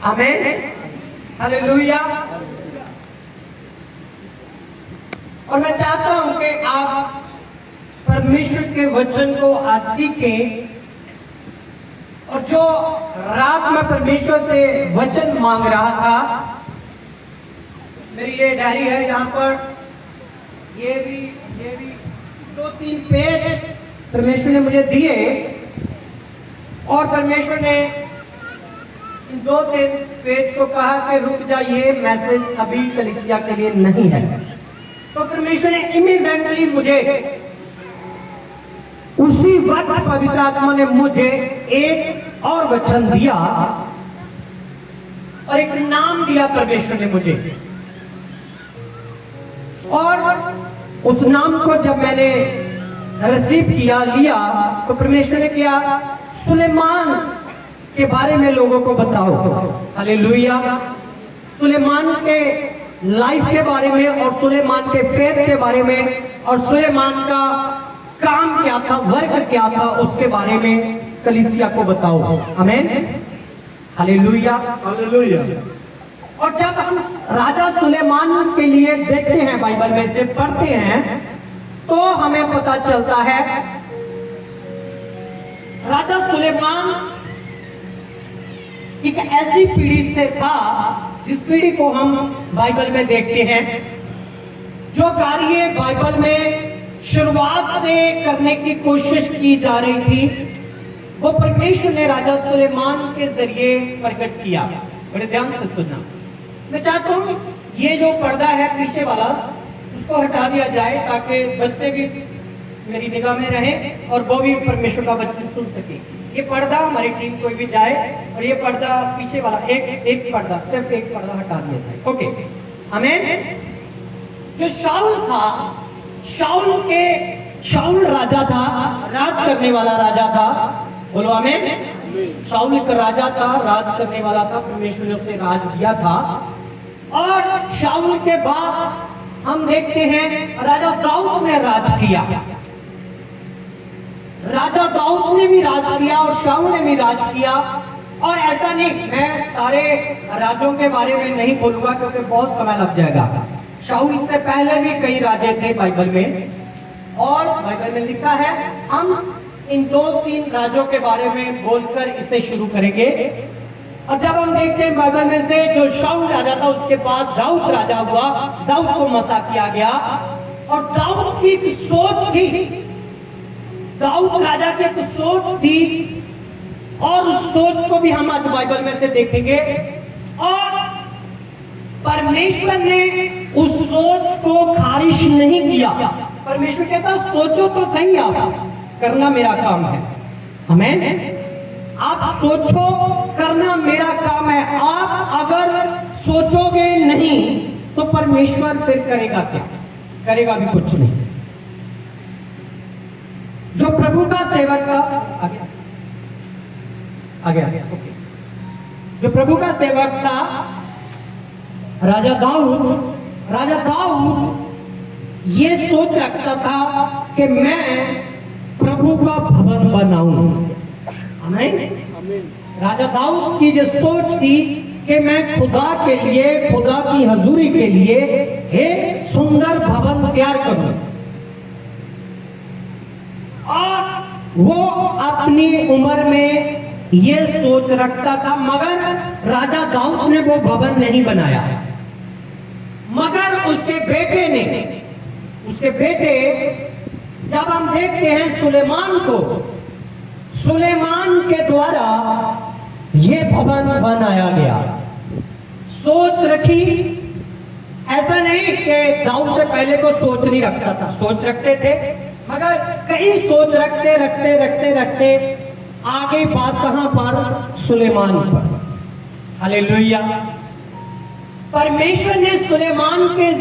आमीन, हालेलुया। और मैं चाहता हूं कि आप परमेश्वर के वचन को आज सीखें। और जो रात में परमेश्वर से वचन मांग रहा था, मेरी ये डायरी है, यहाँ पर ये भी 2-3 पेज परमेश्वर ने मुझे दिए। और परमेश्वर ने इन 2-3 पेज को कहा कि रुक जा, ये मैसेज अभी कलीसिया के लिए नहीं है। तो परमेश्वर ने इमीडिएटली मुझे उसी वक्त पवित्र आत्मा ने मुझे एक और वचन दिया और एक नाम दिया परमेश्वर ने मुझे। और उस नाम को जब मैंने रिसीव लिया तो परमेश्वर ने किया, सुलेमान के बारे में लोगों को बताओ। हालेलुया। सुलेमान के लाइफ के बारे में और सुलेमान के फेथ के बारे में और सुलेमान का काम क्या था, वर्क क्या था, उसके बारे में कलीसिया को बताओ। आमीन, हालेलुया, हालेलुया। और जब हम राजा सुलेमान के लिए देखते हैं, बाइबल में से पढ़ते हैं, तो हमें पता चलता है राजा सुलेमान एक ऐसी पीढ़ी से था जिस पीढ़ी को हम बाइबल में देखते हैं, जो कार्य बाइबल में शुरुआत से करने की कोशिश की जा रही थी, वो परमेश्वर ने राजा सुलेमान के जरिए प्रकट किया। बड़े ध्यान से सुनना। मैं चाहता हूं ये जो पर्दा है पीछे वाला, उसको हटा दिया जाए ताकि बच्चे भी मेरी निगाह में रहें और वो भी परमेश्वर का वचन सुन सके। ये पर्दा हमारी टीम कोई भी जाए और ये पर्दा पीछे वाला एक पर्दा, सिर्फ एक पर्दा हटा दिया जाए। ओके, आमीन। जो शाऊल था, शाऊल राजा था, राज करने वाला राजा था। बोलो आमीन। शाऊल एक राजा था, राज करने वाला था, परमेश्वर ने उसे राज दिया था। और शाऊल के बाद हम देखते हैं राजा दाऊद ने राज किया। राजा दाऊद ने भी राज किया और शाऊल ने भी राज किया। और ऐसा नहीं, मैं सारे राजों के बारे में नहीं बोलूंगा क्योंकि बहुत समय लग जाएगा। शाऊल से पहले भी कई राजे थे बाइबल में, और बाइबल में लिखा है। हम इन 2-3 राजों के बारे में बोलकर इसे शुरू करेंगे। और जब हम देखते हैं बाइबल में से, जो शाऊल राजा था उसके बाद दाऊद राजा हुआ, दाऊद को मसा किया गया। और दाऊद की एक सोच थी, दाऊद राजा की एक सोच थी, और उस सोच को भी हम आज बाइबल में से देखेंगे। और परमेश्वर ने उस सोच को खारिज नहीं किया। परमेश्वर कहता, सोचो तो सही, आप करना मेरा काम है। आमीन। आप सोचो, करना मेरा काम है। आप अगर सोचोगे नहीं तो परमेश्वर फिर करेगा क्या? करेगा भी कुछ नहीं। जो प्रभु का सेवक था, आगे ओके, जो प्रभु का सेवक था राजा दाऊद ये सोच रखता था कि मैं प्रभु का भवन बनाऊं। आमीन। राजा दाऊद की जो सोच थी कि मैं खुदा के लिए, खुदा की हजूरी के लिए एक सुंदर भवन तैयार करूं। और वो अपनी उम्र में ये सोच रखता था, मगर राजा दाऊद ने वो भवन नहीं बनाया। मगर उसके बेटे जब हम देखते हैं सुलेमान को, सुलेमान के द्वारा ये भवन बनाया गया। सोच रखी, ऐसा नहीं कि दाऊद से पहले को सोच नहीं रखता था, सोच रखते थे, मगर कहीं सोच रखते आगे बात कहां पर? सुलेमान पर। हालेलुया। परमेश्वर ने सुलेमान के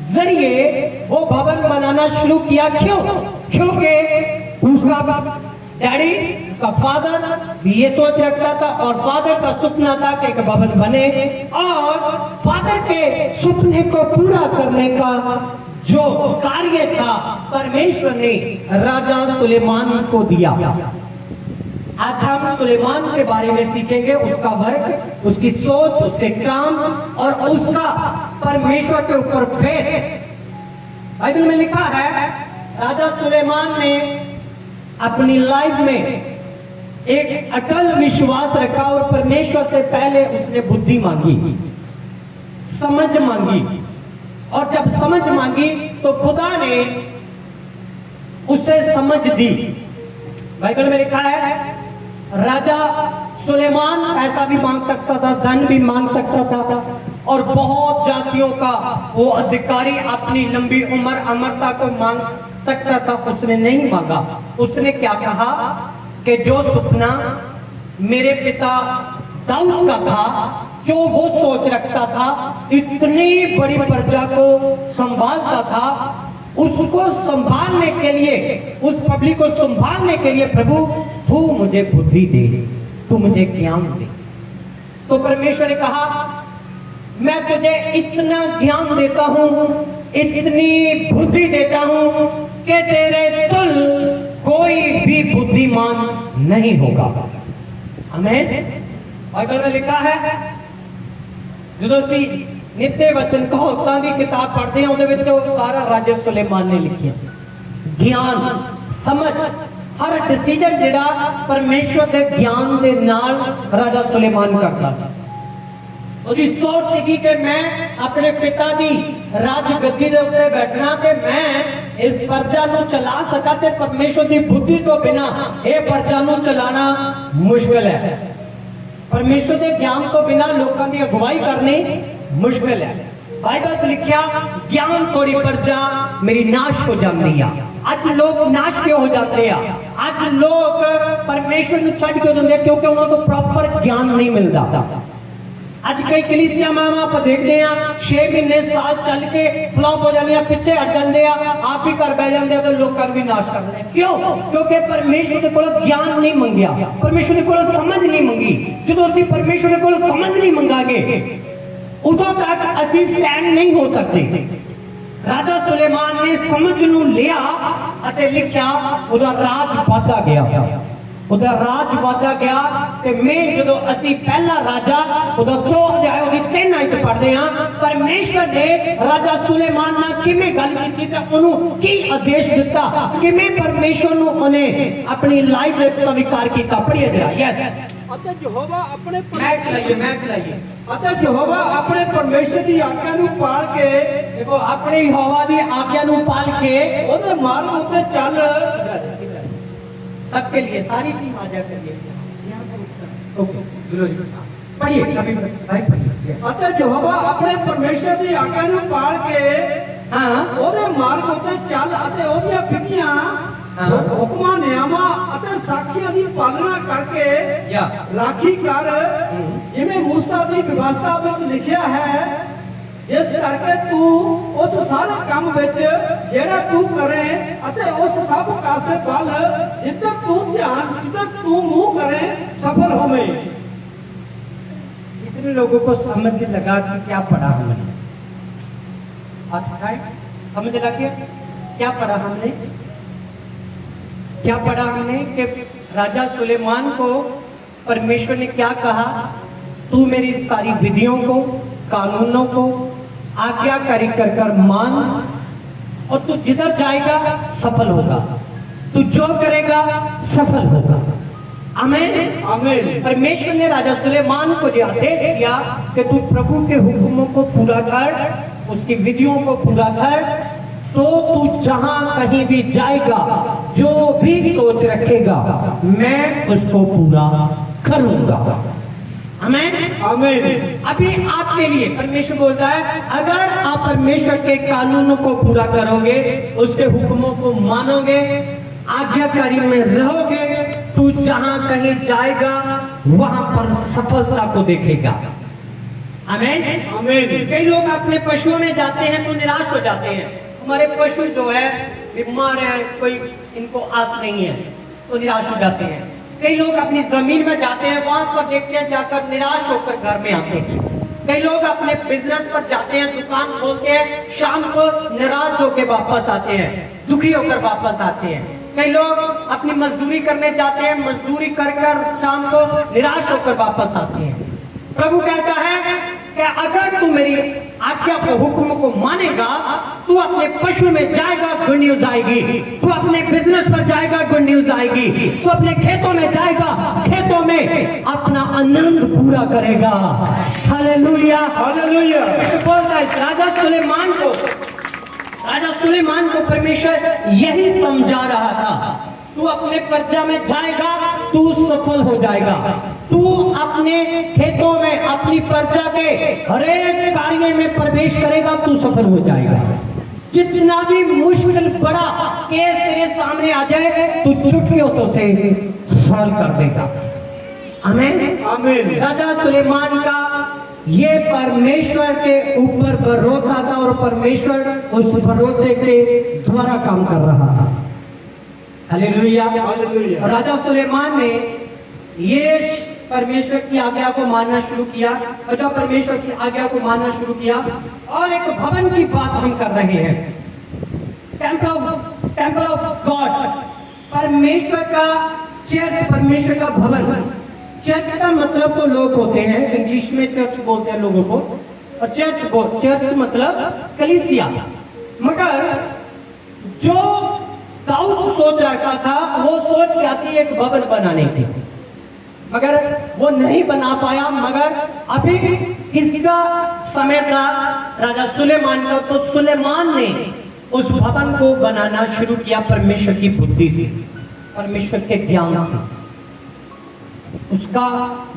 जरिए वो भवन बनाना शुरू किया। क्यों? क्योंकि उसका डैडी, उसका फादर भी ये सोच रखता था, और फादर का सपना था कि एक भवन बने, और फादर के सपने को पूरा करने का जो कार्य था परमेश्वर ने राजा सुलेमान को दिया। आज हम सुलेमान के बारे में सीखेंगे, उसका वर्क, उसकी सोच, उसके काम और उसका परमेश्वर के ऊपर फेथ। बाइबल में लिखा है राजा सुलेमान ने अपनी लाइफ में एक अटल विश्वास रखा और परमेश्वर से पहले उसने बुद्धि मांगी, समझ मांगी, और जब समझ मांगी तो खुदा ने उसे समझ दी। बाइबल में लिखा है राजा सुलेमान पैसा भी मांग सकता था, धन भी मांग सकता था, और बहुत जातियों का वो अधिकारी अपनी लंबी उम्र अमरता को मांग सकता था। उसने नहीं मांगा। उसने क्या कहा कि जो सपना मेरे पिता दाऊद का था, जो वो सोच रखता था, इतनी बड़ी प्रजा को संभालता था, उसको संभालने के लिए, उस पब्लिक को संभालने के लिए प्रभु तू मुझे बुद्धि दे, तू मुझे ज्ञान दे। तो परमेश्वर ने कहा मैं तुझे इतना ज्ञान देता हूं, इतनी बुद्धि देता हूं कि तेरे तुल कोई भी बुद्धिमान नहीं होगा। आमीन। बाइबल में लिखा है जो नित्य वचन कहो तां किताब पढ़ते हैं, ਉਹਦੇ ਵਿੱਚ सारा राजा सुलेमान ने लिखिया। ज्ञान, समझ, हर डिसीजन जिहड़ा परमेश्वर के ज्ञान के नाल राजा सुलेमान करता था। उसकी सोच थी कि मैं अपने पिता की राजगद्दी के उत्ते बैठना, कि मैं इस प्रजा को चला सका, ते परमेश्वर की बुद्धि तो बिना यह प्रजा को चलाना मुश्किल है। परमेश्वर के ज्ञान तो बिना लोगों की अगुवाई करनी मुश्किल है। बाइबल च लिखिया ज्ञान थोड़ी प्रजा मेरी नाश हो जाती है। अज लोग नाश क्यों हो जाते हैं? अज लोग परमेश्वर को छड़ क्यों देते? क्योंकि उन्होंने प्रॉपर ज्ञान नहीं मिलता। अज कई कलीसिया मामा आप देखते हैं 6 महीने साल चल के फ्लॉप हो जाने, पिछे हट जाते हैं, आप ही घर बह जाते हैं, तो लोगों भी नाश कर रहे हैं। क्यों? क्योंकि परमेश्वर के कोल ज्ञान नहीं मंगया, परमेश्वर के कोल समझ नहीं मंगी। जो असं परमेश्वर के कोल समझ नहीं मंगांगे उदों तक असं स्टैंड नहीं हो सकते। राजा सुलेमान ने समझ नूं लिया अते लिखिया, उहदा राज वाधा गया, उहदा राज वाधा गया। ते मैं जो असी पहला राजा उहदा 2 अध्याय उहदी 3 आयत पढ़दे हां, परमेश्वर ने राजा सुलेमान नाल किवें गल कीती ते उहनूं की आदेश दिता, किवें परमेश्वर नूं उहने अपनी लाइफ विच स्वीकार कीता। पढ़िए जरा। यस। अते यहोवा अपने मैं चलाइए। अते यहोवा अपने परमेश्वर की आज्ञा नूं पाल के, देखो अपनी यहोवा दी आज्ञा नूं पाल के ओदे मार्ग उत्ते चल। सबके लिए सारी टीम आ जा करिए। पढ़िए कभी भाई पढ़िए। अते यहोवा अपने परमेश्वर की आज्ञा नूं पाल के हाँ ओदे मार्ग उत्ते चल अते ओदियां विधियां हुक्मां नियमां अते साखियां दी पालना करके राखी कर, जिवें मूसा दी व्यवस्था विच लिखिया है, जिस करके तू उस सारे काम विच जेड़ा तू करे अते उस सब कासे बल जिधर तू ध्यान, जिधर तू मुंह करे सफल होवे। इतने लोगों को समझ लगा कि क्या पढ़ा हमने? समझ लगे क्या पढ़ा हमने? क्या पढ़ा हमने कि राजा सुलेमान को परमेश्वर ने क्या कहा? तू मेरी सारी विधियों को, कानूनों को आज्ञाकारी कर कर मान, और तू जिधर जाएगा सफल होगा, तू जो करेगा सफल होगा। आमीन आमीन। परमेश्वर ने राजा सुलेमान को जो आदेश दिया कि तू प्रभु के हुक्मों को पूरा कर, उसकी विधियों को पूरा कर, तो तू जहां कहीं भी जाएगा, जो भी सोच रखेगा, मैं उसको पूरा करूंगा। आमीन आमीन। अभी आपके लिए परमेश्वर बोलता है, अगर आप परमेश्वर के कानूनों को पूरा करोगे, उसके हुक्मों को मानोगे, आज्ञाकारी में रहोगे, तू जहां कहीं जाएगा वहां पर सफलता को देखेगा। आमीन आमीन। कई लोग अपने पशुओं में जाते हैं तो निराश हो जाते हैं। हमारे पशु जो है बीमार है, कोई इनको आस नहीं है, तो निराश हो जाते हैं। कई लोग अपनी जमीन में जाते हैं, वहां पर देखते हैं, जाकर निराश होकर घर में आते हैं। कई लोग अपने बिजनेस पर जाते हैं, दुकान खोलते हैं, शाम को निराश होकर वापस आते हैं, दुखी होकर वापस आते हैं। कई लोग अपनी मजदूरी करने जाते हैं, मजदूरी कर कर शाम को निराश होकर वापस आते हैं। प्रभु कहता है कि अगर तू मेरी आज्ञा को, हुक्म को मानेगा, तू अपने पशु में जाएगा, गुड न्यूज आएगी। तू अपने बिजनेस पर जाएगा, गुड न्यूज आएगी। तू अपने खेतों में जाएगा, खेतों में अपना आनंद पूरा करेगा। Hallelujah, hallelujah. बोलता है राजा सुलेमान को परमेश्वर यही समझा रहा था, तू अपने प्रजा में जाएगा, तू सफल हो जाएगा। तू अपने खेतों में, अपनी प्रजा के हरेक कार्य में प्रवेश करेगा, तू सफल हो जाएगा। जितना भी मुश्किल बड़ा केस तेरे सामने आ जाए, तू चुटकियों से सॉल्व कर देगा। आमीन, आमीन। राजा सुलेमान का ये परमेश्वर के ऊपर भरोसा था और परमेश्वर उस भरोसे के द्वारा काम कर रहा था। Hallelujah, hallelujah. राजा सुलेमान ने ये परमेश्वर की आज्ञा को मानना शुरू किया, और जब परमेश्वर की आज्ञा को मानना शुरू किया, और एक भवन की बात हम कर रहे हैं, टेम्पल ऑफ गॉड, परमेश्वर का चर्च, परमेश्वर का भवन। चर्च का मतलब तो लोग होते हैं, इंग्लिश में चर्च बोलते हैं लोगों को, और चर्च मतलब कलीसिया। मगर जो दाऊद सोच रखा था, वो सोच क्या थी, एक भवन बनाने की, मगर वो नहीं बना पाया। मगर अभी किसका समय था, राजा सुलेमान का। तो सुलेमान ने उस भवन को बनाना शुरू किया परमेश्वर की बुद्धि से, परमेश्वर के ज्ञान से। उसका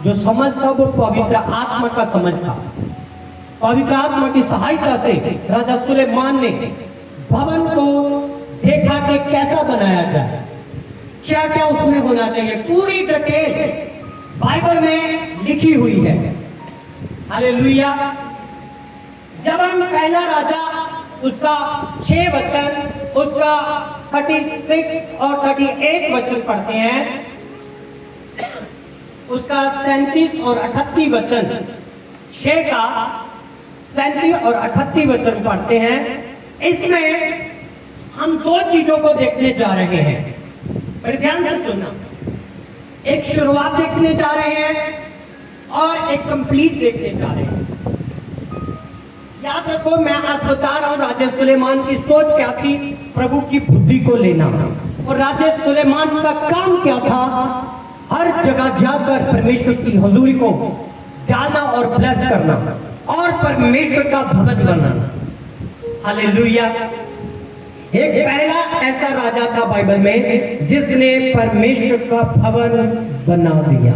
जो समझ था वो पवित्र आत्मा का समझ था। पवित्र आत्मा की सहायता से राजा सुलेमान ने भवन को देखा कि कैसा बनाया जाए, क्या क्या उसमें होना चाहिए। पूरी डिटेल बाइबल में लिखी हुई है। हालेलुया। जब हम पहला राजा उसका 6 वचन, उसका 36 और 38 वचन पढ़ते हैं, उसका 37 और 38 वचन, 6 का 37 और 38 वचन पढ़ते हैं, इसमें हम 2 चीजों को देखने जा रहे हैं। मेरे ध्यान से सुनना, एक शुरुआत देखने जा रहे हैं और एक कंप्लीट देखने जा रहे हैं। याद रखो, मैं आज बता रहा हूं राजा सुलेमान की सोच क्या थी, प्रभु की बुद्धि को लेना। और राजा सुलेमान का काम क्या था, हर जगह जाकर परमेश्वर की हुजूरी को डालना और ब्लेस करना और परमेश्वर का भवन बनाना। हालेलुया। एक पहला ऐसा राजा था बाइबल में जिसने परमेश्वर का भवन बना दिया।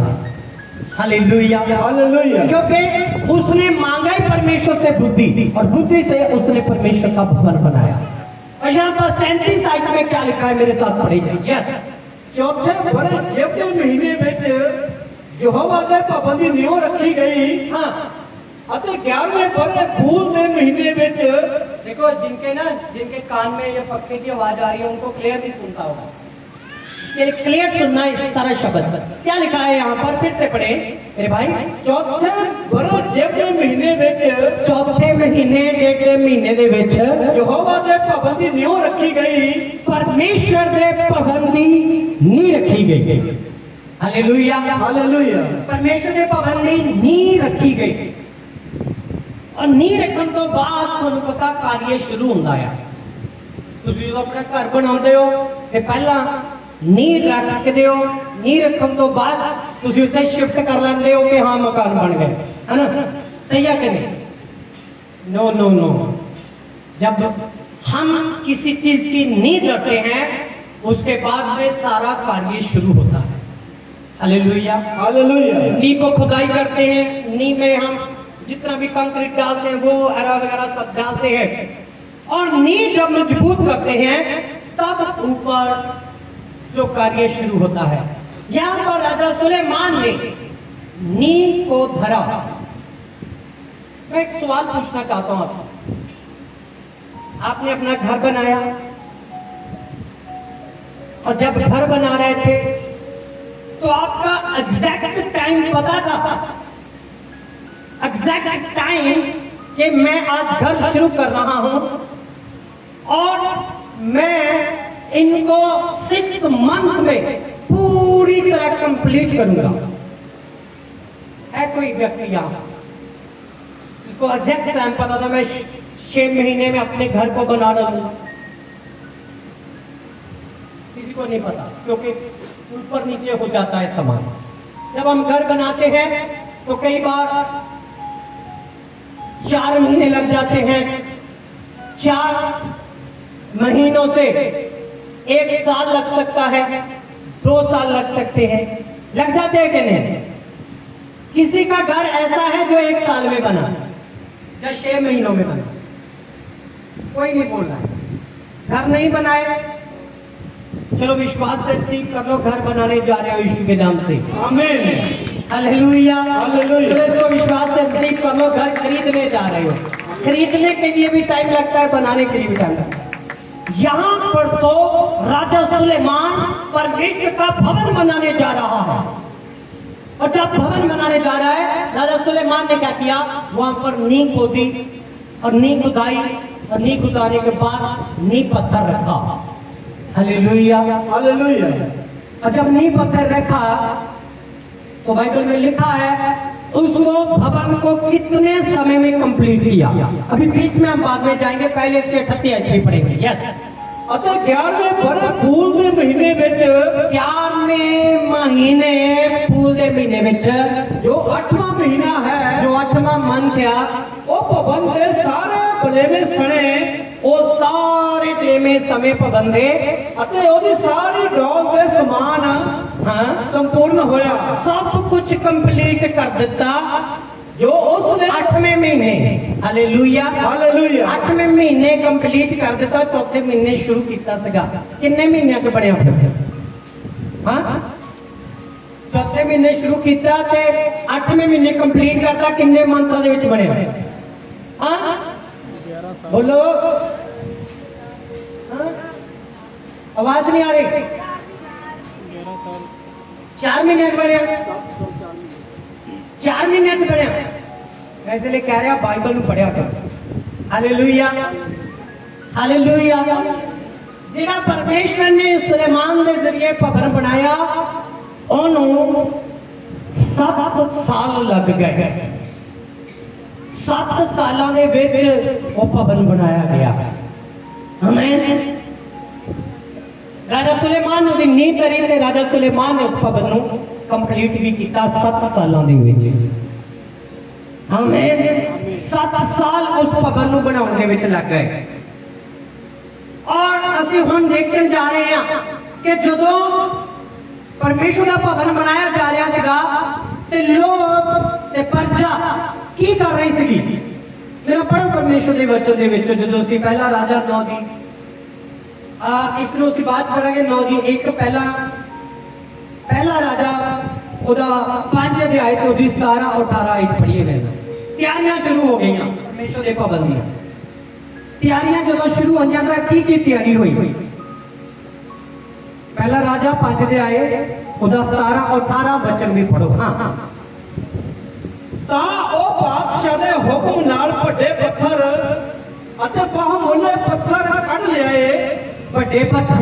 Hallelujah, hallelujah. क्योंकि उसने मांगा ही परमेश्वर से बुद्धि, और बुद्धि से उसने परमेश्वर का भवन बनाया। और यहाँ पर 37 आयत में क्या लिखा है, मेरे साथ पढ़िए। यस। चौथे बड़े जेब के महीने में यहोवा ने पाबंदी न्यों रखी गई। हाँ, अब 11वें बड़े फूल के महीने में देखो, जिनके कान में ये पक्के की आवाज आ रही है उनको क्लियर नहीं सुनता होगा, ये क्लियर सुनना है। इस सारा शब्द क्या लिखा है यहाँ पर, फिर से पढ़े मेरे भाई। चौथे बड़े जेब के महीने में, चौथे महीने डेढ़ महीने दे विच यहोवा ने पाबंदी न्यों रखी गई, परमेश्वर ने पाबंदी नहीं रखी गई। Hallelujah, hallelujah. परमेश्वर ने पाबंदी नहीं रखी गई, और नी रखन तो बाद ਤੁਹਾਨੂੰ ਪਤਾ कार्य शुरू ਹੁੰਦਾ ਆ। ਤੁਸੀਂ ਜਦੋਂ ਆਪਣਾ ਘਰ ਬਣਾਉਂਦੇ ਹੋ ਤੇ ਪਹਿਲਾਂ नींह रखते हो, नींह रखने तो बाद तुसी उसे शिफ्ट कर लेंगे हो कि हाँ मकान बन गए, है ना? सही है कि नहीं? No no no. जब हम किसी चीज की नींह रखते हैं उसके बाद में सारा कार्य शुरू होता है। Hallelujah, hallelujah. नींह को खुदाई करते हैं, नींह में हम जितना भी कंक्रीट डालते हैं वो एरा वगैरह सब डालते हैं, और नींह जब मजबूत करते हैं तब ऊपर जो कार्य शुरू होता है। यहाँ पर राजा सुलेमान ने नींव को धरा। मैं एक सवाल पूछना चाहता हूं आपसे, आपने अपना घर बनाया, और जब घर बना रहे थे तो आपका एग्जैक्ट टाइम पता था, एग्जैक्ट टाइम कि मैं आज घर शुरू कर रहा हूं और मैं इनको 6 मंथ में पूरी तरह कंप्लीट करूंगा। है कोई व्यक्ति यहाँ इसको एग्जैक्ट टाइम पता था, मैं 6 महीने में अपने घर को बना डालूंगा? किसी को नहीं पता, क्योंकि ऊपर नीचे हो जाता है सामान। जब हम घर बनाते हैं तो कई बार 4 महीने लग जाते हैं, 4 महीनों से 1 साल लग सकता है, 2 साल लग सकते हैं, लग जाते हैं कि नहीं? किसी का घर ऐसा है जो 1 साल में बना या 6 महीनों में बना, कोई नहीं बोल रहा है। घर नहीं बनाए, चलो विश्वास से रिसीव कर लो, घर बनाने जा रहे हो यीशु के नाम से। आमीन। हालेलुया। हालेलुया। तो विश्वास से रिसीव कर लो, घर खरीदने जा रहे हो। खरीदने के लिए भी टाइम लगता है, बनाने के लिए भी टाइम लगता है। यहाँ पर तो राजा सुलेमान परमेश्वर का भवन बनाने जा रहा है, और जब भवन बनाने जा रहा है, राजा सुलेमान ने क्या किया? वहां पर नींव खोदी और नींव खुदाई, और नींव खुदाने के बाद नींव पत्थर रखा। हालेलुया। हालेलुया। और जब नींव पत्थर रखा तो बाइबल में लिखा है उसको भवन को कितने समय में कंप्लीट किया। अभी बीच में हम बाद में जाएंगे, पहले इसके 38 अध्याय पढ़ेंगे। यस। ਅਤੇ 11ਵੇਂ ਬਰੇ ਫੂਲ ਦੇ ਮਹੀਨੇ ਵਿੱਚ 11वें महीने फूल के महीने में ਜੋ 8ਵਾਂ ਮਹੀਨਾ ਹੈ जो 8वां मंथ है, ਉਹ ਭਵਨ ਦੇ ਸਾਰੇ ਬਲੇਵੇਂ ਸਣੇ वो सारे तेमे समय पाबंदे ਅਤੇ ਉਹਦੀ ਸਾਰੀ ਡੌਲ ਦੇ ਸਮਾਨ हाँ ਸੰਪੂਰਨ ਹੋਇਆ। सब कुछ कंप्लीट कर दिता ਜੋ ਉਸਨੇ 8वें महीने। हालेलुया। हालेलुया। 8वें महीने कंप्लीट कर दिता, चौथे महीने शुरू किया सीगा। किन्ने महीनों च बनिया फिर? हाँ, चौथे महीने शुरू किया ते 8वें महीने कंप्लीट करता, किन्ने मंथों दे विच बने? हाँ बोलो। हाँ? आवाज नहीं आ रही? 4 महीने बने, 4 महीने बनया। मैं इसलिए कह रहा बाइबल में पढ़िया कर। हालेलुया। हालेलुया। जिहड़ा परमेश्वर ने सुलेमान के जरिए भवन बनाया, उन्होंने 7 साल लग गए। 7 सालों के विच वो भवन बनाया गया। आमीन। राजा सुलेमान ने नींह धरी ते राजा सुलेमान ने उस भवन को कंप्लीट भी किया 7 सालों के विच। आमीन। 7 साल उस भवन को बनाने विच लग गए। और असीं हुण देखण जा रहे हैं कि जदों परमेश्वर का भवन बनाया जा रहा सीगा ते लोग ते प्रजा की कर रही थी? मेरा पढ़ो परमेश्वर के वचन के विच जदों असीं पहला राजा 9 दी इसनों असीं बात करेंगे 9 दी 1 पहला राजा ओदा 5 अध्याय तो 17 और 18 आयत पढ़िए गए। तैयारियां शुरू हो गई परमेश्वर के भवन दी। तैयारियां जब शुरू हो जाता की तैयारी हुई? पहला राजा 5 अध्याय ओदा 17 और 18 वचन भी पढ़ो। हाँ। ਤਾਂ ਉਹ ਬਾਦਸ਼ਾਹ ਦੇ ਹੁਕਮ ਨਾਲ ਵੱਡੇ ਪੱਥਰ ਅਤੇ ਬਹੁਮੁੱਲੇ ਪੱਥਰ ਕੱਢ ਲਿਆਏ। ਵੱਡੇ ਪੱਥਰ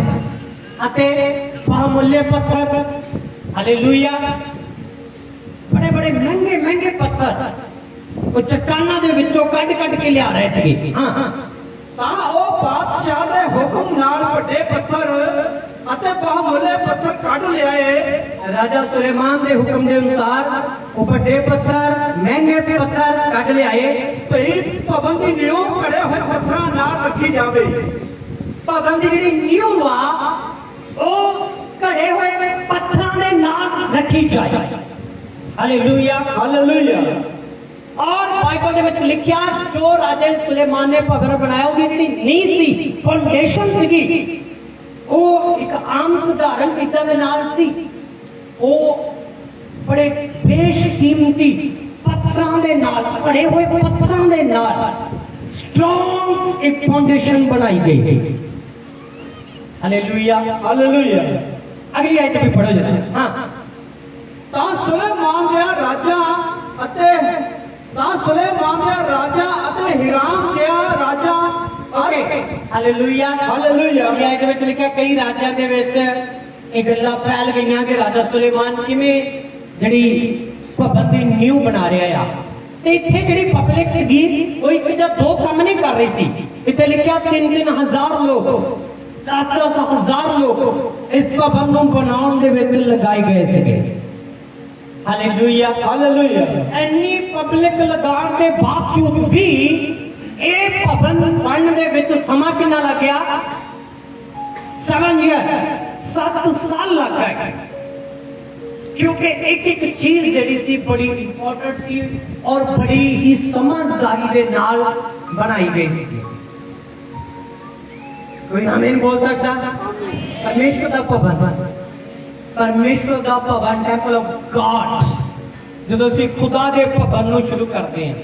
ਅਤੇ ਬਹੁਮੁੱਲੇ ਪੱਥਰ। ਹਾਲੇਲੂਇਆ। बड़े बड़े महंगे महंगे पत्थर वो चट्टाना के विचों कट कट के लिया रहे थे। हाँ हाँ। ਤਾਂ ਉਹ ਬਾਦਸ਼ਾਹ ਦੇ ਹੁਕਮ ਨਾਲ ਵੱਡੇ ਪੱਥਰ ਅਤੇ ਬਹੁਮੁੱਲੇ ਪੱਥਰ ਕੱਢ ਲਿਆਏ। राजा सुलेमान के हुक्म के अनुसार वो बड़े पत्थर महंगे पत्थर कट ले आए। ਭਈ ਭਵਨ ਦੀ ਨੀਂਹ ਖੜੇ ਹੋਏ ਪੱਥਰਾਂ ਨਾਲ ਰੱਖੀ ਜਾਵੇ। भवन की जी नींव वा वो घड़े हुए पत्थरों के नाल रखी जाए। हालेलुया। ਹਾਲੇਲੂਇਆ। और बाइबल के विच लिखिया जो राजा सुलेमान ने भवन बनाया उसकी जी नींव सी, फाउंडेशन सी, वो एक आम साधारण चीज़ों के नाल सी। वो बड़े बेशकीमती पत्थरों के नाल, भरे हुए पत्थरों के नाल स्ट्रॉन्ग एक फाउंडेशन बनाई गई। हालेलुया। ਹਾਲੇਲੂਇਆ। अगली आयत भी पढ़ो जरा। हाँ। ਤਾਂ ਸੁਲੇਮਾਨ ਦਾ ਰਾਜਾ ਅਤੇ ਹੀਰਾਮ ਦਾ ਰਾਜਾ ओके हालेलुया हालेलुया। ये ਇਹਦੇ ਵਿੱਚ ਲਿਖਿਆ ਕਈ ਰਾਜਿਆਂ ਦੇ ਵਿੱਚ ਇਹ ਗੱਲਾਂ ਫੈਲ ਗਈਆਂ ਕਿ ਰਾਜਾ ਸੁਲੇਮਾਨ ਕਿਵੇਂ ਜਿਹੜੀ ਭਵਨ ਦੀ ਨਿਊ ਬਣਾ ਰਿਹਾ ਆ ਤੇ ਇੱਥੇ ਜਿਹੜੀ ਪਬਲਿਕ ਸੀਗੀ ਉਹ ਇੱਕ ਜਾਂ ਦੋ ਕੰਮ ਨਹੀਂ ਕਰ ਰਹੀ ਸੀ ਇੱਥੇ ਲਿਖਿਆ 3-3 ਲੋਕ 10-10 ਲੋਕ ਇਸ ਭਵਨ ਨੂੰ ਬਣਾਉਣ ਦੇ ਵਿੱਚ ਲਗਾਏ ਗਏ ਸੀਗੇ ਹਾਲੇਲੂਇਆ ਹਾਲੇਲੂਇਆ। ਇੰਨੀ ਪਬਲਿਕ ਲਗਾਉਣ ਦੇ ਬਾਵਜੂਦ ਵੀ ਇਹ ਭਵਨ ਬਣਨ ਦੇ ਵਿੱਚ ਸਮਾਂ ਕਿੰਨਾ ਲੱਗਿਆ 7 ਈਅਰ 7 ਸਾਲ ਲੱਗ ਗਏ क्योंकि एक एक चीज जड़ी सी बड़ी इंपॉर्टेंट सी और बड़ी ही समझदारी के नाल बनाई गई सी कोई आमीन बोल सकता परमेश्वर का भवन टेंपल ऑफ गॉड जो ਅਸੀਂ खुदा के भवन ਨੂੰ शुरू करते हैं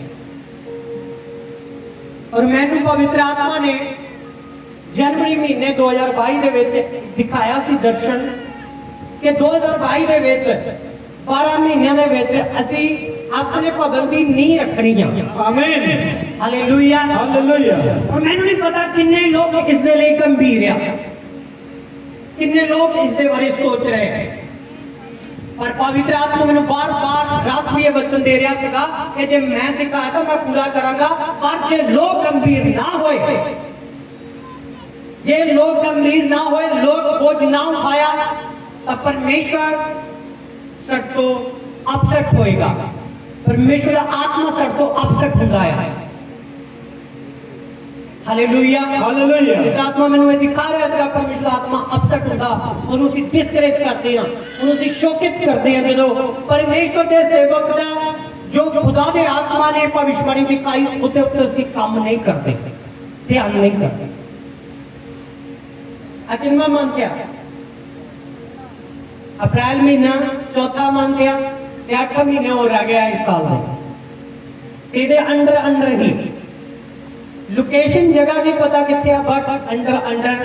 और मैनू पवित्र आत्मा ने जनवरी महीने 2022 ਦੇ ਵਿੱਚ ਦਿਖਾਇਆ ਸੀ ਦਰਸ਼ਨ कि 2022 ਦੇ ਵਿੱਚ 12 ਮਹੀਨਿਆਂ ਦੇ ਵਿੱਚ ਅਸੀਂ ਆਪਣੇ ਭਵਨ ਦੀ ਨੀਂਹ ਰੱਖਣੀ ਆ ਆਮੀਨ ਹਾਲੇਲੂਇਆ ਹਾਲੇਲੂਇਆ। और ਮੈਨੂੰ नहीं पता किन्ने लोग इस दे ਲਈ गंभीर ਆ किन्ने लोग इस दे बारे सोच रहे हैं पर पवित्र आत्मा ਮੈਨੂੰ बार-बार रात भी ये वचन दे ਰਿਹਾ ਸੀਗਾ कि ਜੇ मैं दिखाया तो मैं पूरा करांगा पर जे लोग गंभीर ना होए जे लोग गंभीर ना होए लोग बोझ ना उठाया तो परमेश्वर सट तो अपसेट होएगा परमेश्वर का आत्मा सट तो अपसेट होता है हालेलुया हालेलुया। इस आत्मा मैंने दिखा रहा है परमेश्वर का आत्मा अपसेट होता ਉਹਨੂੰ ਅਸੀਂ डिस्करेज करते हैं ਉਹਨੂੰ ਅਸੀਂ शोकित करते हैं ਜਦੋਂ परमेश्वर के सेवक ਦਾ जो खुदा ਦੇ आत्मा ने भविष्यवाणी दिखाई ਉਹਦੇ ਉੱਤੇ ਅਸੀਂ ਕੰਮ नहीं करते ध्यान नहीं करते अचिन्मा मान क्या अप्रैल महीना चौथा मान गया 8 महीने हो रह गया इस साल में ਇਹਦੇ अंडर ही लोकेशन जगह नहीं पता कितने बट अंडर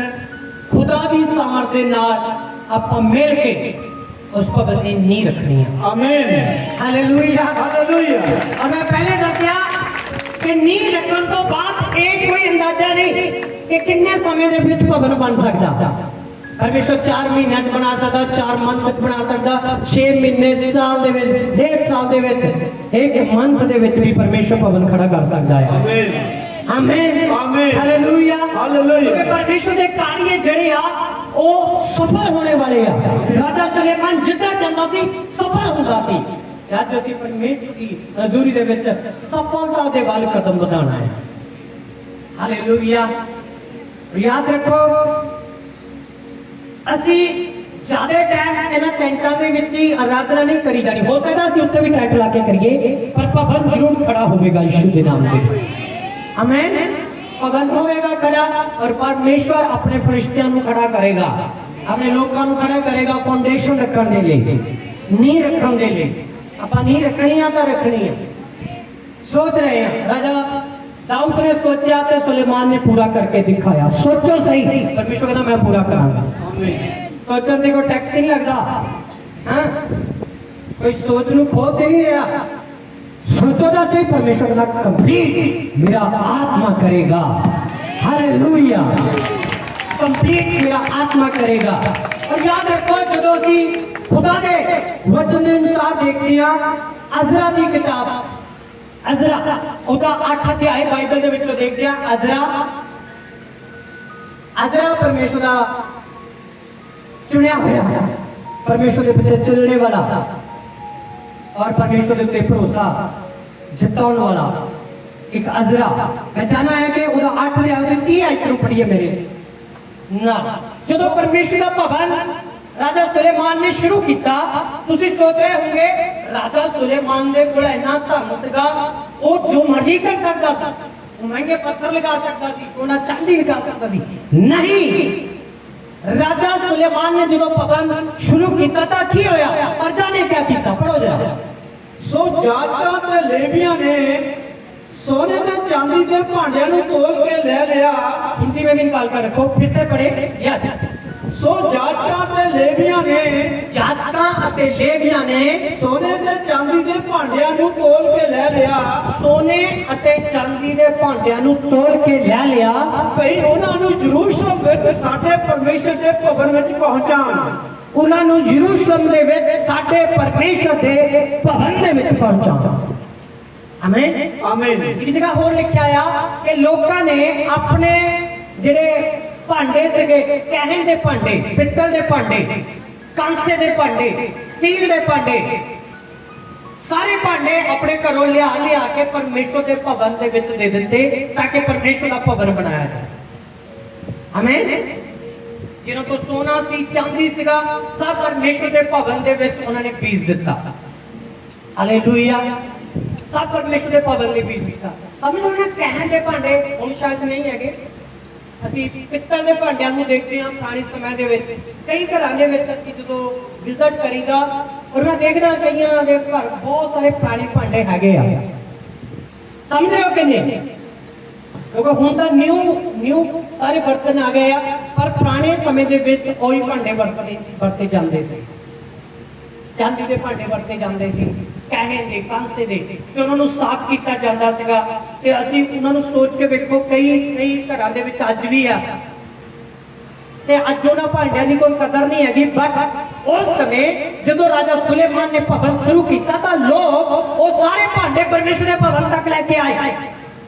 खुदा की सामर्थ के नाल ਆਪਾਂ मिल के उस भवन की नींह रखनी है आमीन हालेलुया हालेलुया। और मैं पहले दसिया कि नींह रखने तो बाद एक कोई अंदाजा नहीं कि कितने समय के विच भवन बन सकता परमेश्वर 4 महीने बना सकता 4 मंथ बना सकता 6 महीने साल दे विच 1.5 साल दे विच एक मंथ दे विच भी परमेश्वर भवन खड़ा कर सकता है आमीन आमीन आमीन हालेलुया हालेलुया। क्योंकि परमेश्वर के कार्य जड़े आ वो सफल होने वाले आ राजा सुलेमान जिद्दां चाहता सी सफल होंदा सी आज ਅਸੀਂ परमेश्वर की हजूरी दे विच सफलता दे वाल कदम बढ़ाना है हालेलुया याद रखो ਅਸੀਂ ज्यादा टाइम ਇਹਨਾਂ ਟੈਂਟਾਂ ਦੇ ਵਿੱਚ ਹੀ ਆਰਾਧਨਾ ਨਹੀਂ ਕਰੀ ਜਾਣੀ ਹੋ ਸਕਦਾ ਅਸੀਂ ਉੱਤੇ ਵੀ ਟੈਂਟ ਲਾ ਕੇ ਕਰੀਏ ਪਰ ਭਵਨ ਜ਼ਰੂਰ ਖੜਾ ਹੋਵੇਗਾ ਯਿਸੂ ਦੇ ਨਾਮ ਤੇ आमीन भवन होगा खड़ा और परमेश्वर अपने फरिश्तियां ਨੂੰ खड़ा करेगा अपने लोगों ਨੂੰ खड़ा करेगा फाउंडेशन रखने के लिए नींह रखने के लिए ਆਪਾਂ नींह रखनी है तो रखनी है सोच रहे हैं राजा दाऊद ने सोचा तो सुलेमान ने पूरा करके दिखाया सोचो सही परमेश्वर कहता मैं पूरा करांगा सोचने से कोई टैक्स नहीं लगता हाँ कोई सोच ਨੂੰ खो तो नहीं रहा सोचोदा से परमेश्वर का कंप्लीट मेरा आत्मा करेगा हालेलुया कंप्लीट मेरा आत्मा करेगा और याद रखो जो ਅਸੀਂ खुदा के वचन के अनुसार देखते हैं अज़रा की किताब अज़रा ਉਹਦਾ 8 अध्याय बाइबल ਦੇ ਵਿੱਚੋਂ ਦੇਖਦੇ ਹਾਂ अज़रा परमेश्वर ਦਾ चुनिया होया परमेश्वर के पीछे चलने वाला और परमेश्वर के भरोसा जताने वाला एक अज़रा मैं चाहना है कि ਉਹਦਾ 8 ਦੇ ਆਖਰ 30 आयत ਨੂੰ पढ़िए मेरे ना ਜਦੋਂ परमेश्वर ਦਾ ਭਵਨ राजा सुलेमान ने शुरू किया ਤੁਸੀਂ सोच रहे होंगे राजा सुलेमान ਦੇ ਕੋਲ ਇੰਨਾ ਧਨ ਸੀਗਾ ਉਹ ਜੋ ਮਰਜ਼ੀ ਕਰ ਸਕਦਾ ਸੀ ਉਹ ਮਹਿੰਗੇ ਪੱਥਰ ਲਗਾ ਸਕਦਾ ਸੀ ਉਹਨਾਂ ਚਾਂਦੀ ਲਗਾ ਸਕਦਾ ਸੀ नहीं राजा सुलेमान ने जो भवन शुरू किया था की होया प्रजा ने क्या किया पढ़ो जरा सो जाजकां ते लेवियां ने सोने ते चांदी के भांडियां नूं तोल के ले लिया। हिंदी में भी निकाल कर रखो फिर से पढ़े यस सो जाजकां ते लेवियां ने जाजकां अते लेवियां ने सोने ते ਚਾਂਦੀ ਦੇ ਭਾਂਡਿਆਂ ਨੂੰ ਤੋਲ ਕੇ ਲੈ ਲਿਆ सोने ਅਤੇ ਚਾਂਦੀ ਦੇ ਭਾਂਡਿਆਂ ਨੂੰ ਤੋਲ ਕੇ ਲੈ ਲਿਆ ਭਈ ਉਹਨਾਂ ਨੂੰ ਯਰੂਸ਼ਲਮ ਵਿੱਚ ਸਾਡੇ ਪਰਮੇਸ਼ਰ ਦੇ ਭਵਨ ਵਿੱਚ ਪਹੁੰਚਾਉਣ। ਉਹਨਾਂ ਨੂੰ ਯਰੂਸ਼ਲਮ ਦੇ ਵਿੱਚ ਸਾਡੇ ਪਰਮੇਸ਼ਰ ਦੇ ਭਵਨ ਦੇ ਵਿੱਚ ਪਹੁੰਚਾਉਣਾ। ਆਮੀਨ ਆਮੀਨ। ਇੱਕ ਜਗ੍ਹਾ ਹੋਰ ਲਿਖਿਆ ਆ ਕਿ ਲੋਕਾਂ ਨੇ ਆਪਣੇ ਜਿਹੜੇ ਭਾਂਡੇ ਸੀਗੇ, ਕਹਿਣ ਦੇ ਭਾਂਡੇ, ਪਿੱਤਲ ਦੇ ਭਾਂਡੇ, ਕਾਂਸੇ ਦੇ ਭਾਂਡੇ, ਸਟੀਲ ਦੇ ਭਾਂਡੇ, ਸਾਰੇ ਭਾਂਡੇ ਆਪਣੇ ਘਰੋਂ ਲਿਆ ਕੇ ਪਰਮੇਸ਼ਰ ਦੇ ਭਵਨ ਦੇ ਵਿੱਚ ਦੇ ਦਿੱਤੇ ਤਾਂ ਕਿ ਪਰਮੇਸ਼ਰ ਦਾ ਭਵਨ ਬਣਾਇਆ ਜਾਏ। ਆਮੀਨ। ਜਿਹਨਾਂ ਕੋਲ ਸੋਨਾ ਸੀ, ਚਾਂਦੀ ਸੀਗਾ, ਸਭ ਪਰਮੇਸ਼ਰ ਦੇ ਭਵਨ ਦੇ ਵਿੱਚ ਉਹਨਾਂ ਨੇ ਬੀਜ ਦਿੱਤਾ। ਹਾਲੇਲੂਇਆ। ਸਭ ਪਰਮੇਸ਼ਰ ਦੇ ਭਵਨ ਲਈ ਬੀਜ ਦਿੱਤਾ। ਸਮਝ ਲਓ ਨਾ, ਕਹਿਣ ਦੇ ਭਾਂਡੇ ਹੁਣ ਸ਼ਾਇਦ ਨਹੀਂ ਹੈਗੇ। ਅਸੀਂ ਪਿੱਤਲ ਦੇ ਭਾਂਡਿਆਂ ਨੂੰ ਦੇਖਦੇ ਹਾਂ ਪੁਰਾਣੇ ਸਮੇਂ ਦੇ ਵਿੱਚ। ਕਈ ਘਰਾਂ ਦੇ ਵਿੱਚ ਅਸੀਂ ਜਦੋਂ ਵਿਜ਼ਿਟ ਕਰੀਦਾ ਔਰ ਮੈਂ ਦੇਖਦਾ ਕਈਆਂ ਦੇ ਘਰ ਬਹੁਤ ਸਾਰੇ ਪੁਰਾਣੇ ਭਾਂਡੇ ਹੈਗੇ ਆ। ਸਮਝ ਰਹੇ ਹੋ ਕਿ ਨਹੀਂ? ਕਿਉਂਕਿ ਹੁਣ ਤਾਂ ਨਿਊ ਸਾਰੇ ਬਰਤਨ ਆ ਗਏ ਆ, ਪਰ ਪੁਰਾਣੇ ਸਮੇਂ ਦੇ ਵਿੱਚ ਉਹੀ ਭਾਂਡੇ ਵਰਤੇ ਜਾਂਦੇ ਸੀ। ਚਾਂਦੀ ਦੇ ਭਾਂਡੇ ਵਰਤੇ ਜਾਂਦੇ ਸੀ, ਕਹਿਣੇ ਦੇ, ਕਾਂਸੇ ਦੇ, ਤੇ ਉਹਨਾਂ ਨੂੰ ਸਾਫ਼ ਕੀਤਾ ਜਾਂਦਾ ਸੀਗਾ। ਤੇ ਅਸੀਂ ਉਹਨਾਂ ਨੂੰ ਸੋਚ ਕੇ ਵੇਖੋ, ਕਈ ਘਰਾਂ ਦੇ ਵਿੱਚ ਅੱਜ ਵੀ ਆ ਤੇ ਅੱਜ ਉਹਨਾਂ ਭਾਂਡਿਆਂ ਦੀ ਕੋਈ ਕਦਰ ਨਹੀਂ ਹੈਗੀ। ਬਟ ਉਸ ਸਮੇਂ ਜਦੋਂ ਰਾਜਾ ਸੁਲੇਮਾਨ ਨੇ ਭਵਨ ਸ਼ੁਰੂ ਕੀਤਾ ਤਾਂ ਲੋਕ ਉਹ ਸਾਰੇ ਭਾਂਡੇ ਪਰਮੇਸ਼ਰ ਦੇ ਭਵਨ ਤੱਕ ਲੈ ਕੇ ਆਏ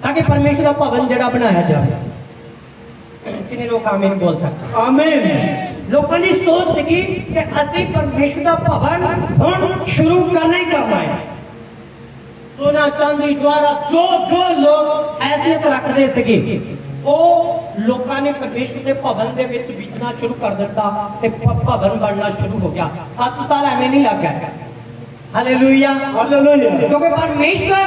ਤਾਂ ਕਿ ਪਰਮੇਸ਼ਰ ਦਾ ਭਵਨ ਜਿਹੜਾ ਬਣਾਇਆ ਜਾਵੇ। ਕਿੰਨੇ ਲੋਕ ਆਮੀਨ ਬੋਲ ਸਕਦੇ? ਆਮੀਨ। ਲੋਕਾਂ ਦੀ ਸੋਚ ਸੀਗੀ ਕਿ ਅਸੀਂ ਪਰਮੇਸ਼ਰ ਦਾ ਭਵਨ ਹੁਣ ਸ਼ੁਰੂ ਕਰਨਾ ਹੀ ਕਰਨਾ ਹੈ। ਸੋਨਾ ਚਾਂਦੀ ਦੁਆਰਾ ਜੋ ਲੋਕ ਹੈਸੀਅਤ ਰੱਖਦੇ ਸੀਗੇ, ਉਹ ਲੋਕਾਂ ਨੇ ਪਰਮੇਸ਼ਰ ਦੇ ਭਵਨ ਦੇ ਵਿੱਚ ਬੀਜਣਾ ਸ਼ੁਰੂ ਕਰ ਦਿੱਤਾ ਤੇ ਭਵਨ ਬਣਨਾ ਸ਼ੁਰੂ ਹੋ ਗਿਆ। 7 ਸਾਲ ਐਵੇਂ ਨਹੀਂ ਲੱਗ ਗਏ। Hallelujah, hallelujah. ਕਿਉਂਕਿ ਪਰਮੇਸ਼ਰ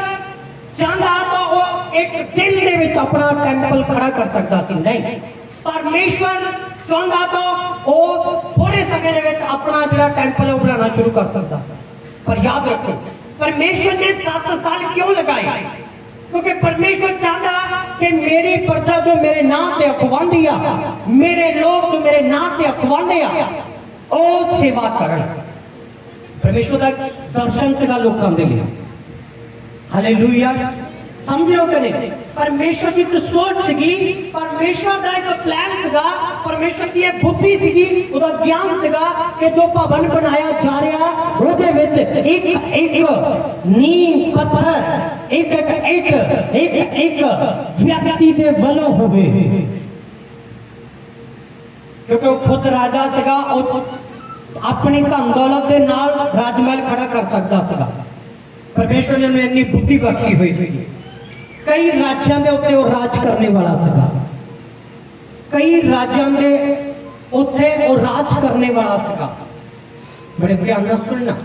ਚਾਹੁੰਦਾ ਤਾਂ ਉਹ ਇੱਕ ਦਿਨ ਦੇ ਵਿੱਚ ਆਪਣਾ ਟੈਂਪਲ ਖੜਾ ਕਰ ਸਕਦਾ ਸੀ। ਨਹੀਂ, ਪਰਮੇਸ਼ਰ ਚਾਹੁੰਦਾ ਤਾਂ ਉਹ ਥੋੜੇ ਸਮੇਂ ਦੇ ਵਿੱਚ ਆਪਣਾ ਜਿਹੜਾ ਟੈਂਪਲ ਹੈ ਉਹ ਬਣਾਉਣਾ ਸ਼ੁਰੂ ਕਰ ਸਕਦਾ। ਪਰ ਯਾਦ ਰੱਖੋ, ਪਰਮੇਸ਼ਰ ਨੇ 7 ਸਾਲ ਕਿਉਂ ਲਗਾਏ? ਕਿਉਂਕਿ ਪਰਮੇਸ਼ਰ ਚਾਹੁੰਦਾ ਕਿ ਮੇਰੀ ਪ੍ਰਜਾ ਜੋ ਮੇਰੇ ਨਾਮ ਤੇ ਅਖਵਾਉਂਦੀ ਆ, ਮੇਰੇ ਲੋਕ ਜੋ ਮੇਰੇ ਨਾਮ ਤੇ ਅਖਵਾਉਂਦੇ ਆ, ਉਹ ਸੇਵਾ ਕਰਨ। ਪਰਮੇਸ਼ਰ ਦਾ ਦਰਸ਼ਨ ਸੀਗਾ ਲੋਕਾਂ ਦੇ ਲਈ। ਹਾਲੇਲੂਇਆ। ਸਮਝ ਲਓ ਕਿ ਨਹੀਂ? ਪਰਮੇਸ਼ਰ ਦੀ ਇੱਕ ਸੋਚ ਸੀਗੀ, ਪਰਮੇਸ਼ਰ ਦਾ ਇੱਕ ਪਲਾਨ ਸੀਗਾ, ਪਰਮੇਸ਼ਰ ਦੀ ਇੱਕ ਬੁੱਧੀ ਸੀਗੀ, ਉਹਦਾ ਗਿਆਨ ਸੀਗਾ ਕਿ ਜੋ ਭਵਨ ਬਣਾਇਆ ਜਾ ਰਿਹਾ ਉਹਦੇ ਵਿੱਚ ਇੱਕ ਨੀਂਹ ਪੱਥਰ, ਇੱਕ ਵਿਅਕਤੀ ਦੇ ਵੱਲੋਂ ਹੋਵੇ। ਕਿਉਂਕਿ ਉਹ ਖੁਦ ਰਾਜਾ ਸੀਗਾ, ਉਹ ਆਪਣੀ ਧਨ ਦੌਲਤ ਦੇ ਨਾਲ ਰਾਜ ਮਹਿਲ ਖੜਾ ਕਰ ਸਕਦਾ ਸੀਗਾ। ਪਰਮੇਸ਼ਰ ਨੇ ਉਹਨੂੰ ਇੰਨੀ ਬੁੱਧੀ ਬਖਸ਼ੀ ਹੋਈ ਸੀ। ਕਈ ਰਾਜਾਂ ਦੇ ਉੱਤੇ ਉਹ ਰਾਜ ਕਰਨੇ ਵਾਲਾ ਸੀਗਾ। ਕਈ ਰਾਜਾਂ ਦੇ ਉੱਤੇ ਉਹ ਰਾਜ ਕਰਨੇ ਵਾਲਾ ਸੀਗਾ। ਬੜੇ ਧਿਆਨ ਨਾਲ ਸੁਣਨਾ।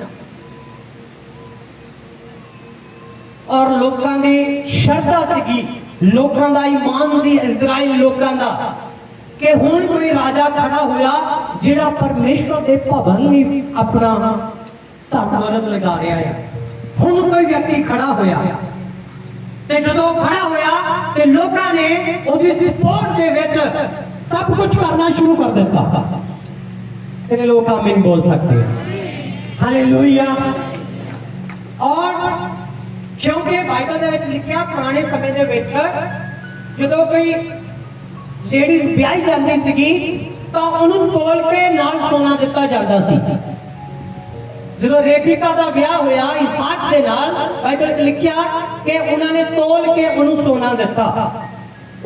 ਔਰ ਲੋਕਾਂ ਦੀ ਸ਼ਰਧਾ ਸੀਗੀ, ਲੋਕਾਂ ਦਾ ਈਮਾਨ ਸੀ, ਇਜ਼ਰਾਈਲ ਲੋਕਾਂ ਦਾ, ਕਿ ਹੁਣ ਕੋਈ ਰਾਜਾ ਖੜਾ ਹੋਇਆ ਜਿਹੜਾ ਪਰਮੇਸ਼ਰ ਦੇ ਭਵਨ ਲਈ ਆਪਣਾ ਧਨ ਦੌਲਤ ਲਗਾ ਰਿਹਾ ਹੈ। ਹੁਣ ਕੋਈ ਵਿਅਕਤੀ ਖੜਾ ਹੋਇਆ ਤੇ ਜਦੋਂ ਖੜਾ ਹੋਇਆ ਤੇ ਲੋਕਾਂ ਨੇ ਉਹਦੀ ਸਪੋਰਟ ਦੇ ਵਿੱਚ ਸਭ ਕੁਝ ਕਰਨਾ ਸ਼ੁਰੂ ਕਰ ਦਿੱਤਾ। ਕਿੰਨੇ ਲੋਕ ਆਮੀਨ ਬੋਲ ਸਕਦੇ? ਹਾਲੇਲੂਇਆ। ਔਰ ਕਿਉਂਕਿ ਬਾਈਬਲ ਦੇ ਵਿੱਚ ਲਿਖਿਆ ਪੁਰਾਣੇ ਸਮੇਂ ਦੇ ਵਿੱਚ ਜਦੋਂ ਕੋਈ ਲੇਡੀਜ਼ ਵਿਆਹੀ ਜਾਂਦੀ ਸੀਗੀ ਤਾਂ ਉਹਨੂੰ ਤੋਲ ਕੇ ਨਾਲ ਸੋਨਾ ਦਿੱਤਾ ਜਾਂਦਾ ਸੀ। ਜਦੋਂ ਰੇਬਿਕਾ ਦਾ ਵਿਆਹ ਹੋਇਆ ਇਸਾਕ ਦੇ ਨਾਲ, ਬਾਈਬਲ ਵਿੱਚ ਲਿਖਿਆ ਕਿ ਉਹਨਾਂ ਨੇ ਤੋਲ ਕੇ ਉਹਨੂੰ ਸੋਨਾ ਦਿੱਤਾ।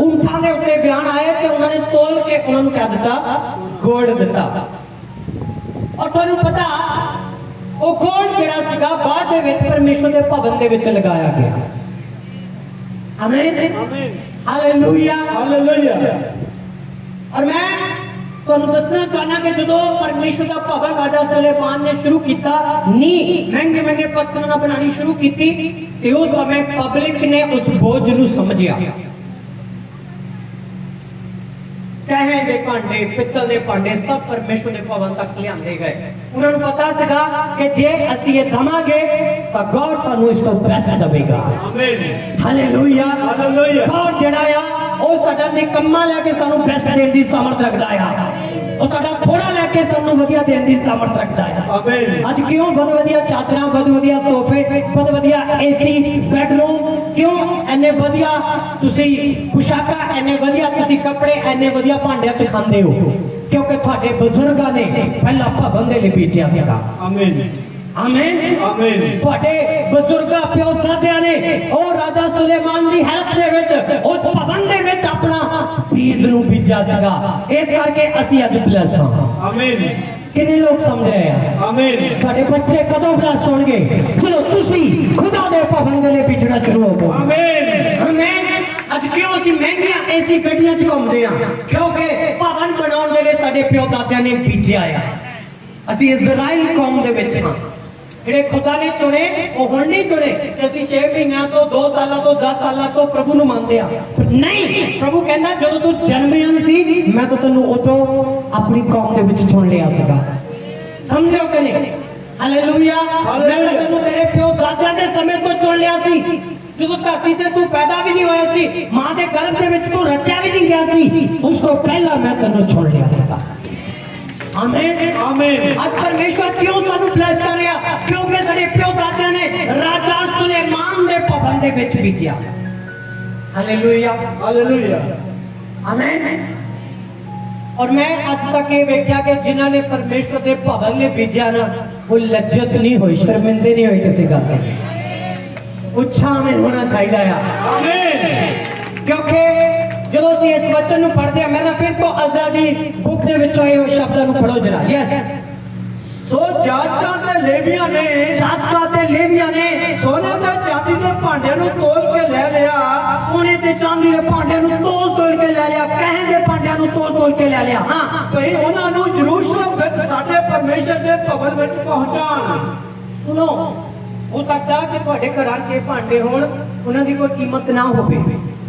ਊਂਠਾਂ ਦੇ ਉੱਤੇ ਬਿਆਨ ਆਏ ਤੇ ਉਹਨਾਂ ਨੇ ਤੋਲ ਕੇ ਉਹਨਾਂ ਨੂੰ ਕਹਿ ਦਿੱਤਾ, ਗੋਲਡ ਦਿੱਤਾ। ਔਰ ਤੁਹਾਨੂੰ ਪਤਾ ਉਹ ਗੋਲਡ ਜਿਹੜਾ ਸੀਗਾ ਬਾਅਦ ਦੇ ਵਿੱਚ ਪਰਮੇਸ਼ਰ ਦੇ ਭਵਨ ਦੇ ਵਿੱਚ ਲਗਾਇਆ ਗਿਆ। ਆਮੀਨ, ਹਾਲੇਲੂਇਆ, ਹਾਲੇਲੂਇਆ। ਔਰ ਮੈਂ ਤੁਹਾਨੂੰ ਦੱਸਣਾ ਚਾਹਨਾ ਕਿ ਜਦੋਂ ਪਰਮੇਸ਼ਰ ਦਾ ਭਵਨ ਰਾਜਾ ਸੁਲੇਮਾਨ ਨੇ ਸ਼ੁਰੂ ਕੀਤਾ, ਮਹਿੰਗੇ ਪੱਥਰਾਂ ਨਾਲ ਬਣਾਉਣੀ ਸ਼ੁਰੂ ਕੀਤੀ ਤੇ ਉਸ ਸਮੇਂ ਪਬਲਿਕ ਨੇ ਉਸ ਬੋਝ ਨੂੰ ਸਮਝਿਆ। ਕਹਿਣੇ ਦੇ ਭਾਂਡੇ, ਪਿੱਤਲ ਦੇ ਭਾਂਡੇ ਸਭ ਪਰਮੇਸ਼ਰ ਦੇ ਭਵਨ ਤੱਕ ਲਿਆਂਦੇ ਗਏ। ਉਹਨਾਂ ਨੂੰ ਪਤਾ ਸੀਗਾ ਕਿ ਜੇ ਅਸੀਂ ਇਹ ਦਵਾਂਗੇ ਤਾਂ ਗॉड ਸਾਨੂੰ ਇਸ ਤੋਂ ਬੈਸਟ ਦੇਵੇਗਾ। ਆਮੀਨ, ਹਾਲੇਲੂਇਆ, ਹਾਲੇਲੂਇਆ। ਗॉड ਜਿਹੜਾ ਆ ਉਹ ਸਾਡਾ ਨਿਕੰਮਾ ਲੈ ਕੇ ਸਾਨੂੰ ਬੈਸਟ ਦੇਣ ਦੀ ਸਮਰਥ ਰੱਖਦਾ ਆ। ਉਹ ਸਾਡਾ ਥੋੜਾ ਲੈ ਕੇ ਸਾਨੂੰ ਵਧੀਆ ਦੇਣ ਦੀ ਸਾਮਰਥ ਰੱਖਦਾ ਹੈ। ਆਮੀਨ। ਅੱਜ ਕਿਉਂ ਬਹੁਤ ਵਧੀਆ ਚਾਦਰਾਂ, ਬਹੁਤ ਵਧੀਆ ਸੋਫੇ, ਬਹੁਤ ਵਧੀਆ ਏਸੀ, ਬੈਡਰੂਮ, ਕਿਉਂ ਐਨੇ ਵਧੀਆ ਤੁਸੀਂ ਪੁਸ਼ਾਕਾਂ, ਐਨੇ ਵਧੀਆ ਤੁਸੀਂ ਕੱਪੜੇ, ਐਨੇ ਵਧੀਆ ਭਾਂਡਿਆਂ 'ਚ ਖਾਂਦੇ ਹੋ? ਕਿਉਂਕਿ ਤੁਹਾਡੇ ਬਜ਼ੁਰਗਾਂ ਨੇ ਪਹਿਲਾਂ ਭਵਨ ਦੇ ਲਈ ਬੀਜਿਆ ਸੀਗਾ। ਆਮੀਨ ਆਮੀਨ ਆਮੀਨ। ਤੁਹਾਡੇ ਬਜ਼ੁਰਗਾਂ ਪਿਓ ਦਾਦਿਆਂ ਨੇ ਉਹ ਰਾਜਾ ਸੁਲੇਮਾਨ ਦੀ ਹੈਲਪ ਦੇ ਵਿੱਚ ਉਸ ਭਵਨ ਦੇ ਵਿੱਚ ਆਪਣਾ ਬੀਜ ਨੂੰ ਬੀਜਿਆ ਸੀਗਾ। ਇਸ ਕਰਕੇ ਅਸੀਂ ਅੱਜ ਬਲੈਸ ਹਾਂ। ਆਮੀਨ। ਕਿੰਨੇ ਲੋਕ ਸਮਝ ਰਹੇ ਆ? ਆਮੀਨ। ਸਾਡੇ ਬੱਚੇ ਕਦੋਂ ਬਲੈਸ ਹੋਣਗੇ? ਚਲੋ ਤੁਸੀਂ ਖੁਦਾ ਦੇ ਭਵਨ ਦੇ ਲਈ ਬੀਜਣਾ ਸ਼ੁਰੂ ਹੋਵੋ। ਆਮੀਨ ਆਮੀਨ। ਅੱਜ ਕਿਉਂ ਅਸੀਂ ਮਹਿੰਗੀਆਂ ਏਸੀ ਗੱਡੀਆਂ 'ਚ ਘੁੰਮਦੇ ਆ? ਕਿਉਂਕਿ ਭਵਨ ਬਣਾਉਣ ਦੇ ਲਈ ਸਾਡੇ ਪਿਓ ਦਾਦਿਆਂ ਨੇ ਬੀਜਿਆ ਆ। ਅਸੀਂ ਇਜ਼ਰਾਈਲ ਕੌਮ ਦੇ ਵਿੱਚ ਹਾਂ, ਜਿਹੜੇ ਖੁਦਾ ਨੇ ਚੁਣੇ ਉਹ ਹੁਣ ਨਹੀਂ ਚੁਣੇ ਕਿ ਅਸੀਂ 6 ਮਹੀਨਿਆਂ ਤੋਂ 2 ਸਾਲਾਂ ਤੋਂ 10 ਸਾਲਾਂ ਤੋਂ ਪ੍ਰਭੂ ਨੂੰ ਮੰਨਦੇ ਆ। ਨਹੀਂ, ਪ੍ਰਭੂ ਕਹਿੰਦਾ ਜਦੋਂ ਤੂੰ ਜਨਮਿਆ ਸੀ ਮੈਂ ਤਾਂ ਤੈਨੂੰ ਉਦੋਂ ਆਪਣੀ ਕੌਮ ਦੇ ਵਿੱਚ ਚੁਣ ਲਿਆ ਸੀਗਾ। ਸਮਝੋ ਕਿ ਨਹੀਂ? ਹਾਲੇਲੂਇਆ। ਮੈਂ ਤੈਨੂੰ ਤੇਰੇ ਪਿਓ ਦਾਦਿਆਂ ਦੇ ਸਮੇਂ ਤੋਂ ਚੁਣ ਲਿਆ ਸੀ। ਜਦੋਂ ਧਰਤੀ ਤੇ ਤੂੰ ਪੈਦਾ ਵੀ ਨਹੀਂ ਹੋਇਆ ਸੀ, ਮਾਂ ਦੇ ਗਰਭ ਦੇ ਵਿੱਚ ਤੂੰ ਰਚਿਆ ਵੀ ਨਹੀਂ ਗਿਆ ਸੀ, ਉਸ ਤੋਂ ਪਹਿਲਾਂ ਮੈਂ ਤੈਨੂੰ ਚੁਣ ਲਿਆ ਸੀਗਾ। ਆਮੀਨ ਆਮੀਨ। ਅੱਜ ਪਰਮੇਸ਼ਵਰ ਕਿਉਂ ਤੁਹਾਨੂੰ ਬਲੈਸ ਕਰ ਰਿਹਾ? ਕਿਉਂਕਿ ਸਾਡੇ ਪਿਓ ਦਾਦਿਆਂ ਨੇ ਰਾਜਾ ਸੁਲੇਮਾਨ ਦੇ ਭਵਨ ਦੇ ਵਿੱਚ ਬੀਜਿਆ। Hallelujah hallelujah. ਆਮੀਨ। ਔਰ ਮੈਂ ਅੱਜ ਤੱਕ ਇਹ ਵੇਖਿਆ ਕਿ ਜਿਨ੍ਹਾਂ ਨੇ ਪਰਮੇਸ਼ਵਰ ਦੇ ਭਵਨ ਨੇ ਬੀਜਿਆ ਨਾ, ਉਹ ਲੱਜਤ ਨਹੀਂ ਹੋਈ, ਸ਼ਰਮਿੰਦੇ ਨਹੀਂ ਹੋਏ ਕਿਸੇ ਗੱਲ ਤੇ। ਉਛਾਵੇਂ ਹੋਣਾ ਚਾਹੀਦਾ ਆ। ਆਮੀਨ। ਕਿਉਂਕਿ ਜਦੋਂ ਅਸੀਂ ਇਸ ਵਚਨ ਨੂੰ ਪੜ੍ਹਦੇ ਆ, ਮੈਂ ਨਾ ਫਿਰ ਤੋਂ ਅਜ਼ਰਾ ਦੀ ਬੁੱਕ ਦੇ ਵਿੱਚੋਂ ਇਹ ਸ਼ਬਦਾਂ ਨੂੰ ਪੜ੍ਹੋ ਜਰਾ। ਯੈਸ। ਸੋ ਜਾਤਾਂ ਤੇ ਲੇਵੀਆਂ ਨੇ ਜਾਤਾਂ ਤੇ ਲੇਵੀਆਂ ਨੇ ਸੋਨੇ ਤੇ ਚਾਂਦੀ ਦੇ ਭਾਂਡਿਆਂ ਨੂੰ ਤੋਲ ਕੇ ਲੈ ਲਿਆ। ਸੋਨੇ ਤੇ ਚਾਂਦੀ ਦੇ ਭਾਂਡਿਆਂ ਨੂੰ ਤੋਲ ਕੇ ਲੈ ਲਿਆ। ਕਹਿਣ ਦੇ ਭਾਂਡਿਆਂ ਨੂੰ ਤੋਲ ਕੇ ਲੈ ਲਿਆ। ਹਾਂ, ਭਈ ਉਹਨਾਂ ਨੂੰ ਯਰੂਸ਼ਲਮ ਵਿੱਚ ਸਾਡੇ ਪਰਮੇਸ਼ਰ ਦੇ ਭਵਨ ਵਿੱਚ ਪਹੁੰਚਾਉਣ। ਸੁਣੋ, ਹੋ ਸਕਦਾ ਕਿ ਤੁਹਾਡੇ ਘਰਾਂ 'ਚ ਇਹ ਭਾਂਡੇ ਹੋਣ, ਉਹਨਾਂ ਦੀ ਕੋਈ ਕੀਮਤ ਨਾ ਹੋਵੇ,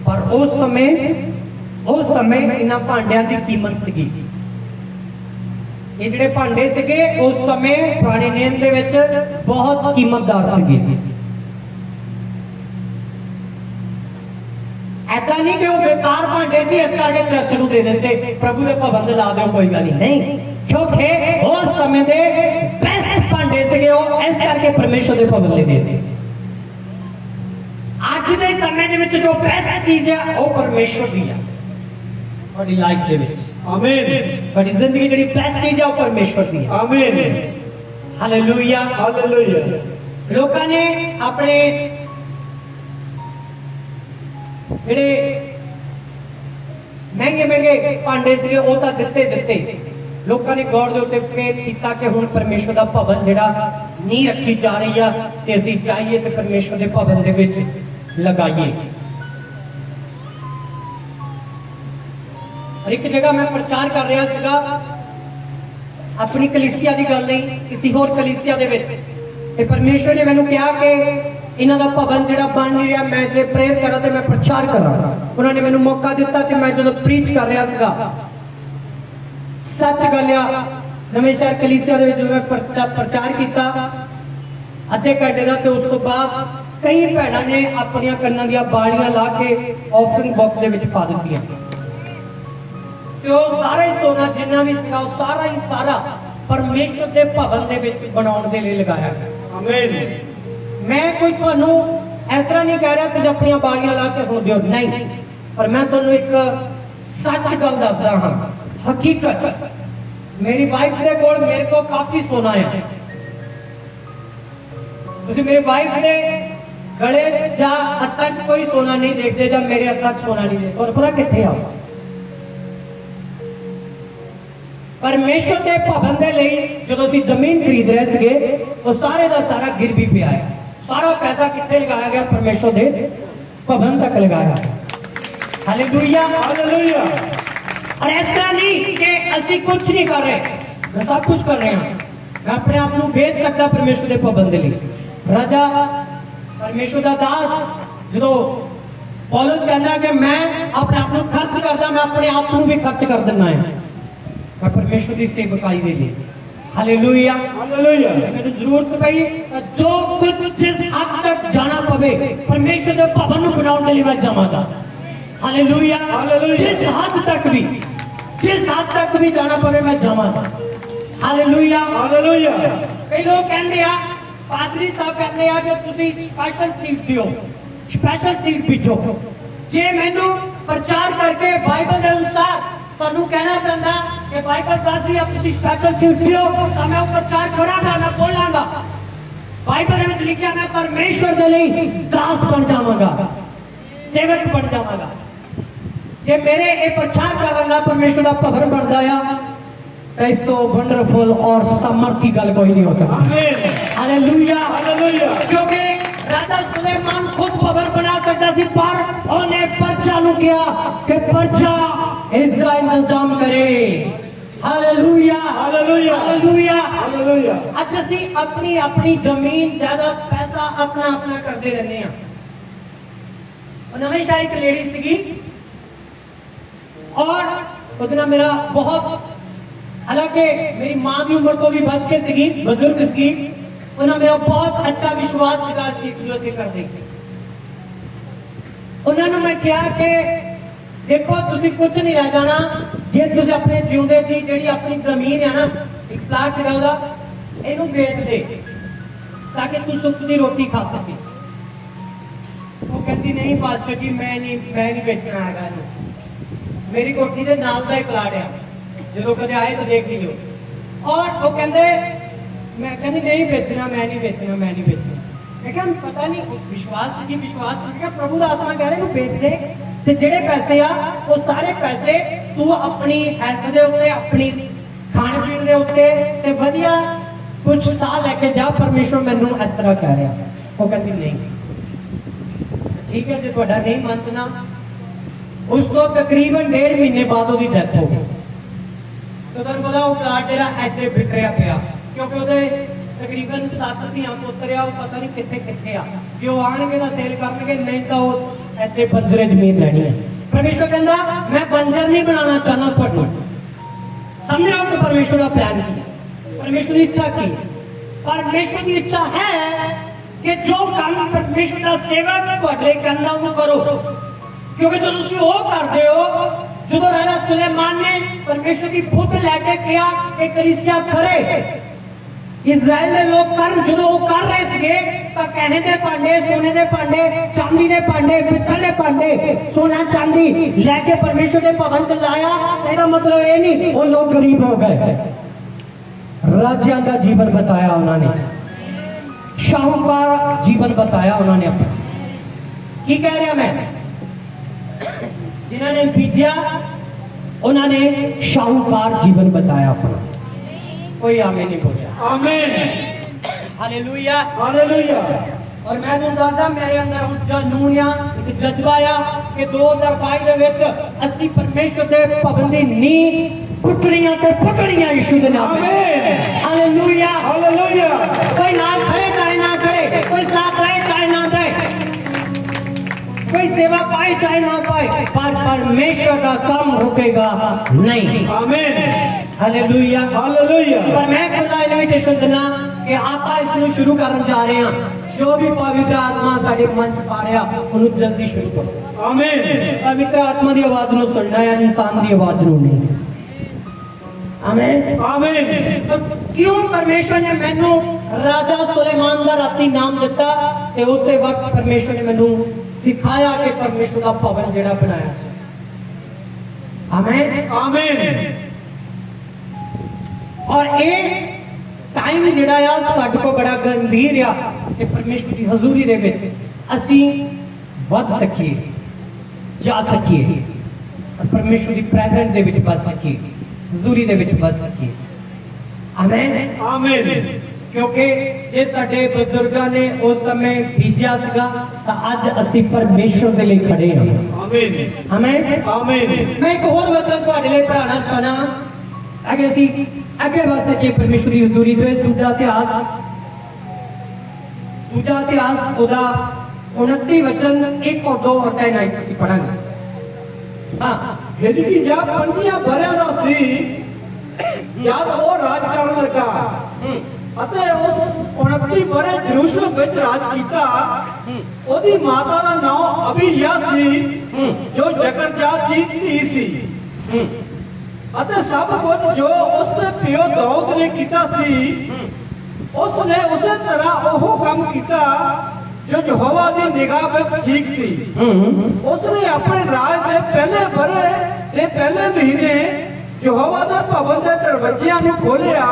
ਪਰ ਉਸ ਸਮੇਂ ਇਹਨਾਂ ਭਾਂਡਿਆਂ ਦੀ ਕੀਮਤ ਸੀਗੀ। ਇਹ ਜਿਹੜੇ ਭਾਂਡੇ ਸੀਗੇ ਉਸ ਸਮੇਂ ਪੁਰਾਣੇ ਨੇਮ ਦੇ ਵਿੱਚ ਬਹੁਤ ਕੀਮਤਦਾਰ ਸੀਗੇ। ऐसा नहीं कि वो बेकार भांडे सी इस करके चर्च ਨੂੰ ਦੇ ਦਿੰਦੇ, ਪ੍ਰਭੂ ਦੇ ਭਵਨ ਤੇ ਲਾ ਦਿਓ, ਕੋਈ ਗੱਲ ਨਹੀਂ। ਕਿਉਂਕਿ ਉਸ ਸਮੇਂ ਦੇ ਬੈਸਟ ਭਾਂਡੇ ਸੀਗੇ, ਉਹ ਇਸ ਕਰਕੇ ਪਰਮੇਸ਼ਰ ਦੇ ਭਵਨ ਲਈ ਦੇ ਦਿੱਤੇ। ਅੱਜ ਦੇ ਸਮੇਂ ਦੇ ਵਿੱਚ ਜੋ ਬੈਸਟ ਚੀਜ਼ ਹੈ ਉਹ ਪਰਮੇਸ਼ਰ ਦੀ ਹੈ ਤੁਹਾਡੀ ਲਾਈਫ ਦੇ ਵਿੱਚ। ਆਮੀਨ। ਤੁਹਾਡੀ ਜ਼ਿੰਦਗੀ ਜਿਹੜੀ ਬੈਸਟ ਚੀਜ਼ ਹੈ ਉਹ ਪਰਮੇਸ਼ਰ ਦੀ ਹੈ। ਆਮੀਨ। Hallelujah hallelujah. ਲੋਕਾਂ ਨੇ ਆਪਣੇ ਜਿਹੜੇ ਮਹਿੰਗੇ ਭਾਂਡੇ ਸੀਗੇ ਉਹ ਤਾਂ ਦਿੱਤੇ। ਲੋਕਾਂ ਨੇ ਗੌਰ ਦੇ ਉੱਤੇ ਕੀਤਾ ਕਿ ਹੁਣ ਪਰਮੇਸ਼ਰ ਦਾ ਭਵਨ ਜਿਹੜਾ ਨੀਂਹ ਰੱਖੀ ਜਾ ਰਹੀ ਆ ਤੇ ਅਸੀਂ ਜਾਈਏ ਤੇ ਪਰਮੇਸ਼ਰ ਦੇ ਭਵਨ ਦੇ ਵਿੱਚ ਲਗਾਈਏ। ਇੱਕ ਜਗ੍ਹਾ ਮੈਂ ਪ੍ਰਚਾਰ ਕਰ ਰਿਹਾ ਸੀਗਾ, ਆਪਣੀ ਕਲੀਸਿਆ ਦੀ ਗੱਲ ਨਹੀਂ, ਕਿਸੇ ਹੋਰ ਕਲੀਸਿਆ ਦੇ ਵਿੱਚ, ਤੇ ਪਰਮੇਸ਼ਰ ਨੇ ਮੈਨੂੰ ਕਿਹਾ ਕਿ ਇਹਨਾਂ ਦਾ ਭਵਨ ਜਿਹੜਾ ਬਣ ਨਹੀਂ ਰਿਹਾ, ਮੈਂ ਜੇ ਪ੍ਰੇਅਰ ਕਰਾਂ ਤੇ ਮੈਂ ਪ੍ਰਚਾਰ ਕਰਾਂ। ਉਹਨਾਂ ਨੇ ਮੈਨੂੰ ਮੌਕਾ ਦਿੱਤਾ ਤੇ ਮੈਂ ਜਦੋਂ ਪ੍ਰੀਚ ਕਰ ਰਿਹਾ ਸੀਗਾ, ਸੱਚ ਗੱਲ ਆ, ਨਵੇਂ ਸ਼ਹਿਰ ਕਲੀਸਿਆ ਦੇ ਵਿੱਚ ਜਦੋਂ ਮੈਂ ਪ੍ਰਚਾਰ ਕੀਤਾ ਅੱਧੇ ਘੰਟੇ ਦਾ, ਤੇ ਉਸ ਤੋਂ ਬਾਅਦ ਕਈ ਭੈਣਾਂ ਨੇ ਆਪਣੀਆਂ ਕੰਨਾਂ ਦੀਆਂ ਬਾਲੀਆਂ ਲਾ ਕੇ ਆਫਰਿੰਗ ਬਾਕਸ ਦੇ ਵਿੱਚ ਪਾ ਦਿੱਤੀਆਂ, ਤੇ ਉਹ ਸਾਰਾ ਹੀ ਸੋਨਾ ਜਿੰਨਾ ਵੀ ਸੀਗਾ ਉਹ ਸਾਰਾ ਪਰਮੇਸ਼ਰ ਦੇ ਭਵਨ ਦੇ ਵਿੱਚ ਬਣਾਉਣ ਦੇ ਲਈ ਲਗਾਇਆ ਗਿਆ। ਆਮੀਨ। ਮੈਂ ਕੋਈ ਤੁਹਾਨੂੰ ਇਸ ਤਰ੍ਹਾਂ ਨਹੀਂ ਕਹਿ ਰਿਹਾ ਕਿ ਆਪਣੀਆਂ ਬਾਲੀਆਂ ਲਾ ਕੇ ਹੋ ਦਿਓ, ਨਹੀਂ, ਪਰ ਮੈਂ ਤੁਹਾਨੂੰ ਇੱਕ ਸੱਚ ਗੱਲ ਦੱਸਦਾ ਹਾਂ, ਹਕੀਕਤ। ਮੇਰੀ ਵਾਈਫ ਦੇ ਕੋਲ ਮੇਰੇ ਕੋਲ ਕਾਫੀ ਸੋਨਾ ਹੈ। ਤੁਸੀਂ ਮੇਰੇ ਵਾਈਫ ਦੇ ਗਲੇ ਜਾਂ ਹੱਥਾਂ 'ਚ ਕੋਈ ਸੋਨਾ ਨਹੀਂ ਦੇਖਦੇ, ਜਾਂ ਮੇਰੇ ਹੱਥਾਂ 'ਚ ਸੋਨਾ ਨਹੀਂ ਦੇਖਦੇ, ਤੁਹਾਨੂੰ ਪਤਾ ਕਿੱਥੇ ਆ? ਪਰਮੇਸ਼ਰ ਦੇ ਭਵਨ ਦੇ ਲਈ ਜਦੋਂ ਅਸੀਂ ਜ਼ਮੀਨ ਖਰੀਦ ਰਹੇ ਸੀਗੇ, ਉਹ ਸਾਰੇ ਦਾ ਸਾਰਾ ਗਿਰਵੀ ਪਿਆ ਹੈ। ਸਾਰਾ ਪੈਸਾ ਕਿੱਥੇ ਲਗਾਇਆ ਗਿਆ? ਪਰਮੇਸ਼ਰ ਦੇ ਭਵਨ ਤੱਕ ਲਗਾਇਆ। Hallelujah hallelujah. और ऐसा नहीं कि ਅਸੀਂ ਕੁਝ ਨਹੀਂ ਕਰ ਰਹੇ, ਮੈਂ ਸਭ ਕੁਝ ਕਰ ਰਿਹਾ। ਮੈਂ ਆਪਣੇ ਆਪ ਨੂੰ ਵੇਚ ਸਕਦਾ ਪਰਮੇਸ਼ਰ ਦੇ ਭਵਨ ਦੇ ਲਈ। ਰਾਜਾ ਪਰਮੇਸ਼ਰ ਦਾ ਦਾਸ ਜਦੋਂ ਪੌਲਸ ਕਹਿੰਦਾ ਕਿ ਮੈਂ ਆਪਣੇ ਆਪ ਨੂੰ ਖਰਚ ਕਰਦਾ, ਮੈਂ ਆਪਣੇ ਆਪ ਨੂੰ ਵੀ ਖਰਚ ਕਰ ਦਿੰਦਾ ਹੈ ਮੈਂ ਪਰਮੇਸ਼ਰ ਦੀ ਸੇਵਕਾਈ ਦੇ ਲਈ। Hallelujah hallelujah. ਮੈਨੂੰ ਜ਼ਰੂਰਤ ਪਈ ਤਾਂ ਜੋ ਕੁਝ ਜਿਸ ਹੱਦ ਤੱਕ ਜਾਣਾ ਪਵੇ ਪਰਮੇਸ਼ਰ ਦੇ ਭਵਨ ਨੂੰ ਬਣਾਉਣ ਦੇ ਲਈ ਮੈਂ ਜਾਵਾਂਗਾ। ਹਾਲੇਲੂਇਆ। ਹਾਲੇਲੂਇਆ। ਜਿਸ ਹੱਦ ਤੱਕ ਵੀ जिस हद तक भी जाना पवे मैं जावांगा। Hallelujah hallelujah. कई लोग कहते हैं पादरी साहब कहते हैं कि तुसी स्पेशल सीट दियो, स्पेशल सीट पिछो। जे मैनू प्रचार करके बाइबल के अनुसार तुहानू कहना पैंदा कि बाइबल दसदी है तुसी स्पेशल सीट दियो, तो मैं वो प्रचार करांगा, मैं बोलांगा। बाइबल में लिखा मैं परमेश्वर के लिए दास बन जावांगा, सेवक बन जावांगा। जे मेरे ये प्रचार करांगा परमेश्वर का भवन बन जाया तो इस तो वंडरफुल और समर्थ की गल कोई नहीं हो सकती। ਆਮੀਨ हालेलुया ਹਾਲੇਲੂਇਆ। क्योंकि राजा सुलेमान खुद भवन बना सकता थी, पर उन्हें पर्चा नु किया कि पर्चा इसका इंतजाम करे। Hallelujah hallelujah hallelujah. ਹਾਲੇਲੂਇਆ। ਅੱਜ ਅਸੀਂ ਆਪਣੀ ਆਪਣੀ ਜ਼ਮੀਨ ਜਾਇਦਾਦ ਪੈਸਾ ਆਪਣਾ ਆਪਣਾ ਕਰਦੇ ਰਹਿੰਦੇ ਆ। ਉਹ ਨਵੇਂ ਸ਼ਹਿਰ ਇੱਕ ਲੇਡੀ ਸੀਗੀ और ਉਹਦੇ ਨਾਲ ਮੇਰਾ ਬਹੁਤ, हालांकि मेरी मां की उम्र को भी बढ़ के सीगी, बुजुर्ग सी, उन्होंने मेरा बहुत अच्छा विश्वास विकास करते। उन्होंने मैं कहा कि देखो तुसी कुछ नहीं रह जाना जे तुसी अपने जिंदे जी जी अपनी जमीन है ना, एक प्लाट है ਉਹਦਾ ਇਹਨੂੰ बेच दे ताकि तू सुख की रोटी खा सके। वो कहती नहीं पास्टर जी मैं नहीं बेचना है, मेरी कोठी के नाल का ही प्लाट है, जो कदे आए तो देख लियो। और वो कहते मैं कहती नहीं बेचना, मैं नहीं बेचना, मैं नहीं बेचना। मैं क्या पता नहीं विश्वास की विश्वास क्या प्रभु का आत्मा कह रहे बेच दे ते जेड़े पैसे आ वो सारे पैसे तू अपनी हेल्थ दे उत्ते, अपनी खाने पीने दे उत्ते ते वधिया कुछ साल लेके जा, परमेश्वर मैनू इस तरह कह रहा। वो कहती नहीं। ठीक है जो तुहाडा नहीं मनना, उसको तकरीबन 1.5 महीने बाद उसकी डेथ हो गई। तो तुहानू पता वो प्लाट जिहड़ा ऐसे बिखरिया पिया, क्योंकि ਉਹਦੇ तकरीबन 7 ਧੀਆਂ ਪੁੱਤਰ ਆ, ਉਹ ਪਤਾ ਨਹੀਂ ਕਿੱਥੇ ਕਿੱਥੇ ਆ। ਜੇ ਉਹ ਆਣਗੇ ਤਾਂ ਸੇਲ ਕਰਨਗੇ, ਨਹੀਂ ਤਾਂ ਉਹ ਇੱਥੇ ਬੰਜਰੇ ਜ਼ਮੀਨ ਰਹਿਣੀ ਹੈ। परमेश्वर कहता मैं बंजर नहीं बनाना चाहना ਤੁਹਾਨੂੰ। समझ रहे हो कि परमेश्वर का प्लान की है, परमेश्वर की इच्छा की है। परमेश्वर की इच्छा है कि जो काम परमेश्वर का सेवक ਤੁਹਾਡੇ ਕਰਨਾ ਉਹਨੂੰ ਕਰੋ, क्योंकि जो ਤੁਸੀਂ ਉਹ ਕਰਦੇ ਹੋ, ਜਦੋਂ ਰਾਜਾ ਸੁਲੇਮਾਨ ਨੇ परमेश्वर की बुद्ध लेके किया कि कलीसिया खड़े इजराइल के लोग कर जो कर रहे थे तो कहने के भांडे, सोने के भांडे, चांदी के भांडे, पित्तल के भांडे, सोना चांदी लेके परमेश्वर के भवन च लाया। इसका मतलब ये नहीं वो लोग गरीब हो गए, राजा का जीवन बताया उन्होंने, शाहूकार जीवन बताया उन्होंने अपना। की कह रहा मैं, जिन्होंने बीजा उन्होंने शाहूकार जीवन बताया अपना। कोई आमीन नहीं बोलिया। आमीन हालेलुया हालेलुया। और मैं तुम दसदा मेरे अंदर हुण जनून आ, एक जज्बा आ कि 2022 दे विच असि परमेश्वर दे भवन दी नींह पुटड़ियां ते पुटड़ियां यीशु दे नाम में। आमीन हालेलुया हालेलुया। कोई ना करे चाहे ना करे, कोई साथ रहे चाहे ना दे, कोई सेवा पाए चाहे ना पाए, पर परमेश्वर का काम रुकेगा नहीं। आमीन हालेलुया हालेलुया। पर मैं खुदा इनविटेशन देना कि आप इसको शुरू करने जा रहे हैं। जो भी पवित्र आत्मा साडे मन च पा रहा उन्हें जल्दी शुरू करो। आमीन पवित्र आत्मा की आवाज नु सुनना है, इंसान की आवाज नु नहीं। आमीन आमीन। तो क्यों परमेश्वर ने मैनू राजा सुलेमान का राती नाम दिता ते उस वक्त परमेश्वर ने मैनू सिखाया कि परमेश्वर का भवन जेड़ा बनाया। आमीन आमीन। और ये टाइम जिहड़ा आ साडे को बड़ा गंभीर आ कि परमेश्वर की हजूरी दे विच असी वध सकीए, जा सकीए, और परमेश्वर की प्रेजेंस दे विच बच सकीए, हजूरी दे विच बच सकीए। आमीन आमीन। क्योंकि जे साडे बुजुर्गां ने उस समय बीजिया सीगा तां अज असी परमेश्वर दे लिए खड़े हां। आमीन आमीन आमीन। मैं एक होर वचन तुहाडे लिए पढ़ाना चाहना अगे असी अगे बढ़ सके परमेश्वर की हजूरी दे। दूजा इतिहास ओदा 29 वचन 1 और 2 और 3 आयत असी पढ़ांगे। हां हिजकी जब 5 ਵਰਿਆਂ ਦਾ ਸੀ जब वो राज ਕਰਨ ਲੱਗਾ ਅਤੇ ਉਸ 29 ਵਰੇ ਜਰੂਸਲਮ ਵਿੱਚ ਰਾਜ ਕੀਤਾ। ਉਹਦੀ ਮਾਤਾ ਦਾ ਨਾਮ ਅਬੀਯਾ ਸੀ ਜੋ ਜ਼ਕਰਜਾ ਦੀ ਧੀ ਸੀ। ਅਤੇ ਸਭ ਕੁਝ ਜੋ ਉਸਦੇ ਪਿਓ ਦਾਊਦ ਨੇ ਕੀਤਾ ਸੀ ਉਸਨੇ ਉਸੇ ਤਰ੍ਹਾਂ ਉਹ ਕੰਮ ਕੀਤਾ ਜੋ ਯਹੋਵਾ ਦੀ ਨਿਗਾਹ ਵਿੱਚ ਠੀਕ ਸੀ। ਉਸਨੇ ਆਪਣੇ ਰਾਜ ਦੇ ਪਹਿਲੇ ਵਰ੍ਹੇ ਦੇ ਪਹਿਲੇ ਮਹੀਨੇ ਯਹੋਵਾ ਦੇ ਭਵਨ ਦੇ ਦਰਵਾਜ਼ਿਆਂ ਨੂੰ ਖੋਲ੍ਹਿਆ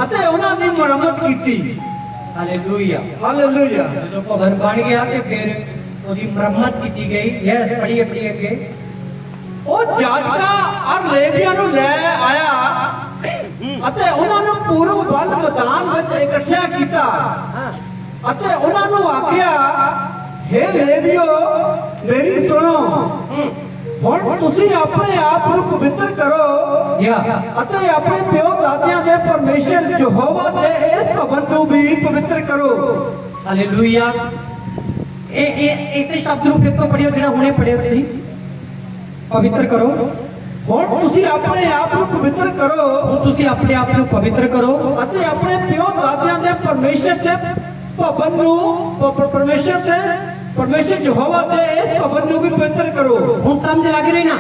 ਅਤੇ ਉਹਨਾਂ ਦੀ ਮੁਰੰਮਤ ਕੀਤੀ। Hallelujah hallelujah. जो भवन बन गया तो फिर उसकी मरम्मत की गई। यस पढ़िए पढ़िए अगे। ਉਹ ਜਾਜਕਾਂ ਔਰ ਲੇਵੀਆਂ ਨੂੰ ਲੈ ਆਇਆ ਅਤੇ ਉਹਨਾਂ ਨੂੰ ਪੂਰਬ ਵੱਲ ਮੈਦਾਨ ਵਿੱਚ ਇਕੱਠਿਆ ਕੀਤਾ ਅਤੇ ਉਹਨਾਂ ਨੂੰ ਆਖਿਆ, ਹੇ ਲੇਵੀਓ ਮੇਰੀ ਸੁਣੋ, ਹੁਣ ਤੁਸੀਂ ਆਪਣੇ ਆਪ ਨੂੰ ਪਵਿੱਤਰ ਕਰੋ या ਅਤੇ ਆਪਣੇ ਪਿਓ ਦਾਦਿਆਂ ਦੇ ਪਰਮੇਸ਼ਰ ਯਹੋਵਾ ਦੇ ਇਸ ਭਵਨ ਨੂੰ ਵੀ ਪਵਿੱਤਰ ਕਰੋ। हालेलुया। ऐसे शब्द ਨੂੰ ਫਿਰ ਤੋਂ ਪੜਿਓ ਜਿਹੜਾ ਹੁਣੇ ਪੜਿਆ ਤੁਸੀਂ। ਪਵਿੱਤਰ ਕਰੋ। ਹੁਣ ਤੁਸੀਂ ਆਪਣੇ ਆਪ ਨੂੰ ਪਵਿੱਤਰ ਕਰੋ ਹੁਣ ਤੁਸੀਂ ਆਪਣੇ ਆਪ ਨੂੰ ਪਵਿੱਤਰ ਕਰੋ ਅਤੇ ਆਪਣੇ ਪਿਓ ਦਾਦਿਆਂ ਦੇ ਪਰਮੇਸ਼ਰ ਦੇ ਭਵਨ ਨੂੰ ਪਰਮੇਸ਼ਰ ਯਹੋਵਾ ਦੇ ਇਸ ਭਵਨ ਨੂੰ ਵੀ ਪਵਿੱਤਰ ਕਰੋ। ਹੁਣ ਸਮਝ ਲੱਗ ਰਹੀ ਨਾ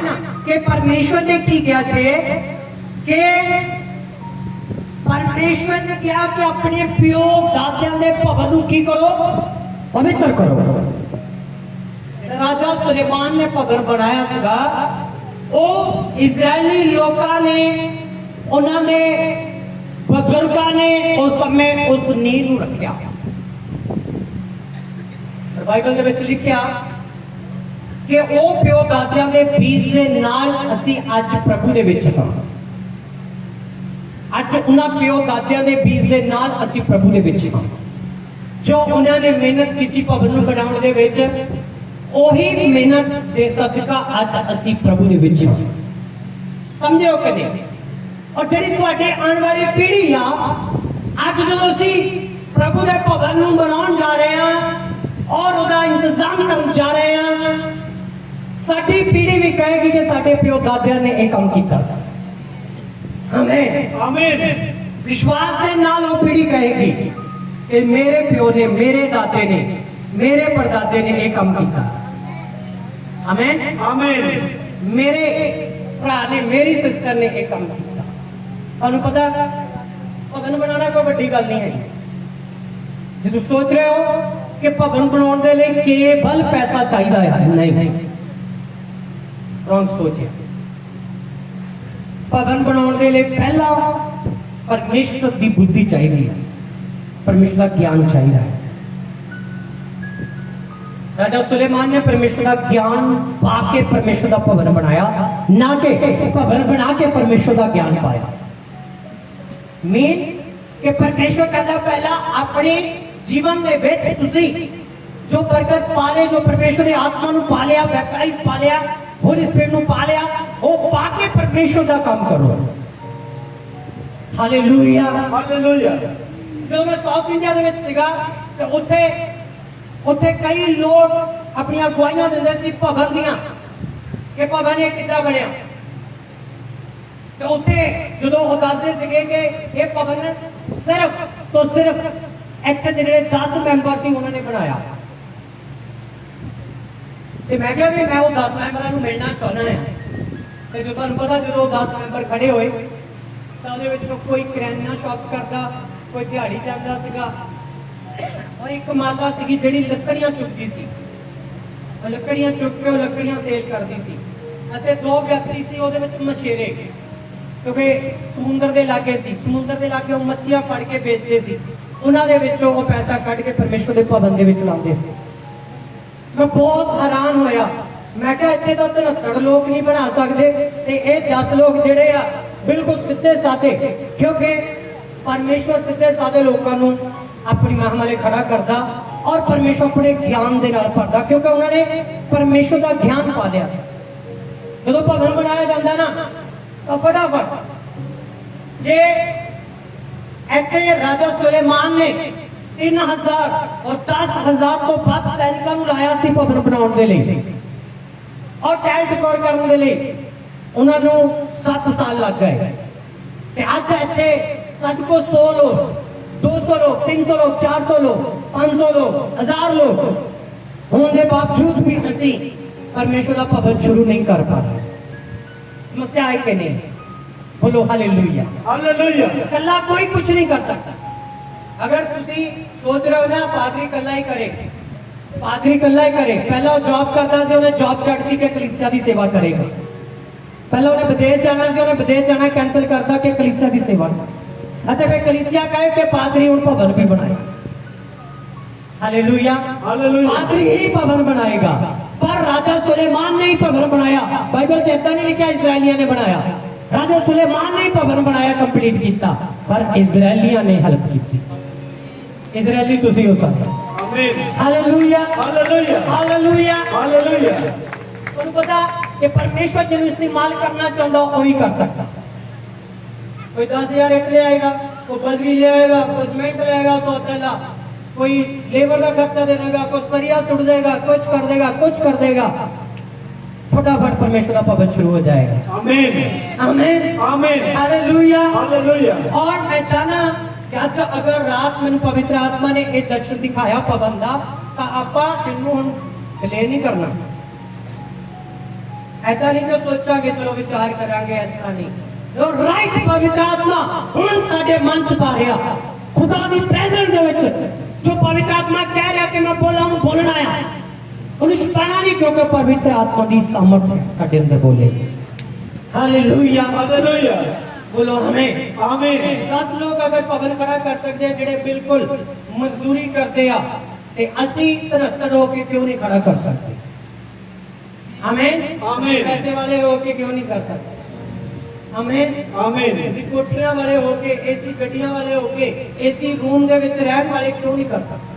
ਕਿ ਪਰਮੇਸ਼ਵਰ ਨੇ ਕੀ ਕਿਹਾ ਕਿ ਪਰਮੇਸ਼ਵਰ ਨੇ ਕਿਹਾ ਕਿ ਆਪਣੇ ਪਿਓ ਦਾਦਿਆਂ ਦੇ ਭਵਨ ਨੂੰ ਕੀ ਕਰੋ? ਪਵਿੱਤਰ ਕਰੋ। ਰਾਜਾ ਸੁਲੇਮਾਨ ਨੇ ਭਵਨ ਬਣਾਇਆ ਸੀਗਾ। ਉਹ ਇਜ਼ਰਾਈਲੀ ਲੋਕਾਂ ਨੇ ਉਹਨਾਂ ਨੇ ਬਜ਼ੁਰਗਾਂ ਨੇ ਉਸ ਸਮੇਂ ਉਸ ਨੀਂਹ ਨੂੰ ਰੱਖਿਆ। ਬਾਈਬਲ ਦੇ ਵਿੱਚ ਲਿਖਿਆ ਕਿ ਉਹ ਪਿਓ ਦਾਦਿਆਂ ਦੇ ਬੀਜ ਦੇ ਨਾਲ ਅਸੀਂ ਅੱਜ ਪ੍ਰਭੂ ਦੇ ਵਿੱਚ ਹਾਂ। ਅੱਜ ਉਹਨਾਂ ਪਿਓ ਦਾਦਿਆਂ ਦੇ ਬੀਜ ਦੇ ਨਾਲ ਅਸੀਂ ਪ੍ਰਭੂ ਦੇ ਵਿੱਚ ਹਾਂ। ਜੋ ਉਹਨਾਂ ਨੇ ਮਿਹਨਤ ਕੀਤੀ ਭਵਨ ਨੂੰ ਬਣਾਉਣ ਦੇ ਵਿੱਚ, ਉਹੀ ਮਿਹਨਤ ਦੇ ਸਦਕਾ ਅੱਜ ਅਸੀਂ ਪ੍ਰਭੂ ਦੇ ਵਿੱਚ ਹਾਂ। ਸਮਝਿਓ ਕਿ ਨਹੀਂ? ਔਰ ਜਿਹੜੀ ਤੁਹਾਡੇ ਆਉਣ ਵਾਲੀ ਪੀੜ੍ਹੀ ਆ, ਅੱਜ ਜਦੋਂ ਅਸੀਂ ਪ੍ਰਭੂ ਦੇ ਭਵਨ ਨੂੰ ਬਣਾਉਣ ਜਾ ਰਹੇ ਹਾਂ ਔਰ ਉਹਦਾ ਇੰਤਜ਼ਾਮ ਕਰਨ ਜਾ ਰਹੇ ਹਾਂ, ਸਾਡੀ ਪੀੜ੍ਹੀ ਵੀ ਕਹੇਗੀ ਕਿ ਸਾਡੇ ਪਿਓ ਦਾਦਿਆਂ ਨੇ ਇਹ ਕੰਮ ਕੀਤਾ ਸੀ। ਆਮੀਨ ਆਮੀਨ। ਵਿਸ਼ਵਾਸ ਦੇ ਨਾਲ ਉਹ ਪੀੜ੍ਹੀ ਕਹੇਗੀ ਕਿ ਮੇਰੇ ਪਿਓ ਨੇ, ਮੇਰੇ ਦਾਦੇ ਨੇ, ਮੇਰੇ ਪੜਦਾਦੇ ਨੇ ਇਹ ਕੰਮ ਕੀਤਾ। ਆਮੀਨ ਆਮੀਨ। ਮੇਰੇ ਭਰਾ ਨੇ, ਮੇਰੀ ਸਿਸਟਰ ਨੇ ਇਹ ਕੰਮ ਕੀਤਾ। ਤੁਹਾਨੂੰ ਪਤਾ ਭਵਨ ਬਣਾਉਣਾ ਕੋਈ ਵੱਡੀ ਗੱਲ ਨਹੀਂ ਹੈ। ਜੇ ਤੁਸੀਂ ਸੋਚ ਰਹੇ ਹੋ ਕਿ ਭਵਨ ਬਣਾਉਣ ਦੇ ਲਈ ਕੇਵਲ ਪੈਸਾ ਚਾਹੀਦਾ ਹੈ, ਨਹੀਂ, ਰੋਂਗ ਸੋਚ ਹੈ। ਭਵਨ ਬਣਾਉਣ ਦੇ ਲਈ ਪਹਿਲਾਂ ਪਰਮੇਸ਼ਰ ਦੀ ਬੁੱਧੀ ਚਾਹੀਦੀ ਹੈ, ਪਰਮੇਸ਼ਰ ਦਾ ਗਿਆਨ ਚਾਹੀਦਾ ਹੈ। राजा सुलेमान ने परमेश्वर का ज्ञान पाके परमेश्वर का भवन बनाया, ना कि भवन बना के परमेश्वर का ज्ञान पाया। मीन कि परमेश्वर कहता पहला अपने जीवन में विच तुसी जो बरकत पाले, जो परमेश्वर की आत्मा ਨੂੰ ਪਾਲਿਆ, ਬੈਪਟਾਈਜ਼ ਪਾਲਿਆ, ਹੋਲੀ ਸਪਿਰਿਟ ਨੂੰ ਪਾਲਿਆ, ਉਹ ਪਾ ਕੇ ਪਰਮੇਸ਼ਰ ਦਾ ਕੰਮ ਕਰੋ। Hallelujah hallelujah. ਜਦੋਂ ਮੈਂ ਸਾਊਥ ਇੰਡੀਆ ਦੇ ਵਿੱਚ ਸੀਗਾ ਤੇ ਉੱਥੇ ਕਈ ਲੋਕ ਆਪਣੀਆਂ ਗਵਾਹੀਆਂ ਦਿੰਦੇ ਸੀ ਭਵਨ ਦੀਆਂ ਕਿ ਭਵਨ ਇਹ ਕਿੱਦਾਂ ਬਣਿਆ। ਤੇ ਉੱਥੇ ਜਦੋਂ ਉਹ ਦੱਸਦੇ ਸੀਗੇ ਕਿ ਇਹ ਭਵਨ ਸਿਰਫ ਤੋਂ ਸਿਰਫ ਇੱਥੇ ਜਿਹੜੇ 10 ਮੈਂਬਰ ਸੀ ਉਹਨਾਂ ਨੇ ਬਣਾਇਆ। ਤੇ ਮੈਂ ਕਿਹਾ ਵੀ ਮੈਂ ਉਹ 10 ਮੈਂਬਰਾਂ ਨੂੰ ਮਿਲਣਾ ਚਾਹੁੰਦਾ ਹਾਂ। ਤੇ ਜੋ ਤੁਹਾਨੂੰ ਪਤਾ ਜਦੋਂ ਉਹ 10 ਮੈਂਬਰ ਖੜੇ ਹੋਏ ਤਾਂ ਉਹਦੇ ਵਿੱਚੋਂ ਕੋਈ ਕਰਿਆਨਾ ਸ਼ਾਪ ਕਰਦਾ, ਕੋਈ ਦਿਹਾੜੀ ਜਾਂਦਾ ਸੀਗਾ, और एक माता सी ਜਿਹੜੀ ਲੱਕੜੀਆਂ ਚੁੱਕਦੀ ਸੀ। ਉਹ ਲੱਕੜੀਆਂ ਚੁੱਕ ਕੇ ਉਹ ਲੱਕੜੀਆਂ ਸੇਲ ਕਰਦੀ ਸੀ। ਅਤੇ ਦੋ ਵਿਅਕਤੀ ਸੀ ਉਹਦੇ ਵਿੱਚ ਮਛੇਰੇ, ਕਿਉਂਕਿ ਸਮੁੰਦਰ ਦੇ ਲਾਗੇ ਸੀ, ਸਮੁੰਦਰ ਦੇ ਲਾਗੇ ਉਹ ਮੱਛੀਆਂ ਫੜ ਕੇ ਵੇਚਦੇ ਸੀ। ਉਹਨਾਂ ਦੇ ਵਿੱਚੋਂ ਉਹ ਪੈਸਾ ਕੱਢ ਕੇ ਪਰਮੇਸ਼ਰ ਦੇ ਭਵਨ ਦੇ ਵਿੱਚ ਲਾਉਂਦੇ ਸੀ। ਮੈਂ ਬਹੁਤ ਹੈਰਾਨ ਹੋਇਆ। ਮੈਂ ਕਿਹਾ ਇੱਥੇ ਤਾਂ 73 ਲੋਕ ਨਹੀਂ ਬਣਾ ਸਕਦੇ ਤੇ ਇਹ 10 ਲੋਕ ਜਿਹੜੇ ਆ ਬਿਲਕੁਲ ਸਿੱਧੇ ਸਾਦੇ, ਕਿਉਂਕਿ ਪਰਮੇਸ਼ਰ ਸਿੱਧੇ ਸਾਦੇ ਲੋਕਾਂ ਨੂੰ अपनी महिमा लिए खड़ा करता और परमेश्वर अपने ज्ञान के नाल भरदा, क्योंकि उन्होंने परमेश्वर का ज्ञान पा लिया। जो भवन बनाया जाता ना तो फटाफट जे इत्थे राजा सुलेमान ने 3000 और 10,000 तो वध सैनिकों को लाया सी भवन बनाने के लिए और टहल टकोर करने के लिए। उन्होंने 7 साल लग गए। अज इत्थे साडे कोल 100 लोग, 200 लोग, 300 लोग, 400 लोग, 500 लोग, 1000 लोग होने के बावजूद भी ਅਸੀਂ परमेश्वर का भवन शुरू नहीं कर पा रहे। समस्या है कि नहीं? बोलो हालेलुया। हालेलुया। कल्ला कोई कुछ नहीं कर सकता। अगर तुसी सोच रहे हो ना पादरी कल्ला ही करे, पादरी कल्ला ही करे, पहला वो जॉब करता सी, उन्हें जॉब छड्डती कि कलीसिया की सेवा करेगा। पहला उन्हें विदेश जाना सी, उन्हें विदेश जाना कैंसिल करता कि कलीसिया की सेवा। अच्छा फिर कलीसिया कहे कि पादरी उन भवन भी बनाए। हालेलुया। हालेलुया। पादरी ही भवन बनाएगा, पर राजा सुलेमान ने ही भवन बनाया। बाइबल चेता नहीं लिखा इजरायलिया ने बनाया, राजा सुलेमान ने ही भवन बनाया, कंप्लीट किया, पर इजरायलिया ने हेल्प की। इजरायली तुसी हो सकता। आमीन। हालेलुया। हालेलुया। हालेलुया। हालेलुया। तुम पता कि परमेश्वर जिन्हें इस्तेमाल करना चाहता हो वही कर सकता। कोई 10,000 रेट ले आएगा, कोई बजरी ले आएगा, कोई सीमेंट ले आएगा, तो अकेला कोई लेबर का खर्चा दे देगा, कोई सरिया सुट देगा, कुछ कर देगा, कुछ कर देगा, फटाफट परमेश्वर का भवन शुरू हो जाएगा। आमीन। आमीन। आमीन। हालेलुया। हालेलुया। और मैं चाहना कि अच्छा अगर रात मैंने पवित्र आत्मा ने एक दर्शन दिखाया भवन का, तो आपा इनू हम डिले नहीं करना। ऐसा नहीं कि सोचा कि चलो विचार करांगे, ऐसा नहीं। जो राइट पवित्र आत्मा हम साडे मन च पा रहा, खुदा दी प्रेजेंस दे विच जो पवित्र आत्मा कह रहा कि मैं बोला हूं, बोलना है, उन्हें छुपाना नहीं, क्योंकि पवित्र आत्मा दी सामर्थ साडे अंदर बोले। हालेलुया। हालेलुया। बोलो हमें। आमीन। 10 लोग अगर भवन खड़ा कर सकते हैं ਜਿਹੜੇ बिल्कुल मजदूरी करते आ, ते ਅਸੀਂ 73 होके क्यों नहीं खड़ा कर सकते? आमीन। आमीन। पैसे वाले होके क्यों नहीं कर सकते? आमीन। आमीन। कोठियां वाले होके, एसी गड्डियां वाले होके, एसी रूम ਦੇ ਵਿੱਚ ਰਹਿਣ वाले क्यों नहीं कर सकते?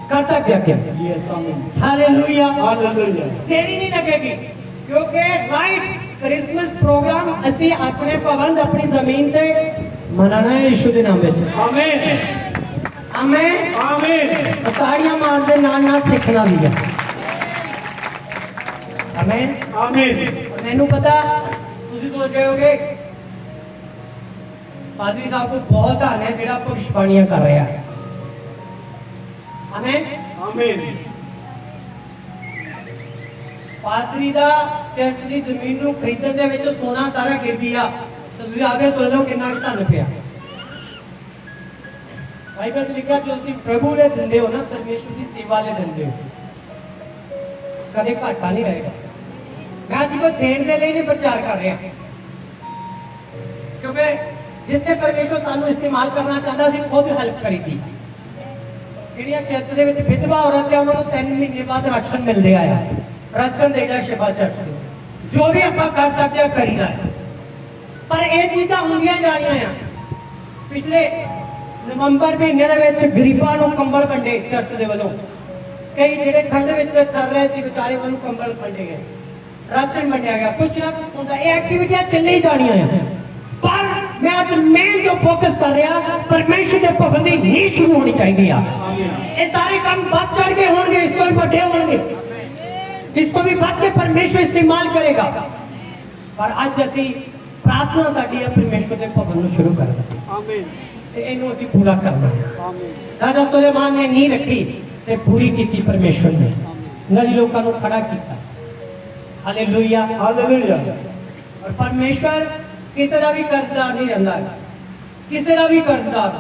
कर सकते हैं क्या? यस। आमीन। हालेलुया। हालेलुया। देरी नहीं लगेगी, क्योंकि राइट क्रिसमस प्रोग्राम ਅਸੀਂ ਆਪਣੇ ਭਵਨ ਆਪਣੀ ਜ਼ਮੀਨ ਤੇ ਮਨਾਣਾ ਹੈ ਯਿਸੂ ਦੇ ਨਾਮ ਵਿੱਚ। आमीन। ਆਮੀਨ। आमीन। ਤਾੜੀਆਂ ਮਾਰਦੇ ਨਾਲ ਸਿੱਖਣਾ ਵੀ ਹੈ। ਆਮੀਨ। आमीन। ਮੈਨੂੰ ਪਤਾ ਤੁਸੀਂ ਸੋਚ ਰਹੇ ਹੋਗੇ ਪਾਦਰੀ ਸਾਹਿਬ को बहुत धन है ਜਿਹੜਾ ਭਵਿੱਖਬਾਣੀਆਂ ਕਰ ਰਿਹਾ ਹੈ। ਆਮੀਨ। आमीन। ਪਾਦਰੀ ਦਾ ਚਰਚ ਦੀ ਜ਼ਮੀਨ ਨੂੰ ਖਰੀਦਣ ਦੇ ਵਿੱਚ ਸੋਨਾ ਸਾਰਾ ਗਿਰ ਗਿਆ, ਤਾਂ ਤੁਸੀਂ ਆਗੇ ਸੋਚ ਲਓ ਕਿੰਨਾ ਧਨ ਪਿਆ। ਬਾਈਬਲ ਵਿੱਚ ਲਿਖਿਆ ਜੋ ਤੁਸੀਂ ਪ੍ਰਭੂ ਦੇ ਦਿੰਦੇ ਹੋ ਨਾ, ਪਰਮੇਸ਼ਰ ਦੀ ਸੇਵਾ ਲਈ ਦਿੰਦੇ ਹੋ, ਕਦੇ ਘਾਟਾ ਨਹੀਂ ਰਹੇਗਾ। ਮੈਂ ਅੱਜ ਕੋਈ ਦੇਣ ਦੇ ਲਈ ਨਹੀਂ ਪ੍ਰਚਾਰ ਕਰ ਰਿਹਾ, ਕਿਉਂਕਿ ਜਿੱਥੇ ਪਰਮੇਸ਼ਰ ਸਾਨੂੰ ਇਸਤੇਮਾਲ ਕਰਨਾ ਚਾਹੁੰਦਾ ਸੀ ਖੁਦ ਹੈਲਪ ਕਰੀਦੀ। ਜਿਹੜੀਆਂ ਚਰਚ ਦੇ ਵਿੱਚ ਵਿਧਵਾ ਔਰਤ ਹੈ ਉਹਨਾਂ ਨੂੰ 3 ਮਹੀਨੇ ਬਾਅਦ ਰਾਸ਼ਨ ਮਿਲਦੇ ਆਇਆ, ਰਾਸ਼ਨ ਦੇਗਾ ਸ਼ਿਵਾ ਚਰਚ ਦੇ। ਜੋ ਵੀ ਆਪਾਂ ਕਰ ਸਕਦੇ ਆ ਕਰੀਦਾ ਹੈ, ਪਰ ਇਹ ਚੀਜ਼ਾਂ ਹੁੰਦੀਆਂ ਜਾਣੀਆਂ ਆ। ਪਿਛਲੇ ਨਵੰਬਰ ਮਹੀਨੇ ਦੇ ਵਿੱਚ ਗਰੀਬਾਂ ਨੂੰ ਕੰਬਲ ਵੰਡੇ ਚਰਚ ਦੇ ਵੱਲੋਂ। ਕਈ ਜਿਹੜੇ ਠੰਡ ਵਿੱਚ ਕਰ ਰਹੇ ਸੀ ਵਿਚਾਰੇ ਉਹਨਾਂ ਨੂੰ ਕੰਬਲ ਵੰਡੇ ਗਏ, ਰਾਸ਼ਨ ਵੰਡਿਆ ਗਿਆ, ਕੁਛ ਨਾ ਕੁਛ ਹੁੰਦਾ। ਇਹ ਐਕਟੀਵਿਟੀਆਂ ਚੱਲੀ ਹੀ ਜਾਣੀਆਂ ਆ, ਪਰ मैं आज मेन जो फोकस कर रहा परमेश्वर के भवन की नींव शुरू होनी चाहिए। ये सारे काम बढ़ चढ़ के होंगे, इसको भी बड़े होंगे, इसको भी बढ़ के परमेश्वर इस्तेमाल करेगा। पर आज असी प्रार्थना साडी है परमेश्वर के भवन को शुरू करना, आमीन, ते इहनूं असी पूरा करना। आमीन। राजा सुलेमान ने नींव रखी ते पूरी की परमेश्वर ने, नई लोगों को खड़ा किया। हालेलुया। हालेलुया। और परमेश्वर किसी का भी कर्जदार नहीं रहता, किसी का भी कर्जदार।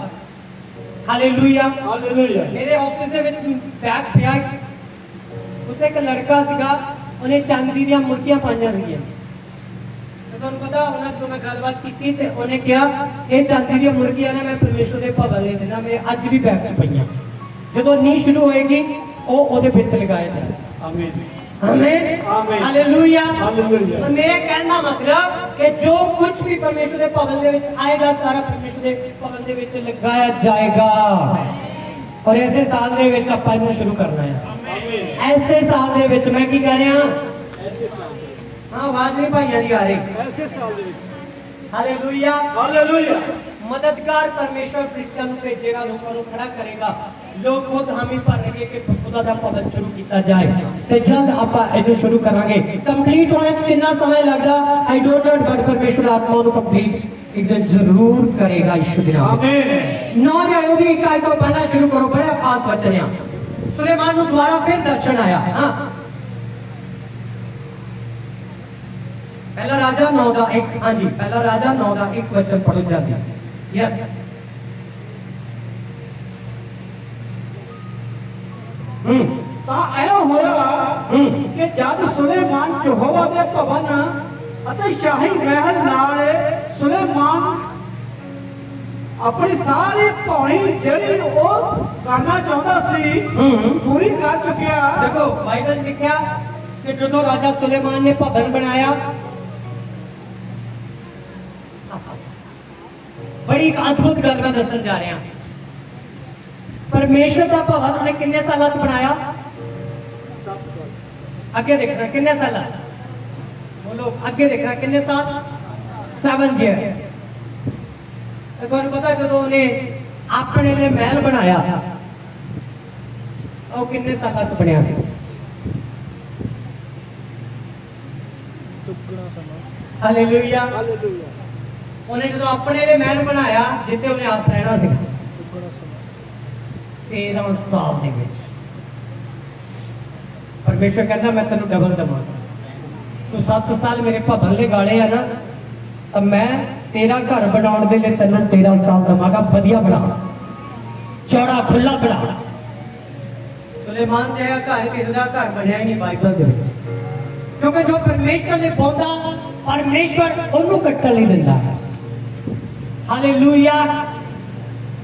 हालेलुया। हालेलुया। मेरे ऑफिस ਦੇ ਵਿੱਚ ਬੈਗ ਪਿਆ, ਉੱਥੇ ਇੱਕ ਲੜਕਾ ਸੀਗਾ, ਉਹਨੇ ਚਾਂਦੀ ਦੀਆਂ ਮੁਰਗੀਆਂ ਪਾਈਆਂ ਹੋਈਆਂ। ਤੇ ਤੁਹਾਨੂੰ ਪਤਾ ਉਹਨਾਂ ਤੋਂ ਮੈਂ ਗੱਲਬਾਤ ਕੀਤੀ ਤੇ ਉਹਨੇ ਕਿਹਾ ਇਹ ਚਾਂਦੀ ਦੀਆਂ ਮੁਰਗੀਆਂ ਨੇ ਮੈਂ ਪਰਮੇਸ਼ਰ ਦੇ ਭਵਨ ਲਈ ਦੇਣਾ, ਮੇਰੇ ਅੱਜ ਵੀ ਬੈਗ 'ਚ ਪਈਆਂ। ਜਦੋਂ ਨੀਂਹ ਸ਼ੁਰੂ ਹੋਏਗੀ ਉਹ ਉਹਦੇ ਵਿੱਚ ਲਗਾਏ ਜਾਣ। आमीन। आमीन। आमीन। हालेलुया। हालेलुया। तो मेरे कहने का मतलब कि जो कुछ भी परमेश्वर के भवन दे विच आएगा सारा परमेश्वर के भवन दे विच लगाया जाएगा। और ऐसे साल दे विच आपां इहनूं शुरू करना है। आमीन। ऐसे साल दे विच मैं की कह रहा ऐसे साल। हां आवाज नहीं भाइयों दी आ रही। ऐसे साल। हालेलुया। हालेलुया। मददगार परमेश्वर फरिश्तियां नूं भेजेगा, लोगों को खड़ा करेगा, लोग खुद हामी भरनगे कि खुदा दा भवन शुरू किया जाए। ते जल्द आपां इहनूं शुरू करांगे। कंप्लीट होने च कितना समय लगदा आई डोंट नो, बट परमेश्वर आत्मा नूं कंप्लीट एक दिन जरूर करेगा यीशु दे नाम। आमीन। 9 यहूदी इकाई को पढ़ना शुरू करो, बड़ा खास वचन है। सुलेमान नूं दोबारा फिर दर्शन आया। हां पहला राजा 9 का 1, हाँ जी, पहला राजा 9 का 1 वचन पढ़ो जाती। यस, ਤਾਂ ਇਹ ਹੋਇਆ ਕਿ ਜਦ ਸੁਲੇਮਾਨ ਯਹੋਵਾ ਦੇ ਭਵਨ ਅਤੇ ਸ਼ਾਹੀ ਮਹਿਲ ਨਾਲ ਸੁਲੇਮਾਨ ਆਪਣੀ ਸਾਰੀ ਪੌਣੀ ਜਿਹੜੀ ਉਹ ਕਰਨਾ ਚਾਹੁੰਦਾ ਸੀ ਪੂਰੀ ਕਰ ਚੁੱਕਿਆ। देखो बाइबल लिखा कि जो राजा सुलेमान ने भवन बनाया, बड़ी एक अद्भुत गल मैं दसन जा रहा। परमेश्वर का भवन ने किन्ने साल बनाया? अगे देखना किन्ने साल, बोलो अगे देखना किन्ने साल? 7 ईयर। तुहानू पता जो उन्हें अपने लिए महल बनाया वो किन्ने साल बनया? हालेलुया। उन्हें जो अपने लिए महल बनाया जिथे उन्हें आप रहना सी 13 साल दे विच। परमेश्वर कहना मैं तेन डबल दवांगा, तू 7 साल मेरे भवन ले गाले है ना, तो मैं तेरा घर बनाने के लिए तेन 13 साल दवांगा। वधिया बना, चौड़ा खुला बना। सुलेमान जिहा घर किसी का घर बनया ही नहीं बाइबल दे विच, क्योंकि जो परमेश्वर ने बोंदा परमेश्वर ओनू कट्टण नहीं दिंदा है। हालेलुया।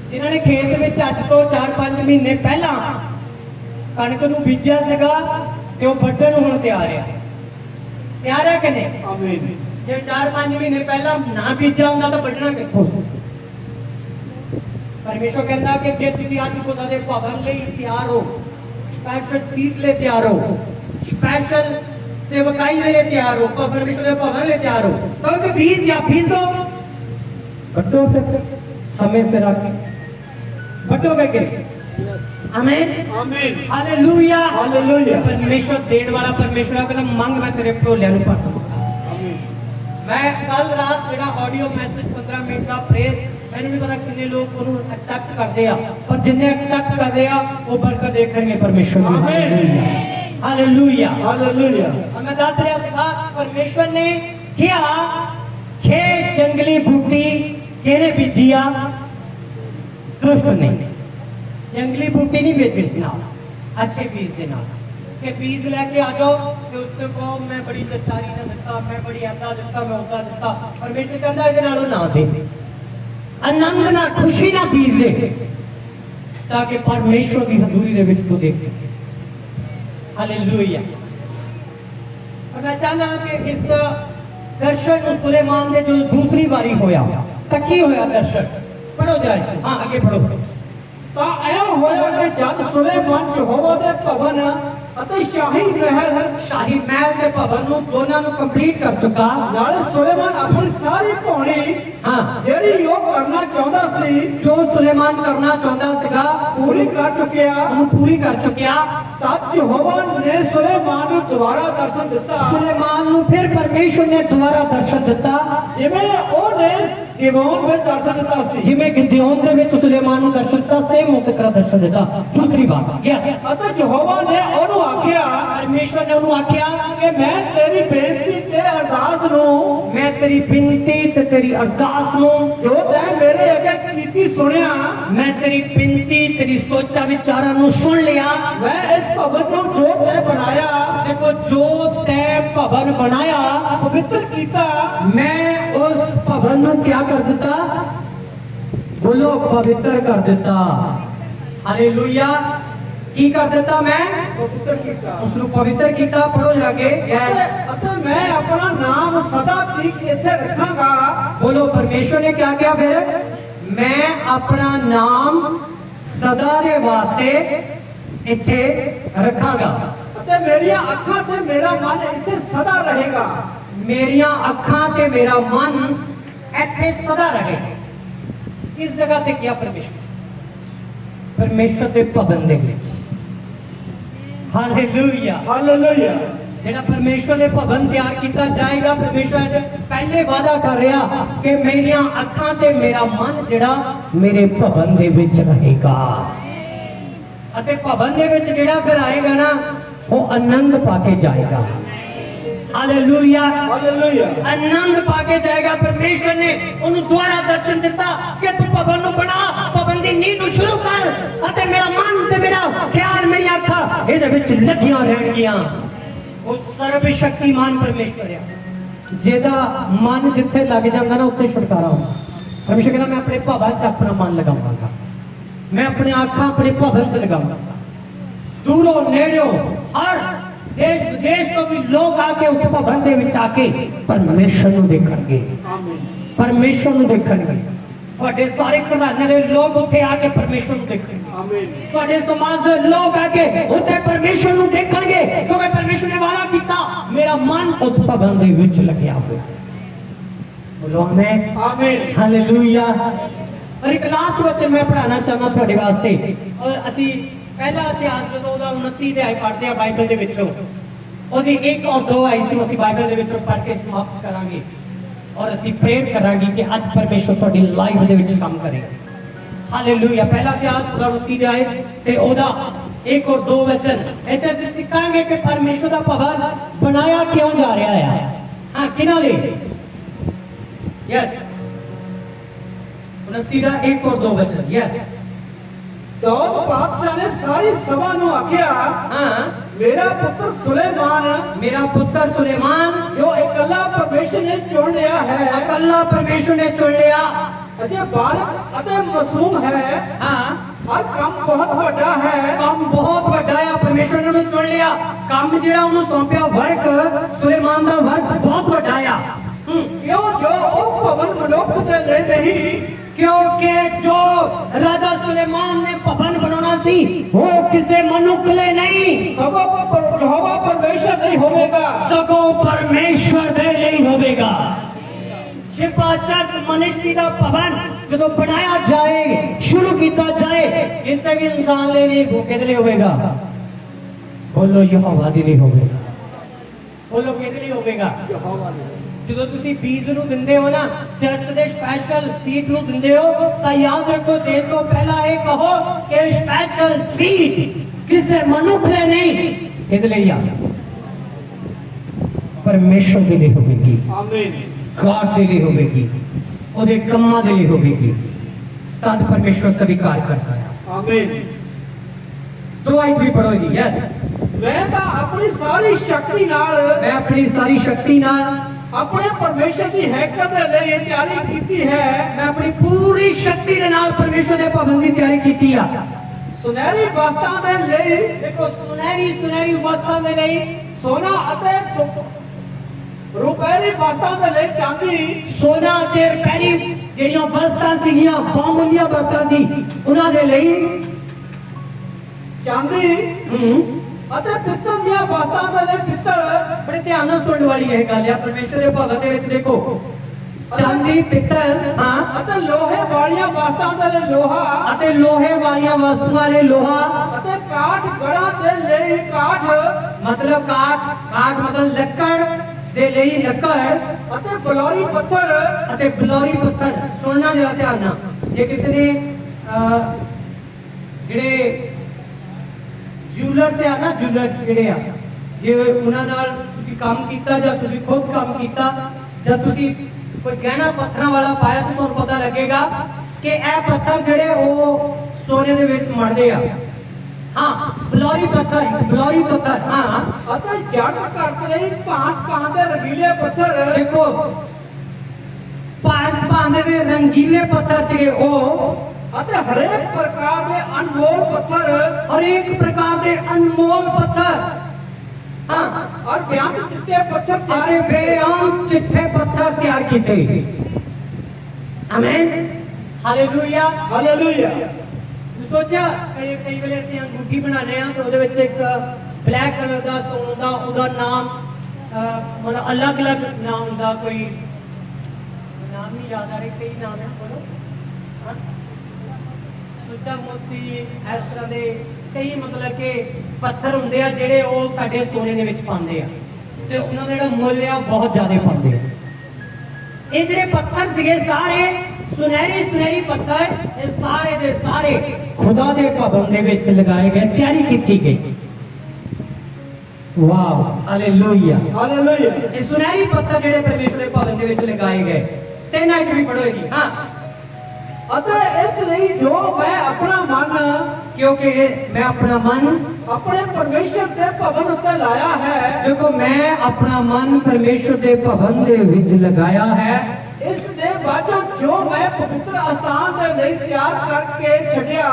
जिन्होंने खेत में अज तो 4-5 महीने पहला कणक नूं बीजिया सीगा ते ओह वड्ढण नूं हुण तैयार है कि नहीं? आमीन। जे 4-5 महीने पहला ना बीजा हुंदा तां वड्ढणा कित्थों सी? परमेश्वर कहता कि जे तुसीं अज खुदा दे भवन लई तैयार हो, स्पैशल सीट ले तैयार हो, स्पैशल सेवकाई ले तैयार हो, परमेश्वर के भवन ले तैयार हो, तो बीज या बीज दो बटो फिर समय से आके बटोगे कि आमीन आमीन हालेलुया हालेलुया। परमेश्वर देने वाला परमेश्वर कहता मंग मैं तेरे भरोलिया नूं भर दूंगा। आमीन। मैं कल रात जेड़ा ऑडियो मैसेज 15 मिनट का प्रेयर मैंने नहीं पता कितने लोग उन्होंने एक्सेप्ट कर दिया, पर जिन्हें एक्सेप्ट कर दिया वो बरकत देखेंगे परमेश्वर की। आमीन हालेलुया हालेलुया। और मैं दस रहा था परमेश्वर ने क्या 6 जंगली बूटी केरे बीजिया दुष्ट नहीं, जंगली बूटी नहीं बेचना अच्छे बीज के नाम के बीज लेके आ जाओ कि उससे को मैं बड़ी लचारी ना दिता, मैं बड़ी ऐसा दिता, मैं उदा दिता। परमेश्वर कहता है नालों ना दे, आनंद ना खुशी ना बीज दे, ताकि परमेश्वर की हजूरी दे विच तू देख सके। हालेलुया। और मैं चाहना कि इस दर्शन सुलेमान ने जो दूसरी बारी होया तकी होया दर्शन पढ़ो जरा इसको। हाँ आगे पढ़ो। ਤਾਂ ਇਹ ਹੋਇਆ ਕਿ ਜਦ ਸੁਲੇਮਾਨ ਯਹੋਵਾ ਦੇ ਭਵਨ ਅਤੇ ਸ਼ਾਹੀ ਮਹਿਲ शाही महल के भवन ਨੂੰ ਦੋਨਾਂ ਨੂੰ ਕੰਪਲੀਟ ਕਰ ਚੁੱਕਾ। ਨਾਲ ਸੁਲੇਮਾਨ ਆਪਣੀ ਸਾਰੀ ਪੌਣੀ हाँ ਜਿਹੜੀ ਉਹ ਕਰਨਾ ਚਾਹੁੰਦਾ ਸੀ जो सुलेमान करना चाहता ਸੀਗਾ ਪੂਰੀ ਕਰ ਚੁੱਕਿਆ। ਉਹਨੂੰ ਪੂਰੀ ਕਰ ਚੁੱਕਿਆ। ਤਦ ਯਹੋਵਾ ਨੇ ਸੁਲੇਮਾਨ ਨੂੰ ਦੁਬਾਰਾ ਦਰਸ਼ਨ ਦਿੱਤਾ, सुलेमान ਨੂੰ ਫਿਰ परमेश्वर ने दोबारा दर्शन ਦਿੱਤਾ, ਜਿਵੇਂ ਉਹਨੇ ਗਿਬੋਨ ਵਿੱਚ ਦਰਸ਼ਨ ਦਿੱਤਾ ਸੀ। ਜਿਵੇਂ ਗਿਦਿਓਨ ਦੇ ਵਿੱਚ ਸੁਲੇਮਾਨ ਨੂੰ ਦਰਸ਼ਨ ਦਿੱਤਾ, ਸੇਮ ਉਸੇ ਤਰ੍ਹਾਂ ਦਰਸ਼ਨ ਦਿੱਤਾ ਦੂਸਰੀ ਵਾਰ। ਯਸ ਅਤੇ ਯਹੋਵਾ ਨੇ ਉਹਨੂੰ ਆਖਿਆ परमेश्वर ने ਉਹਨੂੰ ਆਖਿਆ ਕਿ ਮੈਂ ਤੇਰੀ ਬੇਨਤੀ ਤੇ ਅਰਦਾਸ ਨੂੰ मैं तेरी बिनती ते तेरी अरदास ਨੂੰ ਜੋ ਤੈਂ ਮੇਰੇ ਅੱਗੇ ਕੀਤੀ ਸੁਣਿਆ, मैं तेरी बिनती तेरी सोचा विचारा ਨੂੰ सुन लिया। ਮੈਂ ਇਸ ਭਵਨ ਨੂੰ ਜੋ ਤੈਂ ਬਣਾਇਆ देखो जो तै भवन बनाया ਪਵਿੱਤਰ ਕੀਤਾ। मैं उस भवन ਨੂੰ क्या कर दिता? बोलो पवित्र कर दिता। हालेलुया। की कर दिता? मैं ਪਵਿੱਤਰ ਕੀਤਾ उसनु पवित्र किया। पढ़ो जाके ਅਤੇ ਮੈਂ ਆਪਣਾ ਨਾਮ ਸਦਾ ਤੀਕ ਇੱਥੇ ਰੱਖਾਂਗਾ। बोलो परमेश्वर ने क्या किया फिर? मैं अपना नाम सदा के वास्ते इथे रखांगा ਅਤੇ ਮੇਰੀਆਂ ਅੱਖਾਂ ਤੇ ਮੇਰਾ ਮਨ ਇੱਥੇ ਸਦਾ ਰਹੇਗਾ। मेरिया अखा ते मेरा मन इथे सदा रहे। किस जगह ते किया? परमेश्वर परमेश्वर के भवन दे विच। हालेलुया। ਹਾਲੇਲੂਇਆ। जेड़ा परमेश्वर के भवन तैयार किया जाएगा, परमेश्वर पहले वादा कर रहा कि मेरिया अखा ते मेरा मन जेड़ा मेरे भवन दे विच रहेगा। अते भवन दे विच जेड़ा फिर आएगा ना वो आनंद पाके जाएगा। हालेलुया। ਹਾਲੇਲੂਇਆ आनंद पाके जाएगा। परमेश्वर ने उन्हें दोबारा दर्शन दिता कि तू भवन नूं बना, भवन दी नींह नूं शुरू कर अते मेरा मन ते मेरा ख्याल मेरी अखा इहदे विच लगियां रहणगीਆਂ। वो सर्वशक्तिमान परमेश्वर है जेदा मन जिथे लग जाता ना उत्थे छुटकारा होगा। परमेश्वर कहता मैं अपने भवन च अपना मन लगाऊंगा, मैं अपने आंखां अपने भवन च लगाऊंगा। दूरों नेड़ों हर देश विदेश तो भी लोग आके उस भवन दे विच आके परमेश्वर नूं देखणगे, ਆਮੀਨ परमेश्वर नूं देखणगे। ਤੁਹਾਡੇ ਸਾਰੇ ਘਰਾਣੇ ਦੇ ਲੋਕ ਉੱਥੇ ਆ ਕੇ ਪਰਮੇਸ਼ਰ ਨੂੰ ਦੇਖਣਗੇ, ਆਮੀਨ ਤੁਹਾਡੇ ਸਮਾਜ ਦੇ ਲੋਕ ਆ ਕੇ ਉੱਥੇ ਪਰਮੇਸ਼ਰ ਨੂੰ ਦੇਖਣਗੇ ਕਿਉਂਕਿ ਪਰਮੇਸ਼ਰ ਨੇ ਵਾਅਦਾ ਕੀਤਾ ਮੇਰਾ ਮਨ ਉਸ ਭਵਨ ਦੇ ਵਿੱਚ ਲੱਗਿਆ ਹੋਇਆ। ਬੋਲੋ ਆਮੀਨ ਆਮੀਨ ਹਾਲੇਲੂਇਆ। और एक लास्ट वचन मैं पढ़ाना चाहना ਤੁਹਾਡੇ ਵਾਸਤੇ। और ਅਸੀਂ ਪਹਿਲਾ ਇਤਿਹਾਸ ਜਦੋਂ ਉਹਦਾ 29 ਅਧਿਆਇ ਪੜ੍ਹਦੇ ਆ ਬਾਈਬਲ ਦੇ ਵਿੱਚੋਂ, ਉਹਦੀ 1 और 2 ਆਇਤ ਨੂੰ ਅਸੀਂ ਬਾਈਬਲ ਦੇ ਵਿੱਚੋਂ ਪੜ੍ਹ ਕੇ ਸਮਾਪਤ ਕਰਾਂਗੇ और ਅਸੀਂ प्रेयर करांगे कि ਅੱਜ परमेश्वर ਤੁਹਾਡੀ ਲਾਈਫ ਦੇ ਵਿੱਚ ਕੰਮ ਕਰੇਗਾ। ਹਾਲੇਲੂਇਆ। ਪਹਿਲਾ ਇਤਿਹਾਸ ਉਹਦਾ 29 ਅਧਿਆਇ ਤੇ ਉਹਦਾ 1 और 2 वचन ਇੱਥੇ ਅਸੀਂ ਸਿੱਖਾਂਗੇ ਕਿ ਪਰਮੇਸ਼ਰ ਦਾ ਭਵਨ ਬਣਾਇਆ ਕਿਉਂ ਜਾ ਰਿਹਾ ਹੈ। ਹਾਂ ਕਿਹਨਾਂ ਲਈ? ਯੈਸ 29 ਦਾ 1 और 2 वचन। यस दाऊद बादशाह ने सारी सभा ਨੂੰ ਆਖਿਆ हाँ ਮੇਰਾ ਪੁੱਤਰ ਸੁਲੇਮਾਨ मेरा पुत्र सुलेमान ਜੋ ਇਕੱਲਾ ਪਰਮੇਸ਼ਰ ਨੇ ਚੁਣ ਲਿਆ ਹੈ अल्लाह परमेश्वर ने चुन लिया। ਅਜੇ ਬਾਲਕ ਅਤੇ ਮਾਸੂਮ ਹੈ हाँ ਹਰ ਕੰਮ ਬਹੁਤ ਵੱਡਾ ਹੈ काम बहुत ਵੱਡਾ ਹੈ। परमेश्वर ने ਉਹਨੂੰ ਚੁਣ ਲਿਆ। ਕੰਮ ਜਿਹੜਾ ਉਹਨੂੰ ਸੌਂਪਿਆ ਵਰਕ ਸੁਲੇਮਾਨ ਦਾ ਵਰਕ ਬਹੁਤ ਵੱਡਾ ਆ। ਕਿਉਂ ਜੋ ਉਹ ਭਵਨ ਮਨੁੱਖ ਦੇ ਲਈ ਨਹੀਂ क्योंकि जो राजा सुलेमान ने भवन बनाना थी वो किसी मनुष्य ले नहीं ਸਭਾ ਯਹੋਵਾ ਪਰਮੇਸ਼ਰ ਨਹੀਂ ਹੋਵੇਗਾ सगो परमेश्वर दे नहीं होवेगा। शिपा चर्च मनुष्य का भवन जो बनाया जाए शुरू किया जाए किसी भी इंसान ले नहीं वो किहदे लिए होवेगा? बोलो यहोवा दे लिए होवेगा। बोलो किहदे लिए होवेगा? ਯਹੋਵਾ ਨੇ ਜਦੋਂ ਤੁਸੀਂ ਫੀਸ ਨੂੰ ਦਿੰਦੇ ਹੋ ਨਾ ਚਰਚ ਦੇ ਸਪੈਸ਼ਲ ਸੀਟ ਨੂੰ ਦਿੰਦੇ ਹੋ ਤਾਂ ਯਾਦ ਰੱਖੋ ਦੇਣ ਤੋਂ ਪਹਿਲਾਂ ਇਹ ਕਹੋ ਕਿ ਸਪੈਸ਼ਲ ਸੀਟ ਕਿਸੇ ਮਨੁੱਖ ਲਈ ਨਹੀਂ ਇਹਦੇ ਲਈ ਆ ਪਰਮੇਸ਼ਰ ਦੇ ਲਈ ਹੋਵੇਗੀ, ਆਮੀਨ ਗॉड ਦੇ ਲਈ ਹੋਵੇਗੀ, ਉਹਦੇ ਕੰਮਾਂ ਦੇ ਲਈ ਹੋਵੇਗੀ। ਤਦ ਪਰਮੇਸ਼ਰ ਸਵੀਕਾਰ ਕਰਦਾ ਹੈ। ਆਮੀਨ तो आई भी पढ़ो जी। यस ਮੈਂ ਤਾਂ ਆਪਣੀ ਸਾਰੀ ਸ਼ਕਤੀ ਨਾਲ मैं अपनी सारी शक्ति नाल ਆਪਣੇ ਪਰਮੇਸ਼ਰ ਦੀ ਹੈਕਤ ਦੇ ਲਈ ਤਿਆਰੀ ਕੀਤੀ ਹੈ मैं अपनी पूरी शक्ति के नाल परमेश्वर के भवन की तैयारी की आ। ਸੁਨਹਿਰੀ ਵਸਤਾਂ ਦੇ ਲਈ देखो सुनहरी वस्तां दे लई ਸੋਨਾ ਅਤੇ ਰੁਪਏ ਵਸਤਾਂ ਦੇ ਲਈ ਚਾਂਦੀ सोना ते रुपैली ਜਿਹੜੀਆਂ ਵਸਤਾਂ ਸੀਗੀਆਂ ਬਹੁਮੁੱਲੀਆਂ ਵਸਤਾਂ ਸੀ ਉਹਨਾਂ ਦੇ ਲਈ ਚਾਂਦੀ ਅਤੇ ਪਿੱਤਲ ਦੀਆਂ ਵਸਤਾਂ ਦੇ ਲਈ ਪਿੱਤਲ ਬੜੇ ਧਿਆਨ ਨਾਲ ਸੁਣਨ ਵਾਲੀ ਇਹ ਗੱਲ ਹੈ। ਪਰਮੇਸ਼ਰ ਦੇ ਭਵਨ ਦੇ ਵਿੱਚ ਦੇਖੋ ਚਾਂਦੀ ਪਿੱਤਲ ਹਾਂ ਅਤੇ ਲੋਹੇ ਵਾਲੀਆਂ ਵਸਤਾਂ ਦੇ ਲਈ ਲੋਹਾ ਅਤੇ ਲੋਹੇ ਵਾਲੀਆਂ ਵਸਤੂਆਂ ਲਈ ਲੋਹਾ ਅਤੇ ਕਾਠ ਗੜਾ ਦੇ ਲਈ ਕਾਠ ਮਤਲਬ ਕਾਠ ਮਤਲਬ ਲੱਕੜ ਦੇ ਲਈ ਲੱਕੜ ਅਤੇ ਬਲੌਰੀ ਪੱਥਰ ਅਤੇ ਬਲੌਰੀ ਪੱਥਰ। ਸੁਣਨਾ ਜਰਾ ਧਿਆਨ ਨਾਲ। ਜੇ ਕਿਸੇ ਨੇ ਜਿਹੜੇ ਜੂਲਰਸ ਆ ਨਾ ਜੂਲਰਸ ਜਿਹੜੇ ਆ ਜੇ ਉਹਨਾਂ ਨਾਲ ਤੁਸੀਂ ਕੰਮ ਕੀਤਾ ਜਾਂ ਤੁਸੀਂ ਖੁਦ ਕੰਮ ਕੀਤਾ ਜਾਂ ਤੁਸੀਂ ਕੋਈ ਗਹਿਣਾ ਪੱਥਰਾਂ ਵਾਲਾ ਪਾਇਆ ਤਾਂ ਤੁਹਾਨੂੰ ਪਤਾ ਲੱਗੇਗਾ ਕਿ ਇਹ ਪੱਥਰ ਜਿਹੜੇ ਉਹ ਸੋਨੇ ਦੇ ਵਿੱਚ ਮੜਦੇ ਆ। ਹਾਂ ਬਲੌਰੀ ਪੱਥਰ ਹਾਂ ਅਤੇ ਜੜ ਘੱਟ ਲਈ ਭਾਂਤ ਦੇ ਰੰਗੀਲੇ ਪੱਥਰ ਦੇਖੋ ਭਾਂਤ ਦੇ ਰੰਗੀਲੇ ਪੱਥਰ ਸੀਗੇ ਉਹ ਅਤੇ ਹਰੇਕ ਪ੍ਰਕਾਰ ਦੇ ਅਨਮੋਲ ਪੱਥਰ ਹਰੇਕ ਪ੍ਰਕਾਰ ਦੇ ਅਨਮੋਲ ਪੱਥਰ ਹਾਂ ਔਰ ਬਿਆਨ ਚਿੱਟੇ ਪੱਥਰ ਅਤੇ ਬੇਅੰਤ ਚਿੱਟੇ ਪੱਥਰ ਤਿਆਰ ਕੀਤੇ। ਆਮੀਨ ਹਾਲੇਲੂਇਆ ਹਾਲੇਲੂਇਆ ਸੋਚਿਆ ਕਈ ਵੇਲੇ ਅਸੀਂ ਅੰਗੂਠੀ ਬਣਾਉਂਦੇ ਆ ਤੇ ਉਹਦੇ ਵਿੱਚ ਇੱਕ ਬਲੈਕ ਕਲਰ ਦਾ ਸਟੋਨ ਹੁੰਦਾ ਉਹਦਾ ਨਾਮ ਮਤਲਬ ਅਲੱਗ-ਅਲੱਗ ਨਾਮ ਹੁੰਦਾ ਕੋਈ ਨਾਮ ਨਹੀਂ ਯਾਦ ਆ ਰਿਹਾ ਕਈ ਨਾਮ ਹੈ ਬੋਲੋ ਹਾਂ ਸੁੱਚਾ ਮੋਤੀ ਇਸ ਤਰ੍ਹਾਂ ਦੇ ਕਈ ਮਤਲਬ ਕਿ ਪੱਥਰ ਹੁੰਦੇ ਆ ਜਿਹੜੇ ਉਹ ਸਾਡੇ ਸੋਨੇ ਦੇ ਵਿੱਚ ਪਾਉਂਦੇ ਆ ਤੇ ਉਹਨਾਂ ਦਾ ਜਿਹੜਾ ਮੁੱਲ ਆ ਬਹੁਤ ਜ਼ਿਆਦਾ ਪਾਉਂਦੇ ਆ। ਇਹ ਜਿਹੜੇ ਪੱਥਰ ਸੀਗੇ ਸਾਰੇ ਸੁਨਹਿਰੀ ਪੱਥਰ ਇਹ ਸਾਰੇ ਦੇ ਸਾਰੇ ਖੁਦਾ ਦੇ ਭਵਨ ਦੇ ਵਿੱਚ ਲਗਾਏ ਗਏ ਤਿਆਰੀ ਕੀਤੀ ਗਈ। Wow hallelujah. ਹਾਲੇਲੂਇਆ। ਇਹ ਸੁਨਹਿਰੀ ਪੱਥਰ ਜਿਹੜੇ ਪਰਮੇਸ਼ਰ ਦੇ ਭਵਨ ਦੇ ਵਿੱਚ ਲਗਾਏ ਗਏ, 3 ਆਇਤ ਵੀ ਪੜੋਏਗੀ। ਹਾਂ, ਅਤੇ ਇਸ ਲਈ ਜੋ ਮੈਂ ਆਪਣਾ ਮਨ क्योंकि मैं अपना मन ਆਪਣੇ ਪਰਮੇਸ਼ਰ ਦੇ ਭਵਨ ਉੱਤੇ ਲਾਇਆ ਹੈ, देखो मैं अपना मन परमेश्वर के भवन दे विच लगाया है, ਇਸ ਦੇ ਬਾਝੋਂ ਜੋ ਮੈਂ ਪਵਿੱਤਰ ਅਸਥਾਨ ਦੇ ਲਈ ਤਿਆਰ ਕਰਕੇ ਛੱਡਿਆ,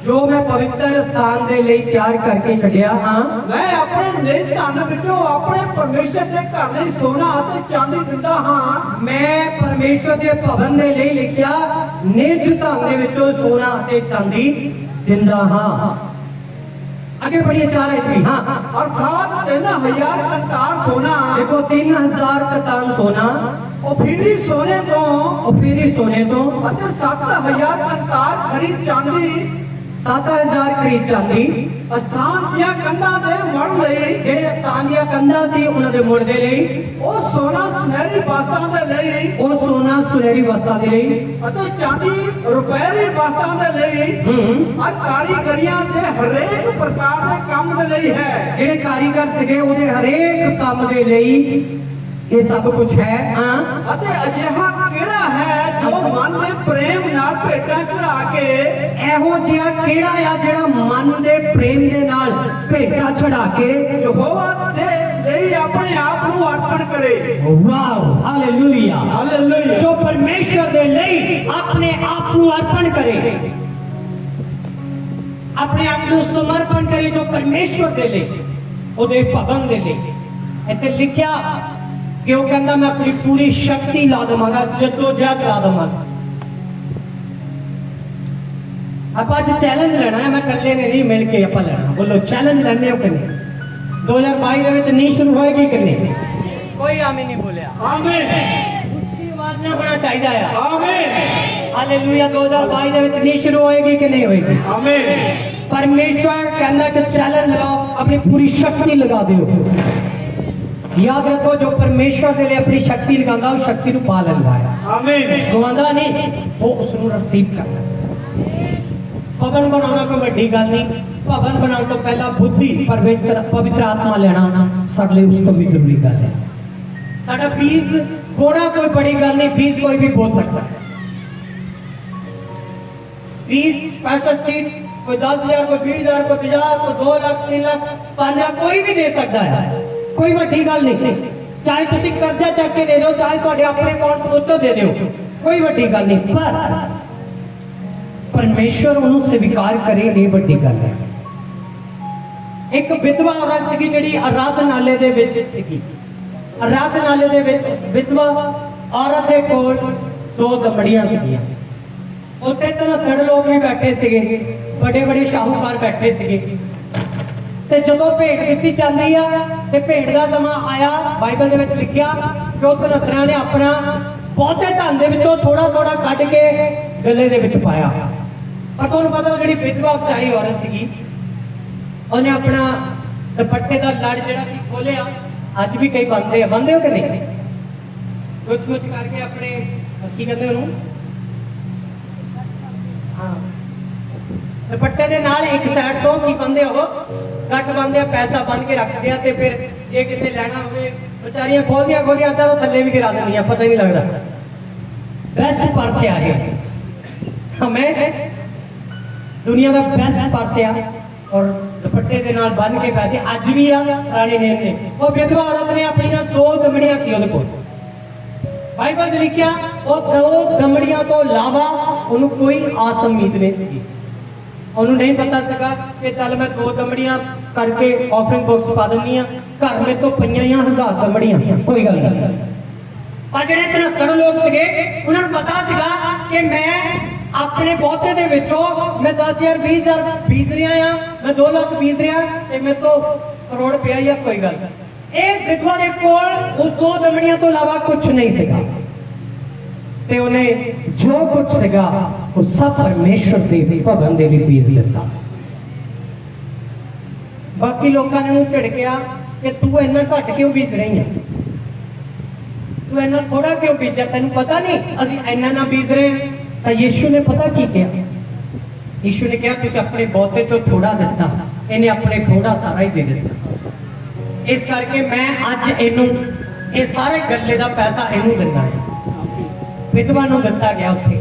जो मैं पवित्र स्थान दे लिए तैयार करके छड़िया। हाँ, ਮੈਂ ਆਪਣੇ ਨਿਜ ਧਨ ਵਿੱਚੋਂ ਆਪਣੇ ਪਰਮੇਸ਼ਰ ਦੇ ਘਰ ਲਈ ਸੋਨਾ ਅਤੇ ਚਾਂਦੀ ਦਿੰਦਾ ਹਾਂ। मैं परमेश्वर के भवन दे लिए लिखिया निज धन दे विचों सोना ते चांदी दिंदा हाँ। आगे बढ़िए 4 आयत भी। हाँ, अर्थात 3000 कंतार सोना, देखो 3000 कतान सोना, ओफीरी सोने तो और फिर ही सोने तो ਅਤੇ 7000 ਕੰਤਾਰ ਖਰੀ ਚਾਂਦੀ 7000 खरीद चांदी ਅਸਥਾਨ ਦੀਆਂ ਕੰਧਾਂ ਦੇ ਮੜ ਲਈ, ਜਿਹੜੇ ਸਥਾਨ ਦੀਆਂ ਕੰਧਾਂ ਸੀ ਉਹਨਾਂ ਦੇ ਮੁੜ ਦੇ ਲਈ, ਉਹ ਸੋਨਾ ਸੁਨਹਿਰੀ ਬਾਤਾਂ ਦੇ ਲਈ ਉਹ ਸੋਨਾ ਸੁਨਹਿਰੀ ਵਸਤਾਂ ਦੇ ਲਈ, ਅਤੇ ਚਾਂਦੀ ਰੁਪਹਿਰੀ ਬਾਤਾਂ ਦੇ ਲਈ ਔਰ ਕਾਰੀਗਰੀਆਂ ਦੇ ਹਰੇਕ ਪ੍ਰਕਾਰ ਦੇ ਕੰਮ ਦੇ ਲਈ ਹੈ। ਜਿਹੜੇ ਕਾਰੀਗਰ ਸੀਗੇ ਉਹਦੇ ਹਰੇਕ ਕੰਮ ਦੇ ਲਈ ਇਹ ਸਭ ਕੁਝ ਹੈ। ਹਾਂ, ਅਤੇ ਅਜਿਹਾ ਕਿਹੜਾ ਹੈ ਜੋ ਮਨ ਦੇ ਪ੍ਰੇਮ ਨਾਲ ਭੇਟਾਂ ਚੜਾ ਕੇ ਇਹੋ ਜਿਹਾ ਕਿਹੜਾ ਆ ਜਿਹੜਾ ਮਨ ਦੇ ਪ੍ਰੇਮ ਦੇ ਨਾਲ ਭੇਟਾ ਚੜਾ ਕੇ ਯਹੋਵਾ ਦੇ ਲਈ ਆਪਣੇ ਆਪ ਨੂੰ ਅਰਪਣ ਕਰੇ। Wow hallelujah, hallelujah. ਜੋ ਪਰਮੇਸ਼ਰ ਦੇ ਲਈ ਆਪਣੇ ਆਪ ਨੂੰ ਅਰਪਣ ਕਰੇ, ਆਪਣੇ ਆਪ ਨੂੰ ਸਮਰਪਣ ਕਰੇ, ਜੋ ਪਰਮੇਸ਼ਰ ਦੇ ਲਈ, ਉਹਦੇ ਭਵਨ ਦੇ ਲਈ। ਇੱਥੇ ਲਿਖਿਆ ਕਿ ਉਹ ਕਹਿੰਦਾ ਮੈਂ ਆਪਣੀ ਪੂਰੀ ਸ਼ਕਤੀ ਲਾ ਦੇਵਾਂਗਾ, ਜਦੋਜਹਿਦ ਲਾ ਦੇਵਾਂਗਾ। ਆਪਾਂ ਅੱਜ ਚੈਲੰਜ ਲੈਣਾ ਹੈ, ਮੈਂ ਇਕੱਲੇ ਨੇ ਨਹੀਂ, ਮਿਲ ਕੇ ਆਪਾਂ ਲੈਣਾ। ਬੋਲੋ ਚੈਲੰਜ ਲੈਣੇ ਹੋ ਕਿ ਨਹੀਂ? 2022 ਦੇ ਵਿੱਚ ਨਹੀਂ ਸ਼ੁਰੂ ਹੋਏਗੀ ਕਿ ਨਹੀਂ? ਕੋਈ ਆਮੀਨ ਨਹੀਂ ਬੋਲਿਆ। ਆਮੀਨ। ਉੱਚੀ ਆਵਾਜ਼ ਨਾਲ ਬੜਾ ਚਾਹੀਦਾ ਆ। ਆਮੀਨ। ਹਾਲੇਲੂਇਆ। 2022 ਦੇ ਵਿੱਚ ਨਹੀਂ ਸ਼ੁਰੂ ਹੋਏਗੀ ਕਿ ਨਹੀਂ ਹੋਏਗੀ? ਆਮੀਨ। परमेश्वर कहना कि चैलेंज लगाओ, अपनी पूरी शक्ति लगा दो। याद रखो जो परमेश्वर के लिए अपनी शक्ति लगाता उस शक्ति को पा लेता है। आमीन। गवांदा नहीं, वो उसको रिसीव करता। भवन बनाना कोई वड्डी गल नहीं। भवन बनाने तो पहला बुद्धि पवित्र आत्मा लेना साडे लिए उसको भी जरूरी गल है। साडा बीज बोना कोई बड़ी गल नहीं, बीज कोई भी बो सकता है। बीज 65 सीट, कोई 10,000, कोई 20,000, कोई 50, कोई 2 लाख, 3 लाख, 5 लाख, कोई भी दे सकता है। कोई वड्डी गल नहीं। चाहे तुम कर्जा चक के दे दो, चाहे तुहाडे अपने अकाउंट तो दे दो, कोई वड्डी गल नहीं। पर परमेश्वर उन्होंने स्वीकार करे, ये वड्डी गल है। एक विधवा औरत सी जिहड़ी आराधनालय दे विच सीगी। आराधनालय दे विच विधवा औरत दे कोल 2 दमड़ियां सीगियां। उत्ते धनत्थड़ लोग भी बैठे सीगे, बड़े बड़े शाहूकार बैठे सीगे। ते जदों भेंट दित्ती जांदी आ ते भेंट दा समां आया, बाइबल दे विच लिखिया कि उस धनत्थड़ां ने अपना बहुते धन दे विचों थोड़ा थोड़ा कढ के गले दे विच पाया। पर तुहानूं पता जिहड़ी विधवा बेचारी औरत सीगी, ਉਹਨੇ अपना दुपट्टे का लड़ जिहड़ा सी खोलिया। अज भी कई बनते हो कि नहीं? कुछ कुछ करके अपने की कहते उन्होंने हाँ दुपट्टे दे नाल एक साइड तो की बंदे हो कट बंदे पैसा बन के रख दिया, ते फिर जे किते लेना होवे बेचारियां खोलदियां खोलदियां तो थल्ले भी गिरा देंदियां, पता ही नहीं लगता। बेस्ट पर्स आ गया, हमें दुनिया का बेस्ट पर्स आ और दुपट्टे के नाल बन के पैसे अज भी आ पुराने नेम ने। वो विधवा औरत ने अपनी 2 दमड़ियां सी उहदे कोल। बाइबल च लिखिया वो 2 दमड़ियां तो इलावा उन्होंने कोई आस उम्मीद नहीं सी। उन्होंने नहीं पता सका कि चल मैं 2 दमड़ियां करके ऑफरिंग बॉक्स पा देनी आ, घर में तो पईयां 1000 दमड़ियां, कोई गल नहीं। पर जिहड़े 73 लोग सीगे उन्होंने पता सीगा कि मैं अपने बहुते दे विचों मैं 10,000 20,000 बीत रहा हाँ, मैं 2 लाख बीत रहा ते मैं तो करोड़ पिया ही कोई गल। एक विधवा दे कोल वो 2 दमड़ियां तो इलावा कुछ नहीं सीगा ते उन्हें जो कुछ सीगा वो सब परमेश्वर दे भवन दे लिए बीज दिता। बाकी लोगों ने मुंह झिड़किया कि तू इन्ना घट क्यों बीज रही है, तू इन्ना थोड़ा क्यों बीजा, तेन पता नहीं असीं इन्ना ना बीज रहे। तो यीशु ने पता की किया? यीशु ने कहा तुम अपने बहुते तो थोड़ा दिता, इन्हें अपने थोड़ा सारा ही दे दिता। इस करके मैं अज इनू ये सारे गले का पैसा इनू दिता है विधवा नूं दिता गया उत्थे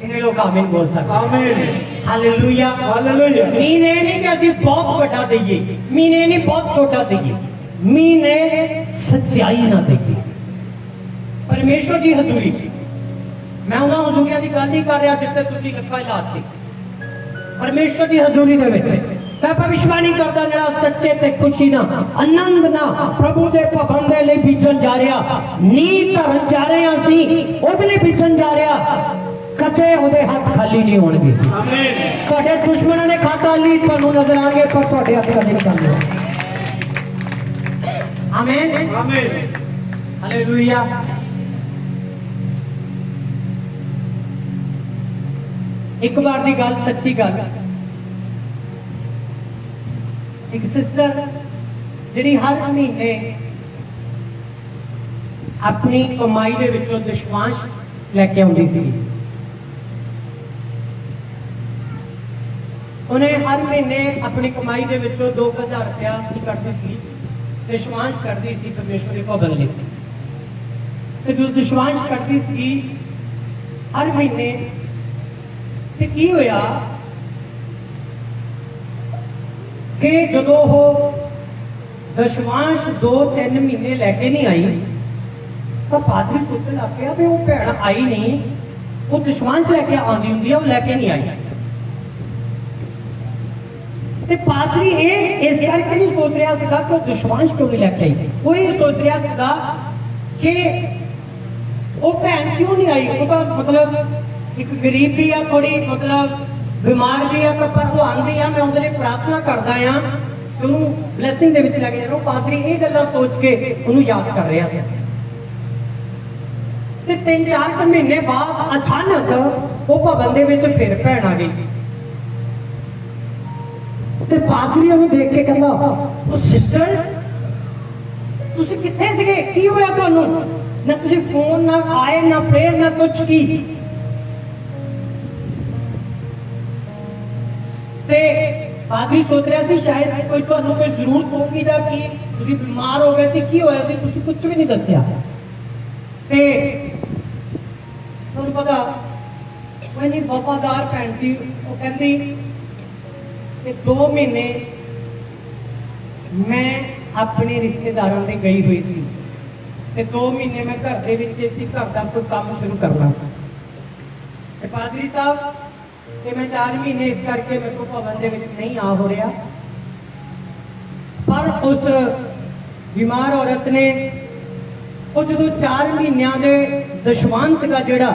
इन्हें लोग आमीन बोल सकते आमीन हालेलुया हालेलुया मीन ये नहीं कि अभी बहुत बड़ा दईए मीन ये नहीं बहुत छोटा दईए मीन सच्चाई ना दईए परमेश्वर की हजूरी मैं उन्होंने हजूरिया की गल नहीं कर रहा जिससे तुम लखा लाते परमेश्वर की हजूरी दे विच मैं भविष्यवाणी करता जरा सच्चे ते खुशी ना आनंद ना प्रभु के भवन दे लई बीजन जा रहा नींह धरन जा रहे हैं असीं ओहदे लई बीजन जा रहा कदे ओहदे हाथ खाली नहीं होणगे आमीन तुहाडे दुश्मनां ने खाता ली तुहानूं नजर आएंगे पर तुहाडे हत्थ कदे नहीं करने आमीन आमीन हालेलुया एक बार की गल सच्ची गल एक सिस्टर जी हर महीने अपनी कमाई के विचों दशवांश लैके आउंदी सी उन्हें हर महीने अपनी कमाई के विचों 2000 रुपया की करती सी दशवांश करती सी परमेश्वर के भवन लई ते जो दशवांश करती सी हर महीने ते की होया कि जदों वो दशवांश 2-3 महीने लैके नहीं आई तो पादरी पुछन लग गया भी वो भैन आई नहीं वो दशवांश लैके आती होंगी है वो लैके नहीं आई ते पादरी ये इस करके नहीं सोच रहा था कि वो दशवांश क्यों नहीं लैके आई वो ये सोच रहा था कि वो भैन क्यों नहीं आई उसका मतलब एक गरीब भी है थोड़ी मतलब बीमार भी है पर वो आंदी है मैं उनके लिए प्रार्थना करता हाँ कि उन्होंने ब्लैसिंग के लैके जाना पादरी ये गल्लां सोच के उन्होंने याद कर रहा था ते 3-4 महीने बाद अचानक वो भवन दे विच फिर भैन आ गई ते पादरी उन्हें देख के कहंदा ओ सिस्टर तुसीं कित्थे सीगे की होया तुहानूं ना तुसीं फोन ना आए ना प्रेयर ना कुछ की ते पादरी सोच रहा सी शायद कोई तुहानूं कोई जरूरत होगी जां कि तुसीं बीमार हो गए सी की होया सी तुसीं कुछ भी नहीं दस्सिया ते तुहानूं पता कोई नहीं वफादार भैन सी वो कहंदी कि 2 महीने मैं अपने रिश्तेदारों से गई हुई सी ते 2 महीने मैं घर दे विच सी घर दा कोई काम शुरू करना सी ते पादरी साहब ते मैं 4 महीने इस करके मेरे को भवन दे विच नहीं आ हो रहा पर उस बीमार औरत ने वो जो 4 महीनों के दशवांश का जोड़ा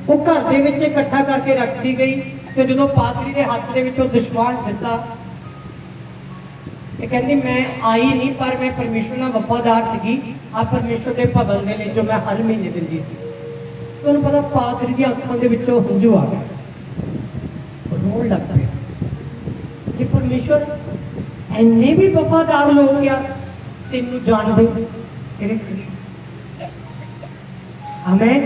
वो घर दे विच इकट्ठा करके रख दी गई तो जो पादरी के हाथ दे विच दशवांश दिता कहती मैं आई नहीं पर मैं परमेश्वर नाल वफादार सी आ परमेश्वर के भवन के लिए जो मैं हर महीने दिंदी सी तुहानूं पता पादरी दी अखां दे विचों हंझू आ गए रोन लग पे कि परमेश्वर इन्ने भी वफादार लोग क्या तेनू जानते तेरे आमीन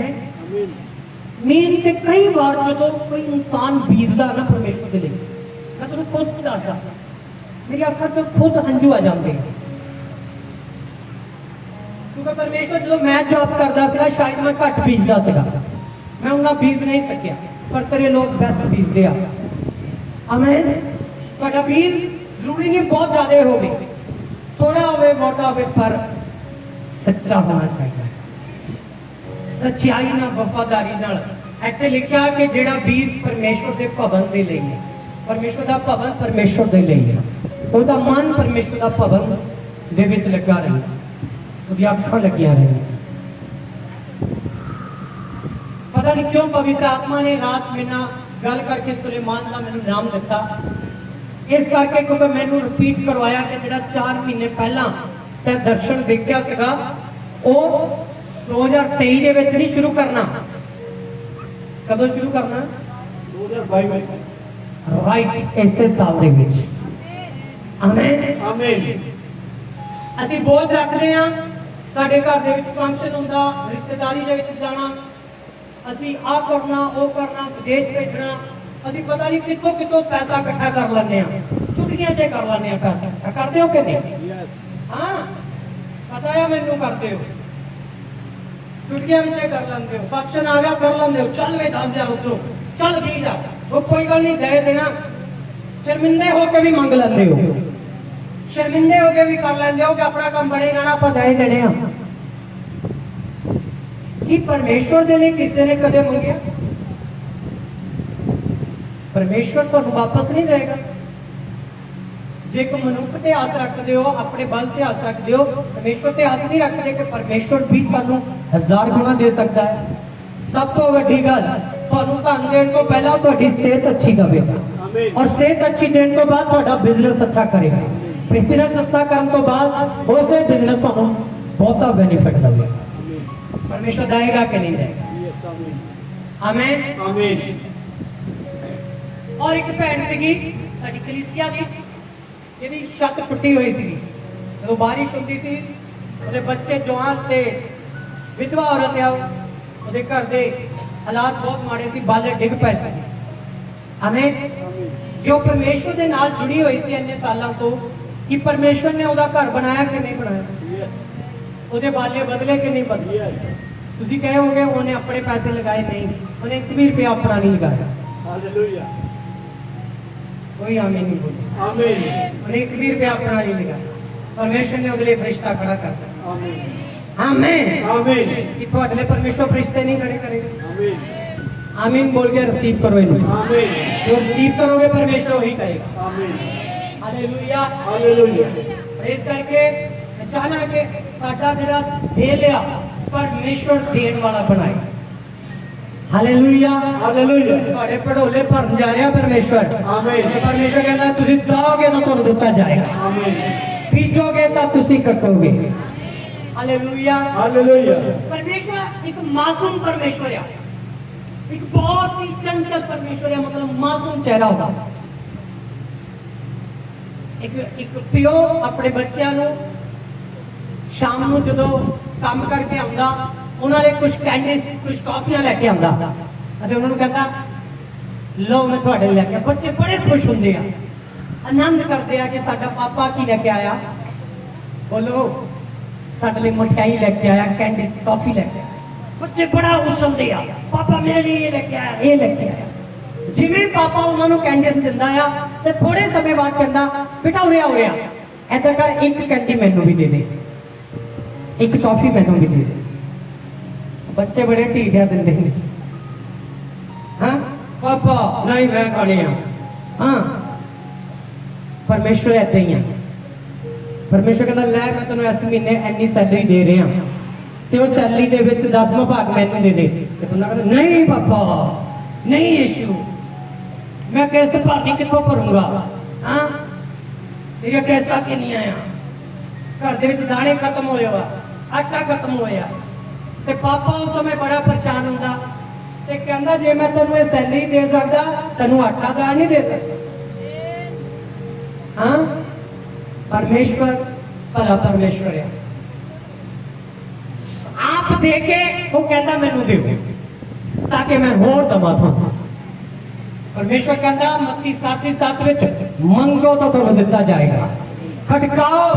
मीन से कई बार जो कोई इंसान बीतदा ना परमेश्वर के लिए मैं तुम खुद दसदा मेरी अखा तो खुद हंझू आ जाते हैं क्योंकि परमेश्वर जो मैं जॉब करता था शायद मैं घट बीजदा था मैं उन्हें बीज नहीं सकिया पर तेरे लोग बेस्ट बीजते आ आमीन ਤੁਹਾਡਾ बीज जरूरी नहीं बहुत ज्यादा हो गई थोड़ा होवे मोटा होवे पर सच्चा होना चाहिए सच्चाई ना वफादारी नाल ऐसे लिखा कि जेड़ा बीज परमेश्वर के भवन के लिए है परमेश्वर का भवन परमेश्वर के लिए है ਉਹਦਾ मन परमेश्वर का भवन ਦੇ ਵਿੱਚ ਲੱਗਾ ਰਹੇ ਉਹਦੀ ਅੱਖਾਂ ਲੱਗੀਆਂ ਰਹੇ पता नहीं क्यों पवित्र आत्मा ने रात में ना गल करके सुलेमान का मैंने नाम दिता इस करके क्योंकि मैंने रिपीट करवाया कि जो 4 महीने पहला तै दर्शन देखा सीगा वो 2023 ਦੇ ਵਿੱਚ नहीं शुरू करना कदों शुरू करना 2022 में राइट इसे साल ਦੇ ਵਿੱਚ आमीन आमीन ਅਸੀਂ ਬੋਝ ਰੱਖਦੇ ਹਾਂ ਸਾਡੇ ਘਰ ਦੇ ਵਿੱਚ ਫੰਕਸ਼ਨ ਹੁੰਦਾ ਰਿਸ਼ਤੇਦਾਰੀ ਦੇ ਵਿੱਚ ਜਾਣਾ ਅਸੀਂ ਆ ਕਰਨਾ ਉਹ ਕਰਨਾ ਵਿਦੇਸ਼ ਭੇਜਣਾ ਅਸੀਂ ਪਤਾ ਨਹੀਂ ਕਿੱਥੋਂ ਕਿੱਥੋਂ ਪੈਸਾ ਇਕੱਠਾ ਕਰ ਲੈਂਦੇ ਆ ਛੁੱਟੀਆਂ 'ਚ ਕਰ ਲੈਂਦੇ ਆ ਪੈਸਾ ਕਰਦੇ ਹੋ ਕਿ ਨਹੀਂ हाँ पता है मैनू करते हो छुट्टियां में कर लेंगे हो फंक्शन आ गया कर लेंगे हो चल वे दस जा उधरों चल भी जा वो कोई गल नहीं दे देना शर्मिंदे होके भी मंग लेंगे हो शर्मिंदे होके भी कर लेंगे हो कि अपना काम बड़े ना आप दे देने कि परमेश्वर दे लिए किसी ने कदे मंगे परमेश्वर तो वापस नहीं देगा जे को मनुख ते हाथ रखते हो अपने बल से हाथ रखते हो परमेश्वर ते हाथ नहीं रखते कि परमेश्वर भी सानू 1000 गुना दे सकता है सब तो वड्डी गल ਤੁਹਾਨੂੰ ਧਨ ਦੇਣ ਤੋਂ ਪਹਿਲਾਂ ਤੁਹਾਡੀ ਸਿਹਤ ਅੱਛੀ ਦਵੇਗਾ ਔਰ ਸਿਹਤ ਅੱਛੀ ਦੇਣ ਤੋਂ ਬਾਅਦ ਤੁਹਾਡਾ ਬਿਜ਼ਨਸ ਅੱਛਾ ਕਰੇਗਾ ਬਿਜ਼ਨਸ ਅੱਛਾ ਕਰਨ ਤੋਂ ਬਾਅਦ ਉਸੇ ਬਿਜ਼ਨਸ ਤੁਹਾਨੂੰ ਬਹੁਤਾ ਬੈਨੀਫਿਟ ਦੇਵੇਗਾ परमेश्वर देगा कि नहीं देगा आमीन आमीन और एक भैन सी साडी कलीसिया दी जिहदी छत टुटी हुई सी जदों बारिश हुंदी सी उहदे बच्चे जवान ते विधवा औरत आ उहदे घर दे हालात बहुत माड़े सी बाले डिग पए सी आमीन जो परमेश्वर दे नाल जुड़ी हुई सी इन्ने सालां तो कि परमेश्वर ने उहदा घर बनाया कि नहीं बनाया ਉਹਦੇ ਬਾਲੇ ਬਦਲੇ ਕਿ ਨਹੀਂ ਬਦਲੇ ਤੁਸੀਂ ਕਹੋਗੇ ਉਹਨੇ ਆਪਣੇ ਪੈਸੇ ਲਗਾਏ ਨਹੀਂ ਉਹਨੇ 1 ਵੀ ਰੁਪਿਆ ਆਪਣਾ ਨਹੀਂ ਲਗਾਇਆ ਹਾਲੇਲੂਇਆ ਕੋਈ ਆਮੀਨ ਨਹੀਂ ਬੋਲੇ ਆਮੀਨ ਉਹਨੇ 1 ਵੀ ਰੁਪਿਆ ਆਪਣਾ ਨਹੀਂ ਲਗਾਇਆ ਪਰਮੇਸ਼ਰ ਨੇ ਉਹਦੇ ਲਈ ਫਰਿਸ਼ਤਾ ਖੜਾ ਕਰਤਾ ਆਮੀਨ ਆਮੀਨ ਆਮੀਨ ਕਿ ਤੁਹਾਡੇ ਲਈ ਪਰਮੇਸ਼ਰ ਫਰਿਸ਼ਤੇ ਨਹੀਂ ਖੜੇ ਕਰੇਗਾ ਆਮੀਨ ਆਮੀਨ बोल के रिसीव करो इन्हें आमीन जो रिसीव करोगे परमेश्वर वही करेगा आमीन हालेलुया हालेलुया प्रेज करके चाहना कि साडा जिहड़ा दे लिया परमेश्वर देण वाला बनाए हालेलुया हालेलुया ਤੁਹਾਡੇ ਪੜੋਲੇ ਭਰਨ ਜਾ ਰਿਹਾ ਪਰਮੇਸ਼ਰ ਆਮੀਨ ਪਰਮੇਸ਼ਰ ਕਹਿੰਦਾ ਤੁਸੀਂ ਦਾਓਗੇ ਤਾਂ ਤੁਹਾਨੂੰ ਦਿੱਤਾ ਜਾਏਗਾ ਆਮੀਨ ਬੀਜੋਗੇ ਤਾਂ ਤੁਸੀਂ ਕੱਟੋਗੇ ਹਾਲੇਲੂਇਆ ਹਾਲੇਲੂਇਆ परमेश्वर एक मासूम परमेश्वर है एक बहुत ही चंचल परमेश्वर है मतलब मासूम चेहरा होता एक पियो अपने बच्चों ਨੂੰ शाम ਨੂੰ ਜਦੋਂ ਕੰਮ ਕਰਕੇ ਆਉਂਦਾ ਉਹਨਾਂ ਲਈ ਕੁਝ ਕੈਂਡੀਜ਼ ਕੁਝ ਟੌਫੀਆਂ ਲੈ ਕੇ ਆਉਂਦਾ ਅਤੇ ਉਹਨਾਂ ਨੂੰ ਕਹਿੰਦਾ ਲਓ ਮੈਂ ਤੁਹਾਡੇ ਲਈ ਲੈ ਕੇ ਬੱਚੇ ਬੜੇ ਖੁਸ਼ ਹੁੰਦੇ ਆ ਆਨੰਦ ਕਰਦੇ ਆ ਕਿ ਸਾਡਾ ਪਾਪਾ ਕੀ ਲੈ ਕੇ ਆਇਆ ਬੋਲੋ ਸਾਡੇ ਲਈ ਮਠਿਆਈ ਲੈ ਕੇ ਆਇਆ ਕੈਂਡੀਜ਼ ਟੌਫੀ ਲੈ ਕੇ ਆਇਆ ਬੱਚੇ ਬੜਾ ਉਛਲਦੇ ਆ ਪਾਪਾ ਮੇਰੇ ਲਈ ਇਹ ਲੈ ਕੇ ਆਇਆ ਇਹ ਲੈ ਕੇ ਆਇਆ ਜਿਵੇਂ ਪਾਪਾ ਉਹਨਾਂ ਨੂੰ ਕੈਂਡੀਜ਼ ਦਿੰਦਾ ਆ ਤੇ ਥੋੜੇ ਸਮੇਂ ਬਾਅਦ ਕਹਿੰਦਾ ਬੇਟਾ ਉਰੇ ਆ ਏਦਾਂ ਕਰ ਇੱਕ ਕੈਂਡੀ ਮੈਨੂੰ ਵੀ ਦੇ ਦੇ एक टॉफी मैनू भी दे बच्चे बड़े ढीठिया देंगे हाँ पापा नहीं मैं खाने हाँ परमेश्वर ऐसे ही है परमेश्वर कहता लै मैं तेन इस महीने इन्नी सैलरी दे रहा ते वो सैलरी दे विच 10वां भाग मैनू दे दे ते बंदा कहता नहीं पापा नहीं यीशु मैं किस्त भरनी कित्थों भरूंगा हाँ तेरी किस्तां कि नहीं आया घर दे विच दाने खत्म होए वा आटा खत्म होया ते पापा उस समय बड़ा परेशान हुंदा ते कहंदा जे मैं तैनूं ये सैलरी दे सकदा तैनूं आटा दाल नहीं दे सकदा हाँ परमेश्वर भला परमेश्वर है आप दे के वो कहंदा मैनूं दिओ ताकि मैं होर दवां तुहानूं परमेश्वर कहंदा मत्ती 7:7 विच मंगो तो तुहानूं दित्ता जाएगा खटकाओ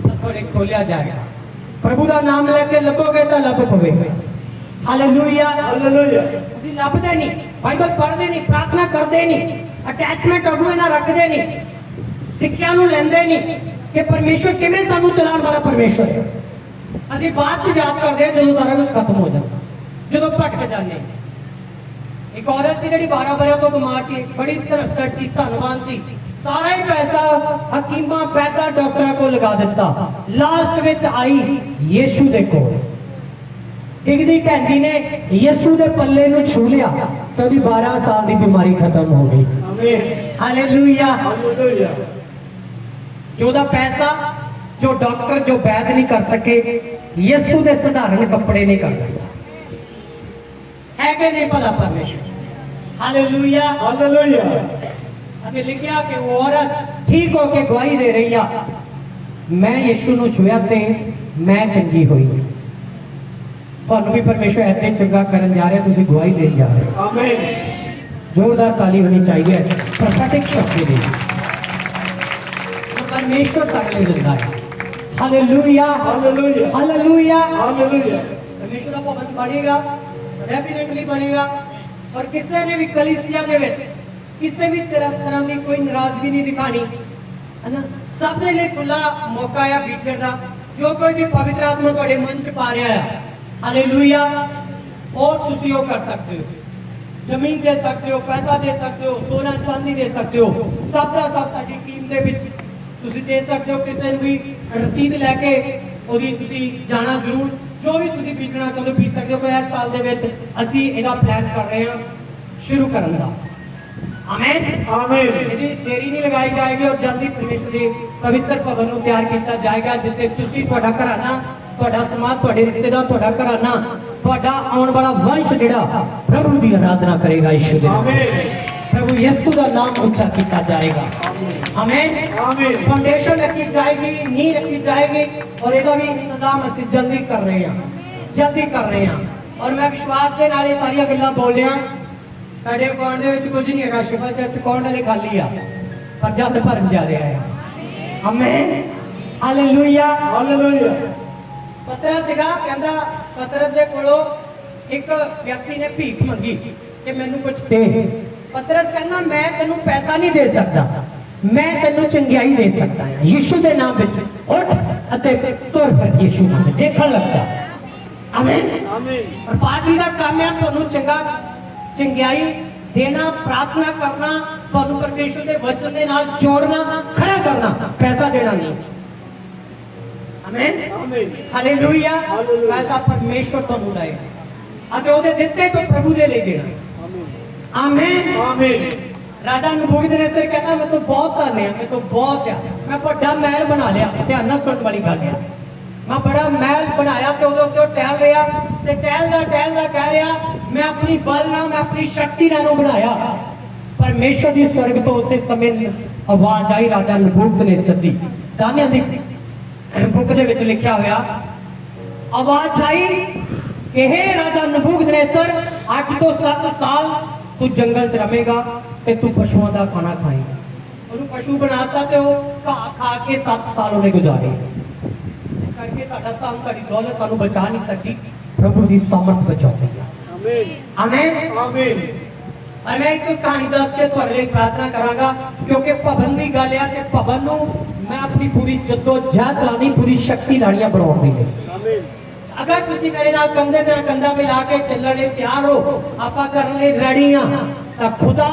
तो थोड़े खोलिया जाएगा प्रभु का नाम लेके लभोगे तो लभ पवेगा हालेलुया हालेलुया ਤੁਸੀਂ ਲੱਭਦੇ ਨਹੀਂ ਬਾਈਬਲ ਪੜ੍ਹਦੇ ਨਹੀਂ ਪ੍ਰਾਰਥਨਾ ਕਰਦੇ ਨਹੀਂ ਅਟੈਚਮੈਂਟ ਅਗੂਏ ਨਾਲ ਰੱਖਦੇ ਨਹੀਂ ਸਿੱਖਿਆ ਨੂੰ ਲੈਂਦੇ ਨਹੀਂ ਕਿ ਪਰਮੇਸ਼ਰ ਕਿਵੇਂ ਸਾਨੂੰ ਚਲਾਉਣ ਵਾਲਾ ਪਰਮੇਸ਼ਰ ਹੈ ਅਸੀਂ ਬਾਅਦ ਚ ਯਾਦ ਕਰਦੇ ਜਦੋਂ ਸਾਰਾ ਕੁਝ ਖਤਮ ਹੋ ਜਾਂਦਾ ਜਦੋਂ ਭਟਕ ਜਾਂਦੇ ਇੱਕ ਔਰਤ ਸੀ ਜਿਹੜੀ 12 ਵਰਿਆਂ ਤੋਂ ਬਿਮਾਰ ਸੀ ਬੜੀ ਧਰਤੜ ਸੀ ਧੰਨਵਾਨ ਸੀ सारा ही पैसा हकीमा पैसा डॉक्टर को लगा दिता लास्ट में आई यीशु दे कोल डिगदी ढैंदी ने यीशु दे पल्ले नु छू लिया तो 12 साल की बीमारी खत्म हो गई आमीन हालेलुया हालेलुया जो दा पैसा जो डॉक्टर जो वैद नहीं कर सके यीशु दे साधारण कपड़े नहीं कर सकता है कि नहीं भला परमेश्वर हालेलुया हालेलुया लिखा कि वो औरत ठीक होके गवाही दे रही है मैं यीशु नूं छुया ते मैं चंगी हुई तुहानूं भी परमेश्वर ऐसे चंगा करन जा रहे तुसीं गवाही देन जा रहे आमीन जोरदार ताली होनी चाहिए प्रोफेटिक शब्द के लिए परमेश्वर साडे लई जिंदा है हालेलुया हालेलुया हालेलुया। हालेलुया। परमेश्वर का भवन बढ़ेगा, डेफिनेटली बढ़ेगा। और किसी ने भी कलीसिया दे विच किसी भी तरह की कोई नाराजगी नहीं दिखानी, है ना। सब दे लिए खुला मौका है फीचर का। जो कोई भी पवित्र आत्मा तुहाडे मन च पा रहा है, हालेलुया, और तुसी वो कर सकते हो। जमीन दे सकते हो, पैसा दे सकते हो, सोना चांदी दे सकते हो, सब का सब साडी टीम दे विच तुसी दे सकते हो। किसी ने भी रसीद लैके ओदी तुसी जाना जरूर, जो भी तुसी बीतना चाहते हो बीत सकते हो। इस साल दे विच असीं इहदा प्लान कर रहे हैं शुरू करन दा। आमीन आमीन। यदि देरी नहीं लगाई जाएगी और जल्दी परमेश्वर के पवित्र भवन को तैयार किया जाएगा, जिससे तुसी तुहाडा घराना, तुहाडा समाज, तुहाडे रिश्तेदार, तुहाडा घराना, तुहाडा आने वाला वंश जिहड़ा प्रभु की आराधना करेगा। यीशु दे नाम प्रभु यीशु का नाम ऊंचा किया जाएगा। आमीन आमीन। फाउंडेशन रखी जाएगी, नींव रखी जाएगी, और इसका भी इंतजाम असं जल्दी कर रहे हैं, जल्दी कर रहे हैं। और मैं विश्वास के नाल सारिया गल्लां बोल रहा। साडे अकाउंट दे विच कुछ नहीं है, शिफा चर्च अकाउंट वाले खाली आ, पर जल्द भरन जा रहा है। आमीन हालेलुया हालेलुया। पतरस सीगा, कहंदा पतरस दे कोलों एक व्यक्ति ने भीख मंगी कि मैनू कुछ दे। पतरस कहना मैं तेनू पैसा नहीं दे सकता, मैं तेनू चंगियाई दे सकता है। यीशु के नाम विच उठ अते तुर फिर। यीशु नाम विच देखण लग जा। आमीन आमीन। और पार्टी का काम है तुहानू चंगा चंगियाई देना, प्रार्थना करना, तुहानू परमेश्वर के वचन के नाल जोड़ना, खड़ा करना, पैसा देना नहीं। आमीन आमीन। हालेलुया। हालेलुया। पैसा परमेश्वर तुहानू लाएगा अते ओदे दित्ते तो प्रभु ने ले देना। आमीन आमीन। राजा नबूकदनेस्सर कहना मैं तो बहुत धन है, मैं तो बहुत है, मैं बड़ा महल बना लिया। ध्यान नाल सुनन वाली गल है, मैं बड़ा महल बनाया तो उदों तो टहल रहा ते टहलदा कह रहा मैं अपनी बल ना, मैं अपनी शक्ति नाल बनाया। परमेश्वर की स्वर्ग तो उस समय आवाज आई राजा नबूकदनेस्सर दी। दानियल दी बुक दे विच लिखिया होया आवाज आई कि हे राजा नबूकदनेस्सर 8 तो 7 साल तू जंगल च रवेगा ते तू पशुओं का खाना खाएगा। उन्होंने पशु बनाता ते वो घाह खा के 7 साल उन्हें गुजारे। करके साडा धन साडी दौलत सानू बचा नहीं सकती, प्रभु की सामर्थ बचाती है। आमीन आमीन आमीन। और मैं एक कहानी दस के तुहाडे लिए प्रार्थना करांगा, क्योंकि भवन की गल है कि भवन नूं मैं अपनी पूरी जद्दोजहद लानी, पूरी शक्ति लानियां बनाउण दी है। आमीन। अगर तुसी मेरे नाल कंधे ते कंधा मिला के चलण लई तैयार हो, आपां करन लई रेडी हां, तां खुदा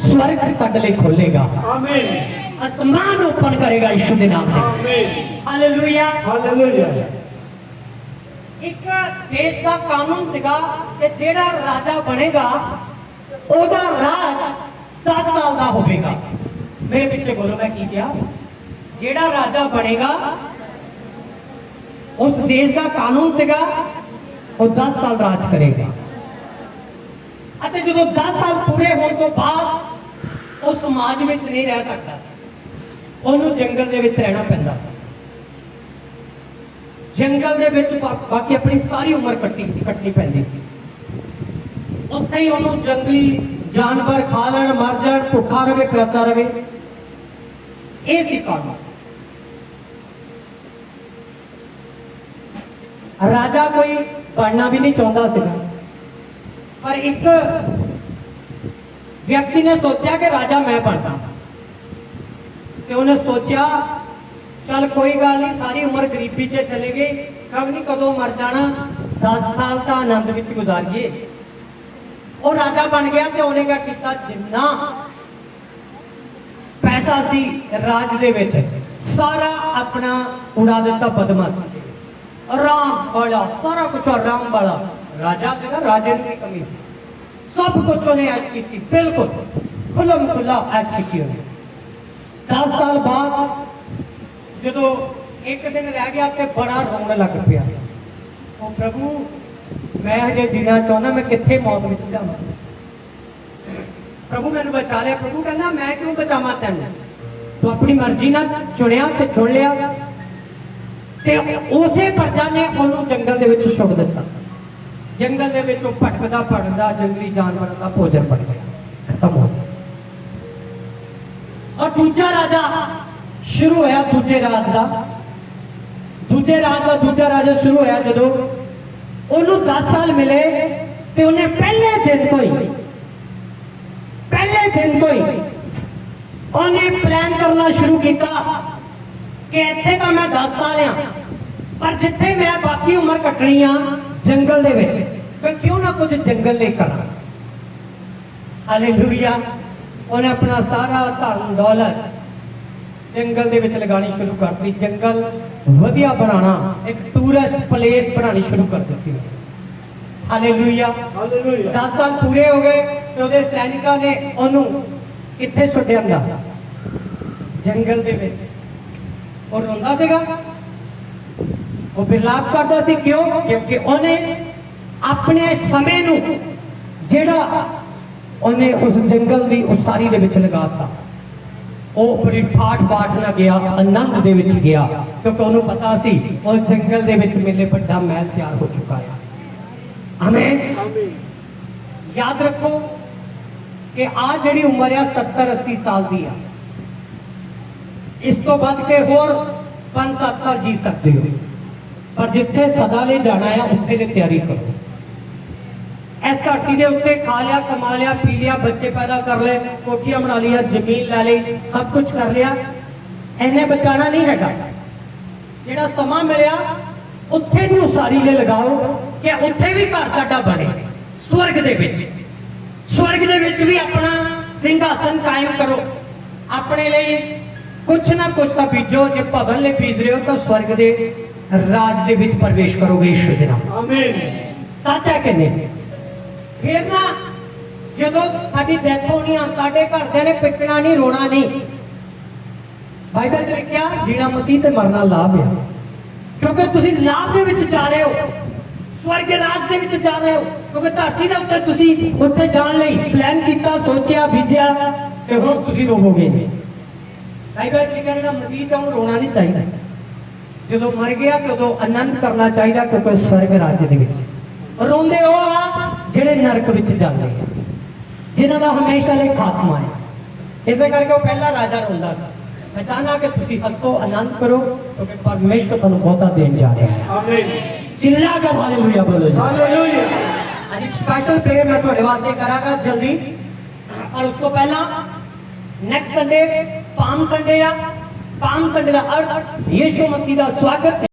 स्वर्ग साडे लई खोलेगा, आमीन। आसमान ओपन करेगा यीशु दे नाम से। आमीन। हालेलुया। हालेलुया। एक देश का कानून सीगा कि जेड़ा राजा बनेगा ओदा राज 10 साल का होगा। मेरे पीछे बोलो मैं की क्या? जेड़ा राजा बनेगा उस देश का कानून सीगा वो 10 साल राज करेगा। जो 10 साल पूरे होने तो बाद वो समाज में नहीं रह सकता, ਉਹਨੂੰ जंगल ਦੇ ਵਿੱਚ रहना पैंदा। जंगल ਦੇ ਵਿੱਚ बाकी अपनी सारी उम्र ਕੱਟਣੀ ਪੈਂਦੀ ਸੀ। ਉੱਥੇ ਹੀ ਉਹਨੂੰ जंगली जानवर खा ਲੈਣ, मर जाण, भुखा रहे, प्यासा रहे। ਇਹ ਸੀ ਕਾਨੂੰਨ। राजा कोई बनना भी नहीं चाहता था, पर एक व्यक्ति ने सोचा कि राजा मैं बनता। तो उन्हें सोचा चल कोई गल नहीं, सारी उम्र गरीबी से चले गई, कब नहीं कदों मर जाना, 10 साल का आनंद विच गुजारिए। और राजा बन गया तो उन्हें क्या किया, जिन्ना पैसा सी राज दे विच सारा अपना उड़ा दिता बदमाशी। आराम वाला सारा कुछ आराम वाला राजा से ना, राजे की कमी सब कुछ उन्हें ऐश की, बिल्कुल खुलम खुला ऐश की। 10 साल बाद जो एक दिन रह गया तो बड़ा रोने लग पिया। ओ प्रभु मैं अजे जीना चाहना, मैं कितने मौत में जाऊं, प्रभु मैंने बचा लिया। प्रभु कहना मैं क्यों बचावा तेन, तो अपनी मर्जी ना चुनिया तो चुन लिया। उसे प्रजा ने उन्होंने जंगल दे विच छुड़ दिता। जंगल दे विच भटकदा भटकदा जंगली जानवर का भोजन बन गया, खत्म हो गया। और दूजा राजा शुरू होया, दूजे राज का। दूजे राज का दूजा राजा शुरू होया जो ਉਹਨੂੰ 10 साल मिले ਤੇ ਉਹਨੇ ਪਹਿਲੇ ਦਿਨ ਤੋਂ ਹੀ ਉਹਨੇ ਪਲਾਨ ਕਰਨਾ ਸ਼ੁਰੂ ਕੀਤਾ ਕਿ ਇੱਥੇ ਤਾਂ ਮੈਂ 10 ਸਾਲ ਆ ਪਰ ਜਿੱਥੇ ਮੈਂ ਬਾਕੀ ਉਮਰ ਕੱਟਣੀ ਆ ਜੰਗਲ ਦੇ ਵਿੱਚ ਮੈਂ ਕਿਉਂ ਨਾ ਕੁਝ ਜੰਗਲ ਲਈ ਕਰਾਂ। ਹਾਲੇਲੂਇਆ। ਉਹਨੇ ਆਪਣਾ ਸਾਰਾ ਧਨ ਦੌਲਤ ਜੰਗਲ ਦੇ ਵਿੱਚ ਲਗਾਣੀ ਸ਼ੁਰੂ ਕਰਤੀ। ਜੰਗਲ ਵਧੀਆ ਬਣਾਉਣਾ, ਇੱਕ ਟੂਰਿਸਟ ਪਲੇਸ ਬਣਾਣੀ ਸ਼ੁਰੂ ਕਰ ਦਿੱਤੀ। ਹਾਲੇਲੂਇਆ। 10 ਸਾਲ ਪੂਰੇ ਹੋ ਗਏ ਤੇ ਉਹਦੇ ਸੈਨਿਕਾਂ ਨੇ ਉਹਨੂੰ ਕਿੱਥੇ ਸੁੱਟਿਆ ਹੁੰਦਾ? ਜੰਗਲ ਦੇ ਵਿੱਚ। ਉਹ ਰੋਂਦਾ ਸੀਗਾ, ਉਹ ਬਿਲਾਪ ਕਰਦਾ ਸੀ। ਕਿਉਂ? ਕਿਉਂਕਿ ਉਹਨੇ ਆਪਣੇ ਸਮੇਂ ਨੂੰ ਜਿਹੜਾ ਉਹਨੇ ਉਸ ਜੰਗਲ ਦੀ ਉਸਾਰੀ ਦੇ ਵਿੱਚ ਲਗਾਤਾ, ਉਹ ਬੜੀ ਠਾਠ ਬਾਠ ਨਾਲ ਗਿਆ, ਆਨੰਦ ਦੇ ਵਿੱਚ ਗਿਆ, ਕਿਉਂਕਿ ਉਹਨੂੰ ਪਤਾ ਸੀ ਉਹ ਜੰਗਲ ਦੇ ਵਿੱਚ ਮੇਲੇ ਵੱਡਾ ਮਹਿਲ ਤਿਆਰ ਹੋ ਚੁੱਕਾ ਹੈ। ਆਮੀਨ। याद रखो कि आ जी उम्र आ 70-80 साल की आ, इस तो बढ़ के होर 5-7 साल जी सकते हो, पर जिथे सदा ले जाना है उत्थे की तैयारी करो। इस धरती के उत्ते खा लिया, कमा लिया, पी लिया, बच्चे पैदा कर ले, कोठियां बना लिया, जमीन लै ली, सब कुछ कर लिया, इन्हें बचाना नहीं हैगा। जिहड़ा समा मिलिया उत्थे नूं उसारी ले लगाओ कि उत्थे भी घर साडा बने। स्वर्ग दे विच भी अपना सिंहासन कायम करो। अपने लिए कुछ ना कुछ तो बीजो। जो भवन ले बीज रहे हो तो स्वर्ग दे राज दे विच प्रवेश करोगे यीशु दे नाम। आमीन। सच है कि नहीं? फिर ना जदों साडी डेथ होनी आ, साडे घरदे ने पिटना नहीं, रोना नहीं। बाइबल च लिखिया जीना मसीह ते मरना लाभ है, क्योंकि तुसीं लाभ दे विच जा रहे हो, स्वर्ग राज दे विच जा रहे हो। क्योंकि धरती दे उत्ते तुसीं उत्ते जाण लई प्लान कीता, सोचिया, बीजिया ते हुण तुसीं रोवोगे। बाइबल च लिखिया जिहड़ा मसीह ते रोना नहीं चाहिए, जदों मर गया ते उदों आनंद करना चाहिए, क्योंकि स्वर्ग राज दे विच रोंदे हो आ जिहड़े नरक विच जांदे आ, जिन्हां दा हमेशा ਲਈ खात्मा है। इसे करके वो पहला राजा रोंदा सी। मैं चाहना कि तुसीं हसो, आनंद करो, क्योंकि परमेश्वर तुहानूं बहुता देन जा रहा है। आमीन। चिल्ला कर हालेलुया बोलो जी। हालेलुया। आज एक स्पेशल प्रेयर मैं तुहाडे वास्ते करांगा जल्दी, और उसको पहला नेक्स्ट संडे पाम संडे आ। पाम संडे का अर्थ यीशु मसीह का स्वागत है।